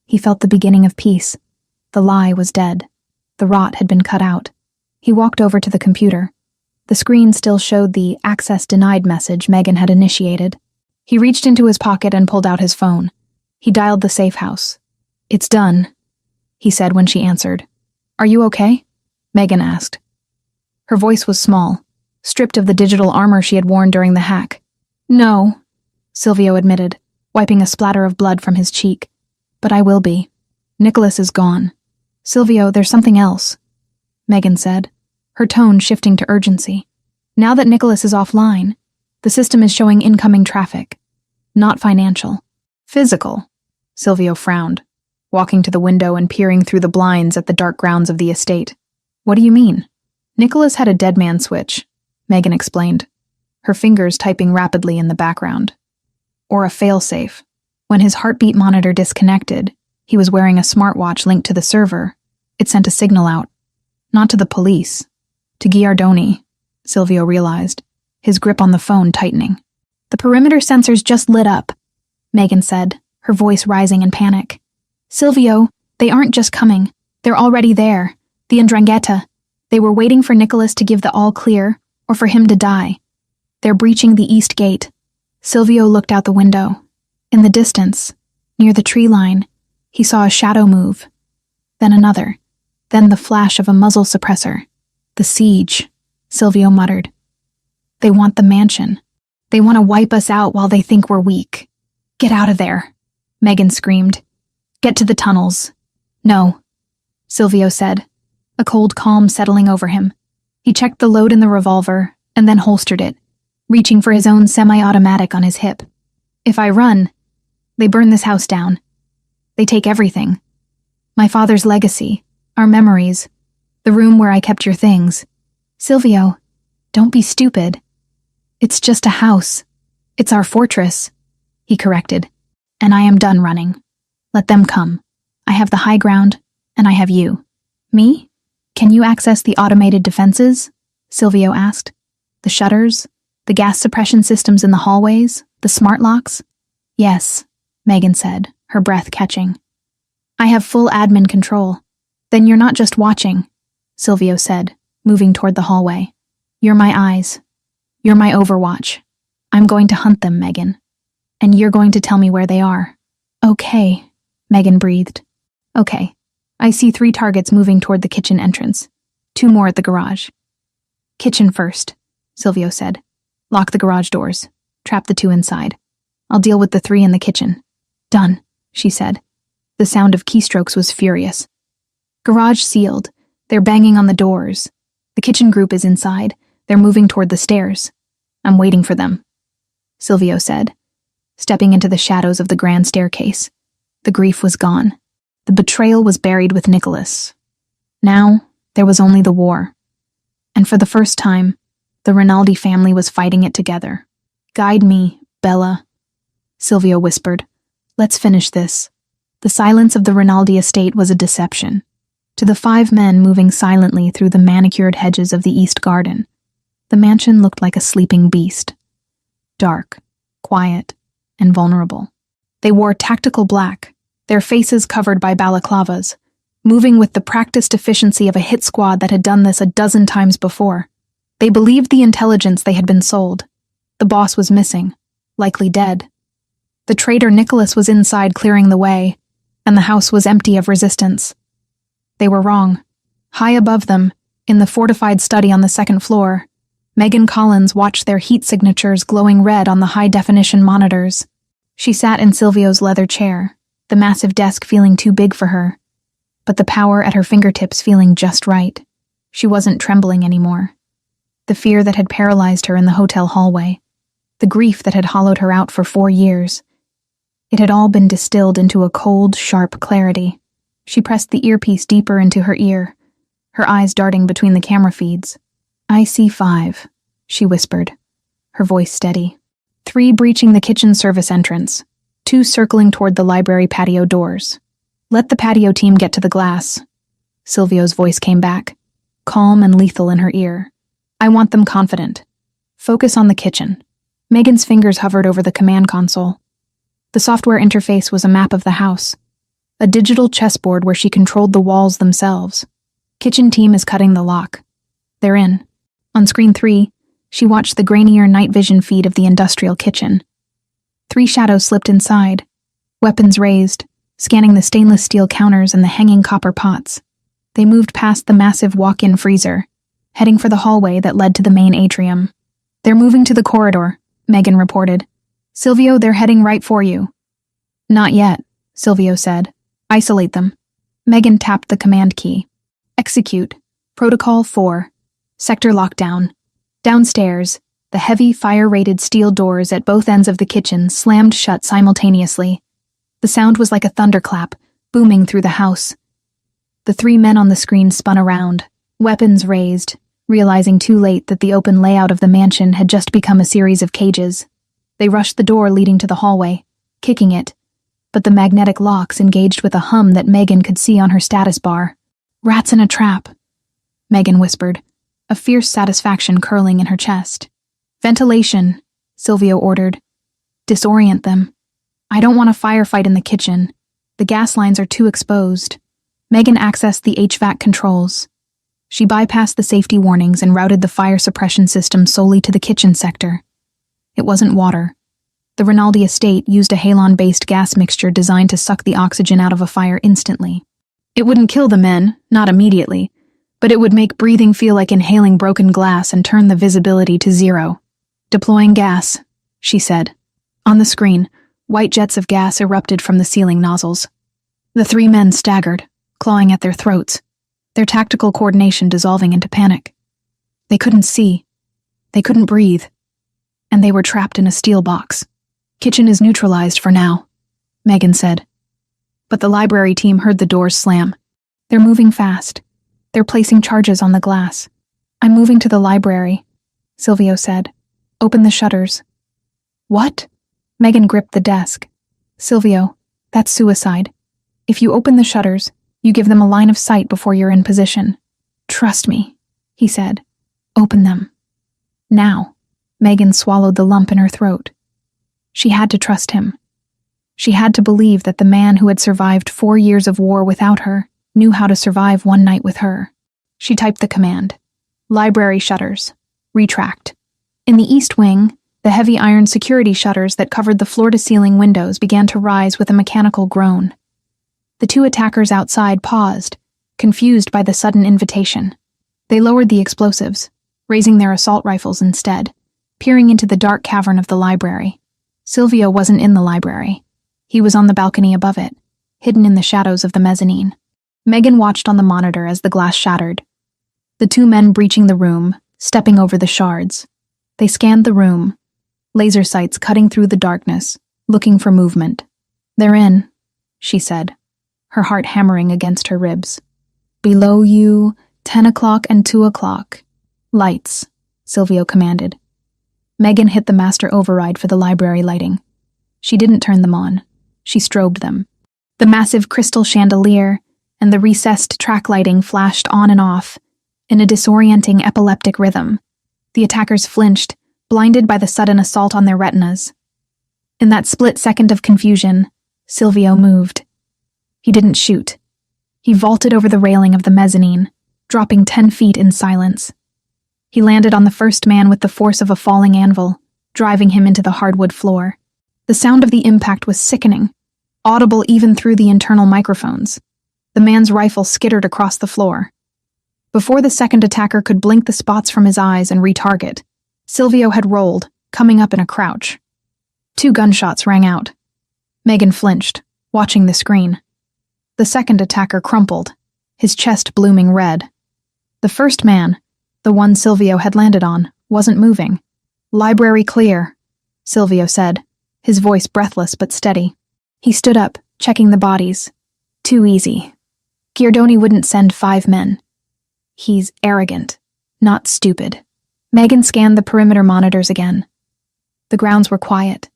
A: he felt the beginning of peace. The lie was dead. The rot had been cut out. He walked over to the computer. The screen still showed the access denied message Megan had initiated. He reached into his pocket and pulled out his phone. He dialed the safe house. It's done, he said when she answered. Are you okay? Megan asked. Her voice was small, stripped of the digital armor she had worn during the hack. No, Silvio admitted, wiping a splatter of blood from his cheek. But I will be. Nicholas is gone. Silvio, there's something else, Megan said, her tone shifting to urgency. Now that Nicholas is offline, the system is showing incoming traffic. Not financial. Physical, Silvio frowned, walking to the window and peering through the blinds at the dark grounds of the estate. What do you mean? Nicholas had a dead man switch, Megan explained, her fingers typing rapidly in the background. Or a failsafe. When his heartbeat monitor disconnected, he was wearing a smartwatch linked to the server. It sent a signal out. Not to the police. To Giardoni, Silvio realized, his grip on the phone tightening. The perimeter sensors just lit up, Megan said, her voice rising in panic. Silvio, they aren't just coming. They're already there. The 'Ndrangheta. They were waiting for Nicholas to give the all clear, or for him to die. They're breaching the east gate. Silvio looked out the window. In the distance, near the tree line, he saw a shadow move. Then another. Then the flash of a muzzle suppressor. The siege, Silvio muttered. They want the mansion. They want to wipe us out while they think we're weak. Get out of there, Megan screamed. Get to the tunnels. No, Silvio said, a cold calm settling over him. He checked the load in the revolver and then holstered it, reaching for his own semi-automatic on his hip. If I run, they burn this house down. They take everything. My father's legacy, our memories, the room where I kept your things. Silvio, don't be stupid. It's just a house. It's our fortress, he corrected. And I am done running. Let them come. I have the high ground, and I have you. Me? Can you access the automated defenses? Silvio asked. The shutters? The gas suppression systems in the hallways? The smart locks? Yes, Megan said, her breath catching. I have full admin control. Then you're not just watching, Silvio said, moving toward the hallway. You're my eyes. You're my overwatch. I'm going to hunt them, Megan. And you're going to tell me where they are. Okay, Megan breathed. Okay. I see 3 targets moving toward the kitchen entrance. 2 more at the garage. Kitchen first, Silvio said. Lock the garage doors. Trap the 2 inside. I'll deal with the 3 in the kitchen. Done, she said. The sound of keystrokes was furious. Garage sealed. They're banging on the doors. The kitchen group is inside. They're moving toward the stairs. I'm waiting for them, Silvio said, stepping into the shadows of the grand staircase. The grief was gone. The betrayal was buried with Nicholas. Now, there was only the war. And for the first time, the Rinaldi family was fighting it together. Guide me, Bella, Silvio whispered. Let's finish this. The silence of the Rinaldi estate was a deception. To the 5 men moving silently through the manicured hedges of the east garden, the mansion looked like a sleeping beast. Dark, quiet, and vulnerable. They wore tactical black, their faces covered by balaclavas, moving with the practiced efficiency of a hit squad that had done this a dozen times before. They believed the intelligence they had been sold. The boss was missing, likely dead. The traitor Nicholas was inside clearing the way, and the house was empty of resistance. They were wrong. High above them, in the fortified study on the 2nd floor, Megan Collins watched their heat signatures glowing red on the high-definition monitors. She sat in Silvio's leather chair, the massive desk feeling too big for her, but the power at her fingertips feeling just right. She wasn't trembling anymore. The fear that had paralyzed her in the hotel hallway, the grief that had hollowed her out for 4 years, it had all been distilled into a cold, sharp clarity. She pressed the earpiece deeper into her ear, her eyes darting between the camera feeds. I see 5, she whispered, her voice steady. 3 breaching the kitchen service entrance, 2 circling toward the library patio doors. Let the patio team get to the glass. Silvio's voice came back, calm and lethal in her ear. I want them confident. Focus on the kitchen. Megan's fingers hovered over the command console. The software interface was a map of the house, a digital chessboard where she controlled the walls themselves. Kitchen team is cutting the lock. They're in. On screen 3, she watched the grainier night vision feed of the industrial kitchen. 3 shadows slipped inside, weapons raised, scanning the stainless steel counters and the hanging copper pots. They moved past the massive walk-in freezer, heading for the hallway that led to the main atrium. They're moving to the corridor, Megan reported. Silvio, they're heading right for you. Not yet, Silvio said. Isolate them. Megan tapped the command key. Execute. Protocol 4. Sector lockdown. Downstairs, the heavy, fire-rated steel doors at both ends of the kitchen slammed shut simultaneously. The sound was like a thunderclap, booming through the house. The 3 men on the screen spun around, weapons raised, realizing too late that the open layout of the mansion had just become a series of cages. They rushed the door leading to the hallway, kicking it, but the magnetic locks engaged with a hum that Megan could see on her status bar. Rats in a trap, Megan whispered, a fierce satisfaction curling in her chest. Ventilation, Silvio ordered. Disorient them. I don't want a firefight in the kitchen. The gas lines are too exposed. Megan accessed the HVAC controls. She bypassed the safety warnings and routed the fire suppression system solely to the kitchen sector. It wasn't water. The Rinaldi estate used a halon-based gas mixture designed to suck the oxygen out of a fire instantly. It wouldn't kill the men, not immediately, but it would make breathing feel like inhaling broken glass and turn the visibility to 0. Deploying gas, she said. On the screen, white jets of gas erupted from the ceiling nozzles. The 3 men staggered, clawing at their throats, their tactical coordination dissolving into panic. They couldn't see. They couldn't breathe. And they were trapped in a steel box. Kitchen is neutralized for now, Megan said. But the library team heard the doors slam. They're moving fast. They're placing charges on the glass. I'm moving to the library, Silvio said. Open the shutters. What? Megan gripped the desk. Silvio, that's suicide. If you open the shutters, you give them a line of sight before you're in position. Trust me, he said. Open them. Now. Megan swallowed the lump in her throat. She had to trust him. She had to believe that the man who had survived 4 years of war without her knew how to survive one night with her. She typed the command. Library shutters. Retract. In the east wing, The heavy iron security shutters that covered the floor-to-ceiling windows began to rise with a mechanical groan. The two attackers outside paused, confused by the sudden invitation. They lowered the explosives, raising their assault rifles instead, peering into the dark cavern of the library. Silvio wasn't in the library. He was on the balcony above it, hidden in the shadows of the mezzanine. Megan watched on the monitor as the glass shattered. The two men breaching the room, stepping over the shards. They scanned the room, laser sights cutting through the darkness, looking for movement. "They're in," she said, her heart hammering against her ribs. "Below you, 10 o'clock and 2 o'clock. Lights," Silvio commanded. Megan hit the master override for the library lighting. She didn't turn them on. She strobed them. The massive crystal chandelier and the recessed track lighting flashed on and off in a disorienting epileptic rhythm. The attackers flinched, blinded by the sudden assault on their retinas. In that split second of confusion, Silvio moved. He didn't shoot. He vaulted over the railing of the mezzanine, dropping 10 feet in silence. He landed on the first man with the force of a falling anvil, driving him into the hardwood floor. The sound of the impact was sickening, audible even through the internal microphones. The man's rifle skittered across the floor. Before the second attacker could blink the spots from his eyes and retarget, Silvio had rolled, coming up in a crouch. 2 gunshots rang out. Megan flinched, watching the screen. The second attacker crumpled, his chest blooming red. The first man, the one Silvio had landed on, wasn't moving. "Library clear," Silvio said, his voice breathless but steady. He stood up, checking the bodies. Too easy. Giardoni wouldn't send 5 men. He's arrogant, not stupid. Megan scanned the perimeter monitors again. The grounds were quiet.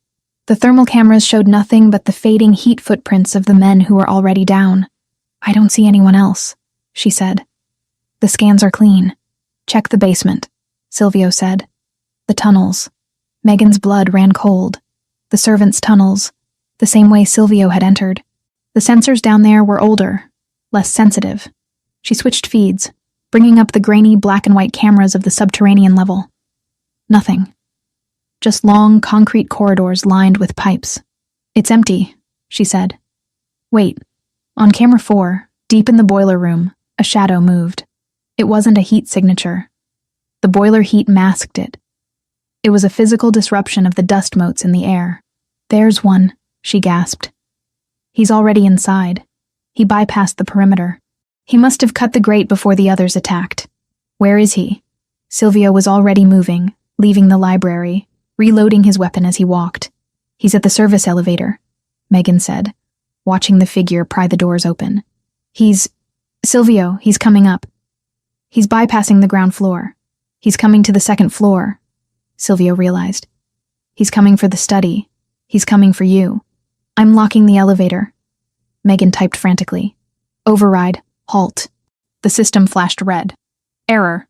A: The thermal cameras showed nothing but the fading heat footprints of the men who were already down. "I don't see anyone else," she said. "The scans are clean. Check the basement," Silvio said. "The tunnels." Megan's blood ran cold. The servants' tunnels, the same way Silvio had entered. The sensors down there were older, less sensitive. She switched feeds, bringing up the grainy black and white cameras of the subterranean level. Nothing. Just long concrete corridors lined with pipes. "It's empty," she said. "Wait." On camera 4, deep in the boiler room, a shadow moved. It wasn't a heat signature. The boiler heat masked it. It was a physical disruption of the dust motes in the air. "There's one," she gasped. "He's already inside. He bypassed the perimeter. He must have cut the grate before the others attacked. Where is he?" Silvio was already moving, leaving the library, reloading his weapon as he walked. "He's at the service elevator," Megan said, watching the figure pry the doors open. Silvio, he's coming up. He's bypassing the ground floor. He's coming to the second floor," Silvio realized. "He's coming for the study. He's coming for you. I'm locking the elevator." Megan typed frantically. "Override. Halt." The system flashed red. "Error.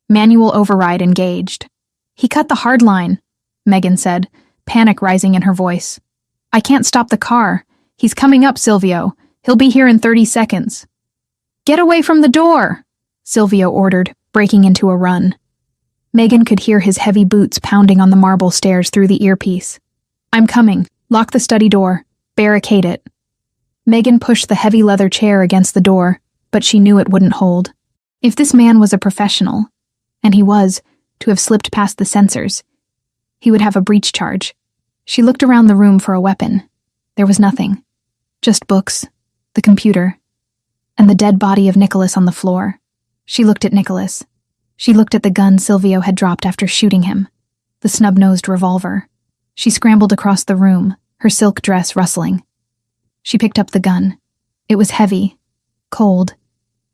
A: Manual override engaged." "He cut the hard line," Megan said, panic rising in her voice. "I can't stop the car. He's coming up, Silvio. He'll be here in 30 seconds. "Get away from the door," Silvio ordered, breaking into a run. Megan could hear his heavy boots pounding on the marble stairs through the earpiece. "I'm coming. Lock the study door. Barricade it." Megan pushed the heavy leather chair against the door, but she knew it wouldn't hold. If this man was a professional, and he was, to have slipped past the sensors, he would have a breach charge. She looked around the room for a weapon. There was nothing. Just books, the computer, and the dead body of Nicholas on the floor. She looked at Nicholas. She looked at the gun Silvio had dropped after shooting him, the snub-nosed revolver. She scrambled across the room, her silk dress rustling. She picked up the gun. It was heavy, cold,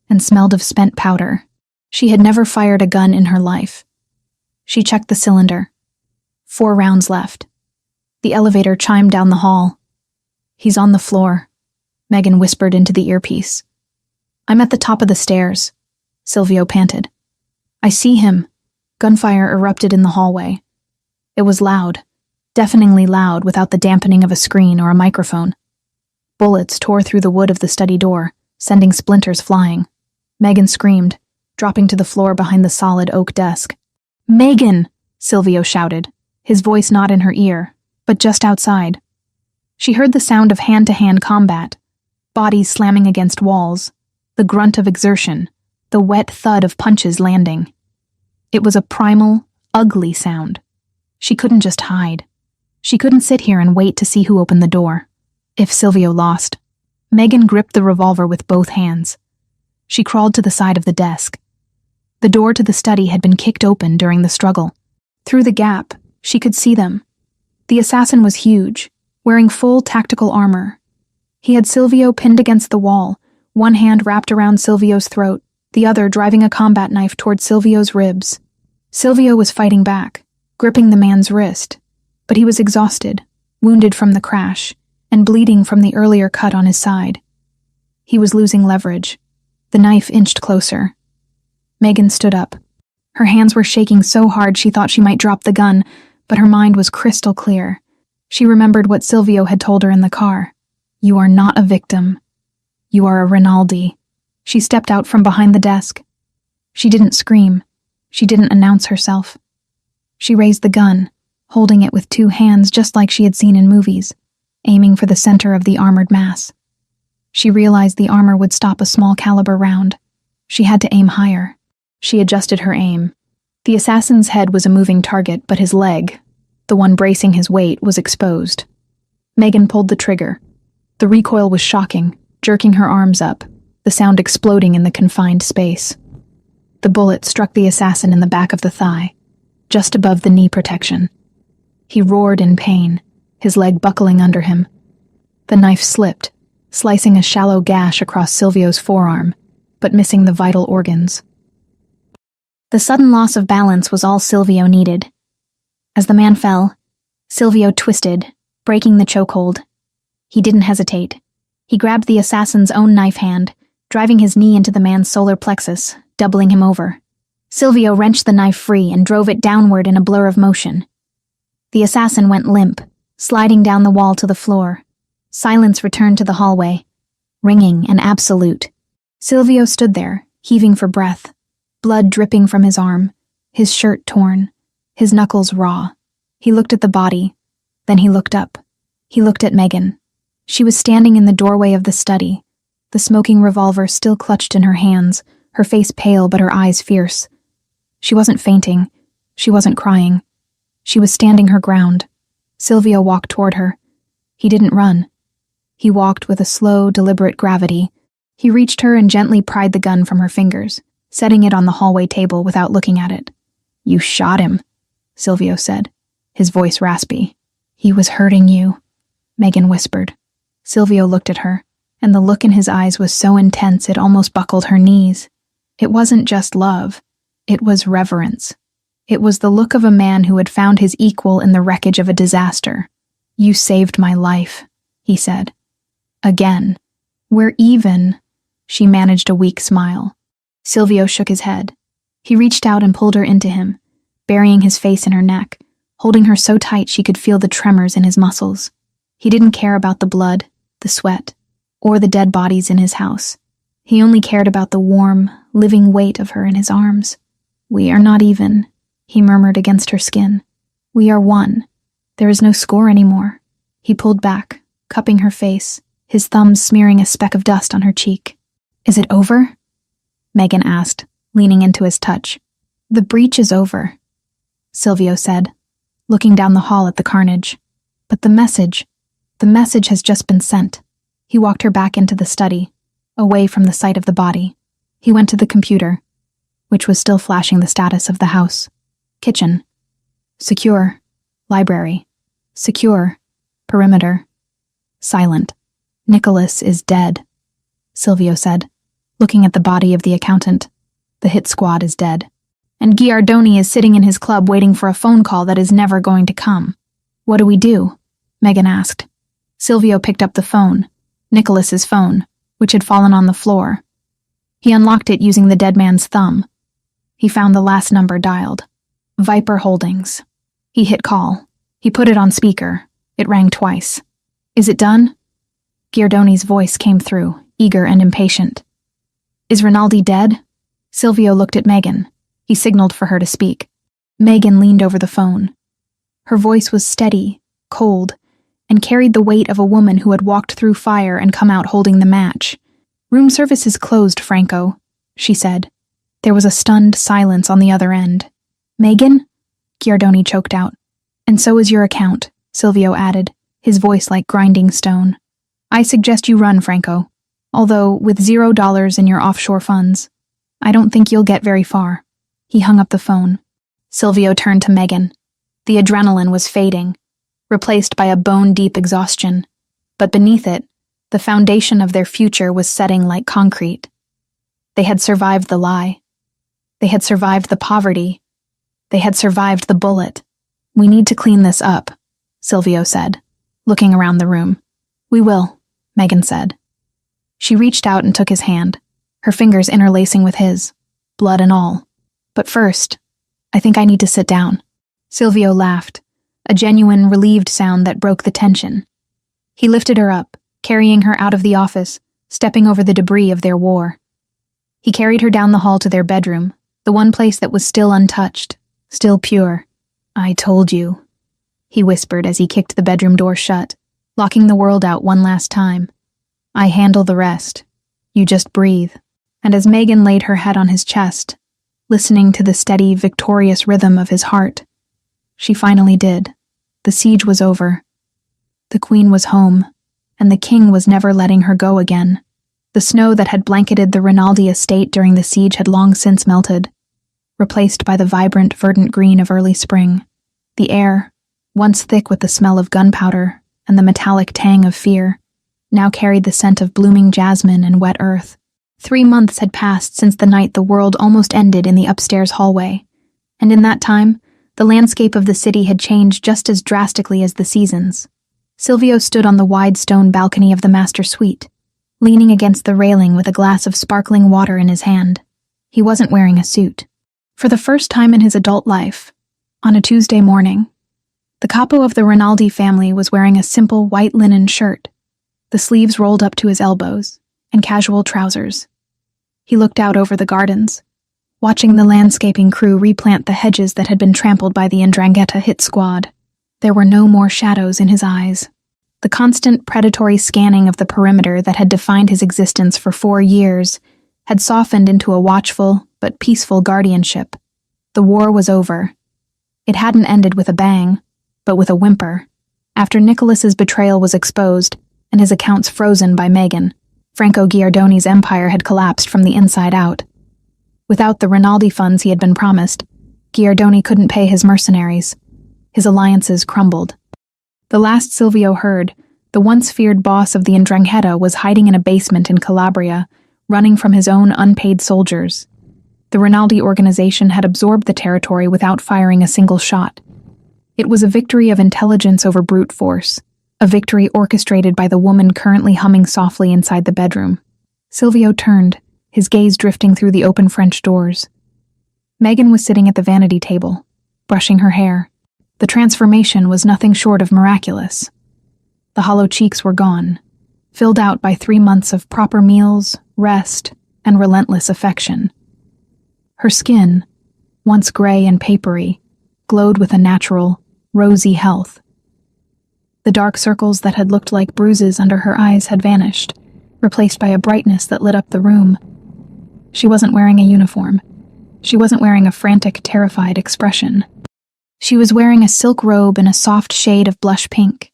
A: and smelled of spent powder. She had never fired a gun in her life. She checked the cylinder. 4 rounds left. The elevator chimed down the hall. "He's on the floor," Megan whispered into the earpiece. "I'm at the top of the stairs," Silvio panted. "I see him." Gunfire erupted in the hallway. It was loud, deafeningly loud without the dampening of a screen or a microphone. Bullets tore through the wood of the study door, sending splinters flying. Megan screamed, dropping to the floor behind the solid oak desk. "Megan!" Silvio shouted. his voice not in her ear, but just outside. She heard the sound of hand-to-hand combat, bodies slamming against walls, the grunt of exertion, the wet thud of punches landing. It was a primal, ugly sound. She couldn't just hide. She couldn't sit here and wait to see who opened the door. If Silvio lost, Megan gripped the revolver with both hands. She crawled to the side of the desk. The door to the study had been kicked open during the struggle. Through the gap, she could see them. The assassin was huge, wearing full tactical armor. He had Silvio pinned against the wall, one hand wrapped around Silvio's throat, the other driving a combat knife toward Silvio's ribs. Silvio was fighting back, gripping the man's wrist, but he was exhausted, wounded from the crash, and bleeding from the earlier cut on his side. He was losing leverage. The knife inched closer. Megan stood up. Her hands were shaking so hard she thought she might drop the gun, but her mind was crystal clear. She remembered what Silvio had told her in the car. "You are not a victim. You are a Rinaldi." She stepped out from behind the desk. She didn't scream. She didn't announce herself. She raised the gun, holding it with two hands just like she had seen in movies, aiming for the center of the armored mass. She realized the armor would stop a small caliber round. She had to aim higher. She adjusted her aim. The assassin's head was a moving target, but his leg, the one bracing his weight, was exposed. Megan pulled the trigger. The recoil was shocking, jerking her arms up, the sound exploding in the confined space. The bullet struck the assassin in the back of the thigh, just above the knee protection. He roared in pain, his leg buckling under him. The knife slipped, slicing a shallow gash across Silvio's forearm, but missing the vital organs. The sudden loss of balance was all Silvio needed. As the man fell, Silvio twisted, breaking the chokehold. He didn't hesitate. He grabbed the assassin's own knife hand, driving his knee into the man's solar plexus, doubling him over. Silvio wrenched the knife free and drove it downward in a blur of motion. The assassin went limp, sliding down the wall to the floor. Silence returned to the hallway, ringing and absolute. Silvio stood there, heaving for breath, blood dripping from his arm, his shirt torn, his knuckles raw. He looked at the body, then he looked up. He looked at Megan. She was standing in the doorway of the study, the smoking revolver still clutched in her hands, her face pale but her eyes fierce. She wasn't fainting. She wasn't crying. She was standing her ground. Silvio walked toward her. He didn't run. He walked with a slow, deliberate gravity. He reached her and gently pried the gun from her fingers, setting it on the hallway table without looking at it. "You shot him," Silvio said, his voice raspy. "He was hurting you," Megan whispered. Silvio looked at her, and the look in his eyes was so intense it almost buckled her knees. It wasn't just love. It was reverence. It was the look of a man who had found his equal in the wreckage of a disaster. "You saved my life," he said. "Again. We're even." She managed a weak smile. Silvio shook his head. He reached out and pulled her into him, burying his face in her neck, holding her so tight she could feel the tremors in his muscles. He didn't care about the blood, the sweat, or the dead bodies in his house. He only cared about the warm, living weight of her in his arms. "We are not even," he murmured against her skin. "We are one. There is no score anymore." He pulled back, cupping her face, his thumbs smearing a speck of dust on her cheek. "Is it over?" Megan asked, leaning into his touch. "The breach is over," Silvio said, looking down the hall at the carnage. "But the message has just been sent." He walked her back into the study, away from the sight of the body. He went to the computer, which was still flashing the status of the house. Kitchen. Secure. Library. Secure. Perimeter. Silent. "Nicholas is dead," Silvio said, looking at the body of the accountant. "The hit squad is dead. And Giardoni is sitting in his club waiting for a phone call that is never going to come." "What do we do?" Megan asked. Silvio picked up the phone, Nicholas's phone, which had fallen on the floor. He unlocked it using the dead man's thumb. He found the last number dialed. Viper Holdings. He hit call. He put it on speaker. It rang twice. "Is it done?" Giardoni's voice came through, eager and impatient. "Is Rinaldi dead?" Silvio looked at Megan. He signaled for her to speak. Megan leaned over the phone. Her voice was steady, cold, and carried the weight of a woman who had walked through fire and come out holding the match. "Room service is closed, Franco," she said. There was a stunned silence on the other end. "Megan?" Giardoni choked out. "And so is your account," Silvio added, his voice like grinding stone. "I suggest you run, Franco. Although, with $0 in your offshore funds, I don't think you'll get very far." He hung up the phone. Silvio turned to Megan. The adrenaline was fading, replaced by a bone-deep exhaustion. But beneath it, the foundation of their future was setting like concrete. They had survived the lie. They had survived the poverty. They had survived the bullet. "We need to clean this up," Silvio said, looking around the room. "We will," Megan said. She reached out and took his hand, her fingers interlacing with his, blood and all. "But first, I think I need to sit down." Silvio laughed, a genuine, relieved sound that broke the tension. He lifted her up, carrying her out of the office, stepping over the debris of their war. He carried her down the hall to their bedroom, the one place that was still untouched, still pure. "I told you," he whispered as he kicked the bedroom door shut, locking the world out one last time. "I handle the rest. You just breathe." And as Megan laid her head on his chest, listening to the steady, victorious rhythm of his heart, she finally did. The siege was over. The queen was home, and the king was never letting her go again. The snow that had blanketed the Rinaldi estate during the siege had long since melted, replaced by the vibrant, verdant green of early spring. The air, once thick with the smell of gunpowder and the metallic tang of fear, now carried the scent of blooming jasmine and wet earth. 3 months had passed since the night the world almost ended in the upstairs hallway, and in that time, the landscape of the city had changed just as drastically as the seasons. Silvio stood on the wide stone balcony of the master suite, leaning against the railing with a glass of sparkling water in his hand. He wasn't wearing a suit. For the first time in his adult life, on a Tuesday morning, the capo of the Rinaldi family was wearing a simple white linen shirt, the sleeves rolled up to his elbows, and casual trousers. He looked out over the gardens, watching the landscaping crew replant the hedges that had been trampled by the 'Ndrangheta hit squad. There were no more shadows in his eyes. The constant predatory scanning of the perimeter that had defined his existence for 4 years had softened into a watchful but peaceful guardianship. The war was over. It hadn't ended with a bang, but with a whimper. After Nicholas's betrayal was exposed and his accounts frozen by Megan, Franco Giardoni's empire had collapsed from the inside out. Without the Rinaldi funds he had been promised, Giardoni couldn't pay his mercenaries. His alliances crumbled. The last Silvio heard, the once feared boss of the 'Ndrangheta was hiding in a basement in Calabria, running from his own unpaid soldiers. The Rinaldi organization had absorbed the territory without firing a single shot. It was a victory of intelligence over brute force, a victory orchestrated by the woman currently humming softly inside the bedroom. Silvio turned, his gaze drifting through the open French doors. Megan was sitting at the vanity table, brushing her hair. The transformation was nothing short of miraculous. The hollow cheeks were gone, filled out by 3 months of proper meals, rest, and relentless affection. Her skin, once gray and papery, glowed with a natural, rosy health. The dark circles that had looked like bruises under her eyes had vanished, replaced by a brightness that lit up the room. She wasn't wearing a uniform. She wasn't wearing a frantic, terrified expression. She was wearing a silk robe in a soft shade of blush pink,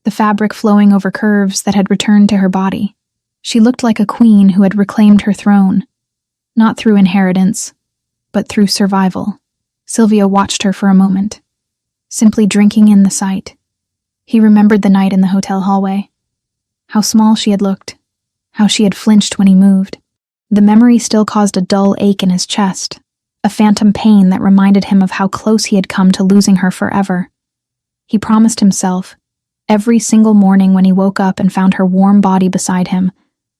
A: the fabric flowing over curves that had returned to her body. She looked like a queen who had reclaimed her throne, not through inheritance, but through survival. Silvio watched her for a moment, simply drinking in the sight. He remembered the night in the hotel hallway. How small she had looked, how she had flinched when he moved. The memory still caused a dull ache in his chest, a phantom pain that reminded him of how close he had come to losing her forever. He promised himself, every single morning when he woke up and found her warm body beside him,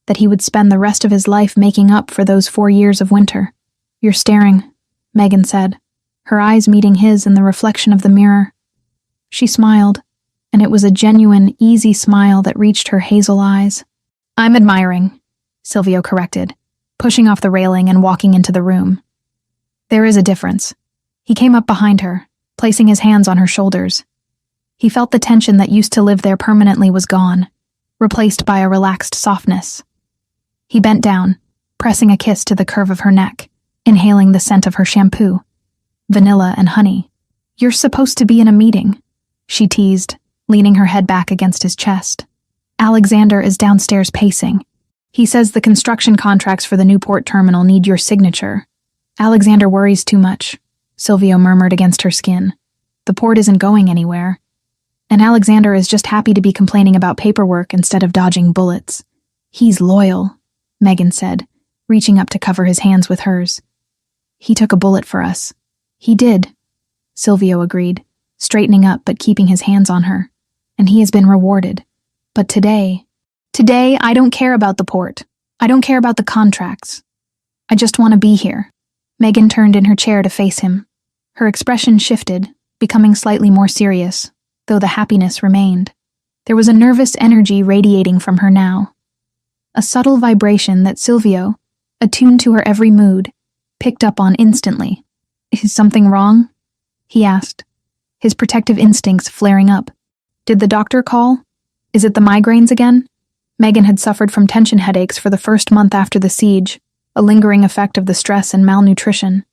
A: that he would spend the rest of his life making up for those 4 years of winter. "You're staring," Megan said, her eyes meeting his in the reflection of the mirror. She smiled, and it was a genuine, easy smile that reached her hazel eyes. "I'm admiring," Silvio corrected, pushing off the railing and walking into the room. "There is a difference." He came up behind her, placing his hands on her shoulders, He felt the tension that used to live there permanently was gone, replaced by a relaxed softness. He bent down, pressing a kiss to the curve of her neck, inhaling the scent of her shampoo, vanilla and honey. "You're supposed to be in a meeting," she teased, leaning her head back against his chest. "Alexander is downstairs pacing. He says the construction contracts for the Newport terminal need your signature." "Alexander worries too much," Silvio murmured against her skin. "The port isn't going anywhere. And Alexander is just happy to be complaining about paperwork instead of dodging bullets." "He's loyal," Megan said, reaching up to cover his hands with hers. "He took a bullet for us." "He did," Silvio agreed, straightening up but keeping his hands on her. "And he has been rewarded. But today, I don't care about the port. I don't care about the contracts. I just want to be here." Megan turned in her chair to face him. Her expression shifted, becoming slightly more serious, though the happiness remained. There was a nervous energy radiating from her now. A subtle vibration that Silvio, attuned to her every mood, picked up on instantly. "Is something wrong?" he asked, his protective instincts flaring up. "Did the doctor call? Is it the migraines again?" Megan had suffered from tension headaches for the first month after the siege, a lingering effect of the stress and malnutrition.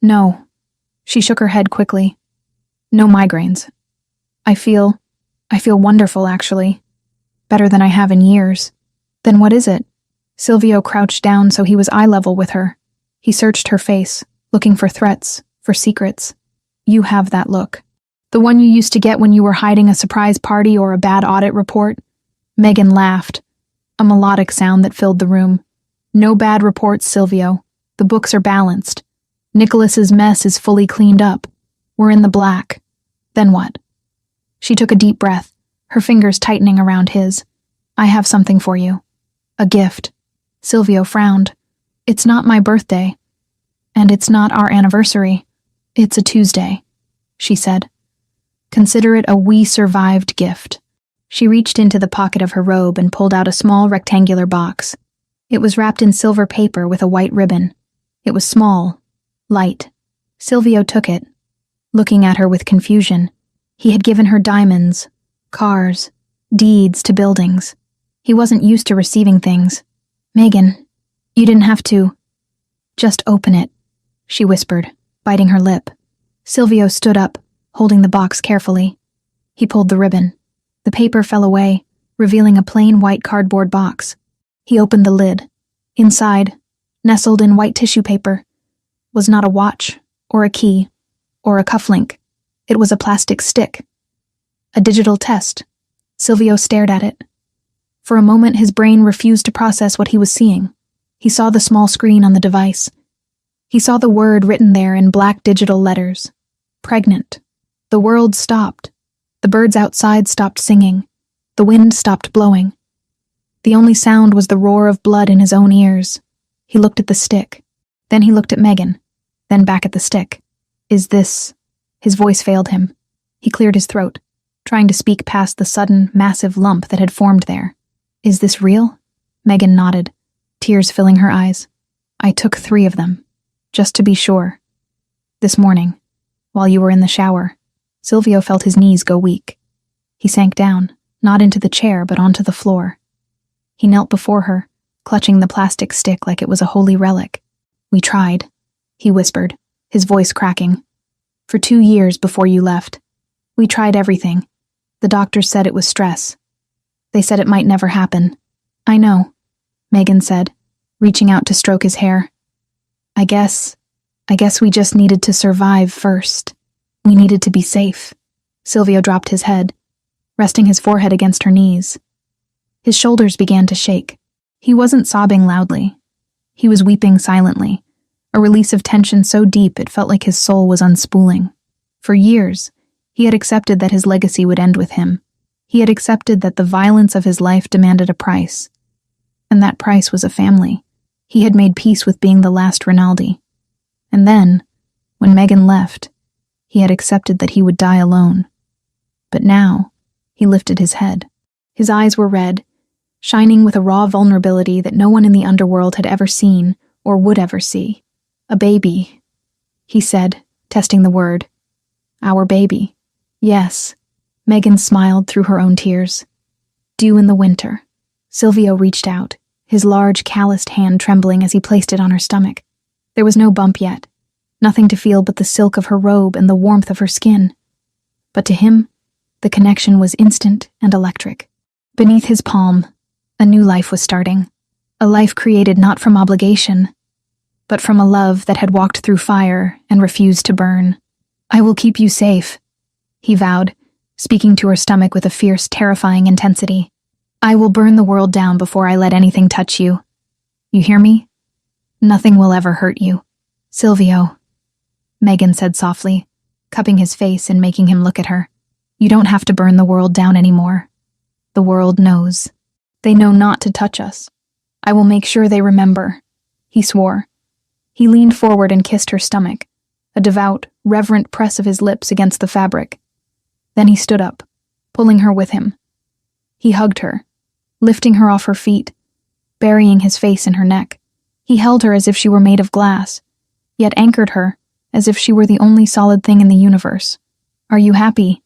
A: "No." She shook her head quickly. "No migraines. I feel wonderful, actually. Better than I have in years." "Then what is it?" Silvio crouched down so he was eye level with her. He searched her face, looking for threats, for secrets. "You have that look. The one you used to get when you were hiding a surprise party or a bad audit report." Megan laughed, a melodic sound that filled the room. "No bad reports, Silvio. The books are balanced. Nicholas's mess is fully cleaned up. We're in the black. Then what?" She took a deep breath, her fingers tightening around his. "I have something for you. A gift." Silvio frowned. "It's not my birthday. And it's not our anniversary. It's a Tuesday," she said. "Consider it a we survived gift." She reached into the pocket of her robe and pulled out a small rectangular box. It was wrapped in silver paper with a white ribbon. It was small, light. Silvio took it, looking at her with confusion. He had given her diamonds, cars, deeds to buildings. He wasn't used to receiving things. "Megan, you didn't have to." "Just open it," she whispered, biting her lip. Silvio stood up, holding the box carefully. He pulled the ribbon. The paper fell away, revealing a plain white cardboard box. He opened the lid. Inside, nestled in white tissue paper, was not a watch, or a key, or a cufflink. It was a plastic stick. A digital test. Silvio stared at it. For a moment his brain refused to process what he was seeing. He saw the small screen on the device. He saw the word written there in black digital letters. Pregnant. The world stopped. The birds outside stopped singing. The wind stopped blowing. The only sound was the roar of blood in his own ears. He looked at the stick. Then he looked at Megan. Then back at the stick. "Is this..." His voice failed him. He cleared his throat, trying to speak past the sudden, massive lump that had formed there. "Is this real?" Megan nodded, tears filling her eyes. "I took 3 of them, just to be sure. This morning, while you were in the shower." Silvio felt his knees go weak. He sank down, not into the chair but onto the floor. He knelt before her, clutching the plastic stick like it was a holy relic. "We tried," he whispered, his voice cracking. "For 2 years before you left. We tried everything. The doctors said it was stress. They said it might never happen." "I know," Megan said, reaching out to stroke his hair. I guess we just needed to survive first. We needed to be safe." Silvio dropped his head, resting his forehead against her knees. His shoulders began to shake. He wasn't sobbing loudly. He was weeping silently, a release of tension so deep it felt like his soul was unspooling. For years, he had accepted that his legacy would end with him. He had accepted that the violence of his life demanded a price. And that price was a family. He had made peace with being the last Rinaldi. And then, when Megan left, he had accepted that he would die alone. But now, he lifted his head. His eyes were red, shining with a raw vulnerability that no one in the underworld had ever seen or would ever see. "A baby," he said, testing the word. "Our baby." "Yes," Megan smiled through her own tears. Dew in the winter. Silvio reached out, his large, calloused hand trembling as he placed it on her stomach. There was no bump yet, nothing to feel but the silk of her robe and the warmth of her skin. But to him, the connection was instant and electric. Beneath his palm, a new life was starting. A life created not from obligation, but from a love that had walked through fire and refused to burn. "I will keep you safe," he vowed, speaking to her stomach with a fierce, terrifying intensity. "I will burn the world down before I let anything touch you. You hear me? Nothing will ever hurt you." "Silvio," Megan said softly, cupping his face and making him look at her. "You don't have to burn the world down anymore. The world knows. They know not to touch us. I will make sure they remember," he swore. He leaned forward and kissed her stomach, a devout, reverent press of his lips against the fabric. Then he stood up, pulling her with him. He hugged her, lifting her off her feet, burying his face in her neck. He held her as if she were made of glass, yet anchored her as if she were the only solid thing in the universe. "Are you happy?"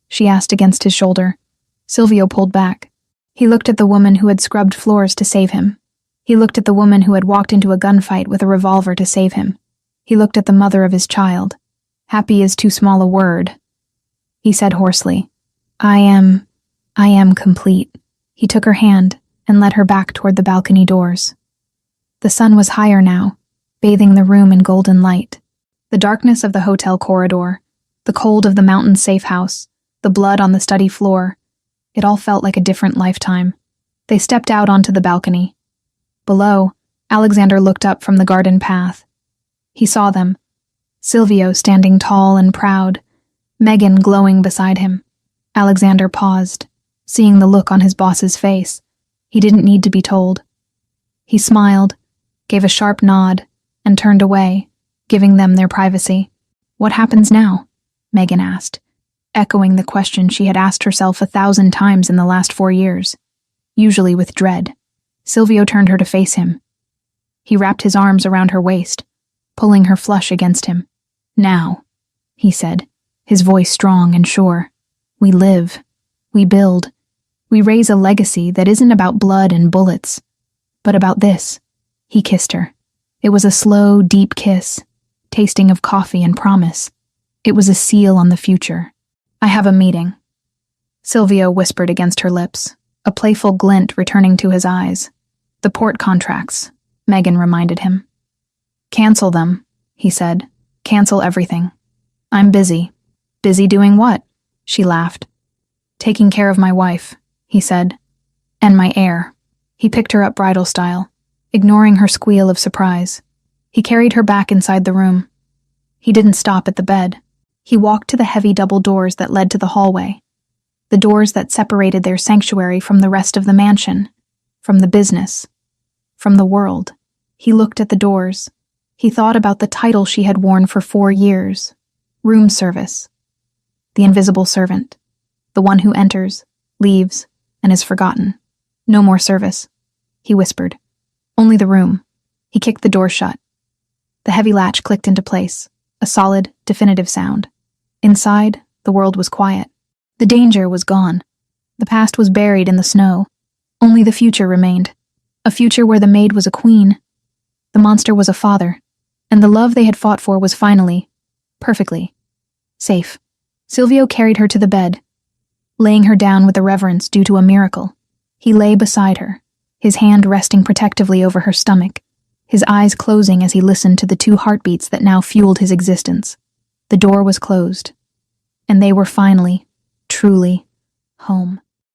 A: she asked against his shoulder. Silvio pulled back. He looked at the woman who had scrubbed floors to save him. He looked at the woman who had walked into a gunfight with a revolver to save him. He looked at the mother of his child. "Happy is too small a word," he said hoarsely. I am complete." He took her hand and led her back toward the balcony doors. The sun was higher now, bathing the room in golden light. The darkness of the hotel corridor, the cold of the mountain safe house, the blood on the study floor, it all felt like a different lifetime. They stepped out onto the balcony. Below, Alexander looked up from the garden path. He saw them, Silvio standing tall and proud, Megan glowing beside him. Alexander paused, seeing the look on his boss's face. He didn't need to be told. He smiled, gave a sharp nod, and turned away, giving them their privacy. "What happens now?" Megan asked, echoing the question she had asked herself 1,000 times in the last 4 years, usually with dread. Silvio turned her to face him. He wrapped his arms around her waist, pulling her flush against him. "Now," he said, his voice strong and sure, "we live, we build, we raise a legacy that isn't about blood and bullets, but about this." He kissed her. It was a slow, deep kiss, tasting of coffee and promise. It was a seal on the future. "I have a meeting," Silvio whispered against her lips, a playful glint returning to his eyes. "The port contracts," Megan reminded him. "Cancel them," he said. "Cancel everything. I'm busy." "Busy doing what?" She laughed. "Taking care of my wife," he said. "And my heir." He picked her up bridal style, ignoring her squeal of surprise. He carried her back inside the room. He didn't stop at the bed. He walked to the heavy double doors that led to the hallway, the doors that separated their sanctuary from the rest of the mansion, from the business, from the world. He looked at the doors. He thought about the title she had worn for 4 years. Room service. The invisible servant. The one who enters, leaves, and is forgotten. "No more service," he whispered. "Only the room." He kicked the door shut. The heavy latch clicked into place, a solid, definitive sound. Inside, the world was quiet. The danger was gone. The past was buried in the snow. Only the future remained. A future where the maid was a queen, the monster was a father, and the love they had fought for was finally, perfectly, safe. Silvio carried her to the bed, laying her down with a reverence due to a miracle. He lay beside her, his hand resting protectively over her stomach, his eyes closing as he listened to the 2 heartbeats that now fueled his existence. The door was closed, and they were finally, truly, home.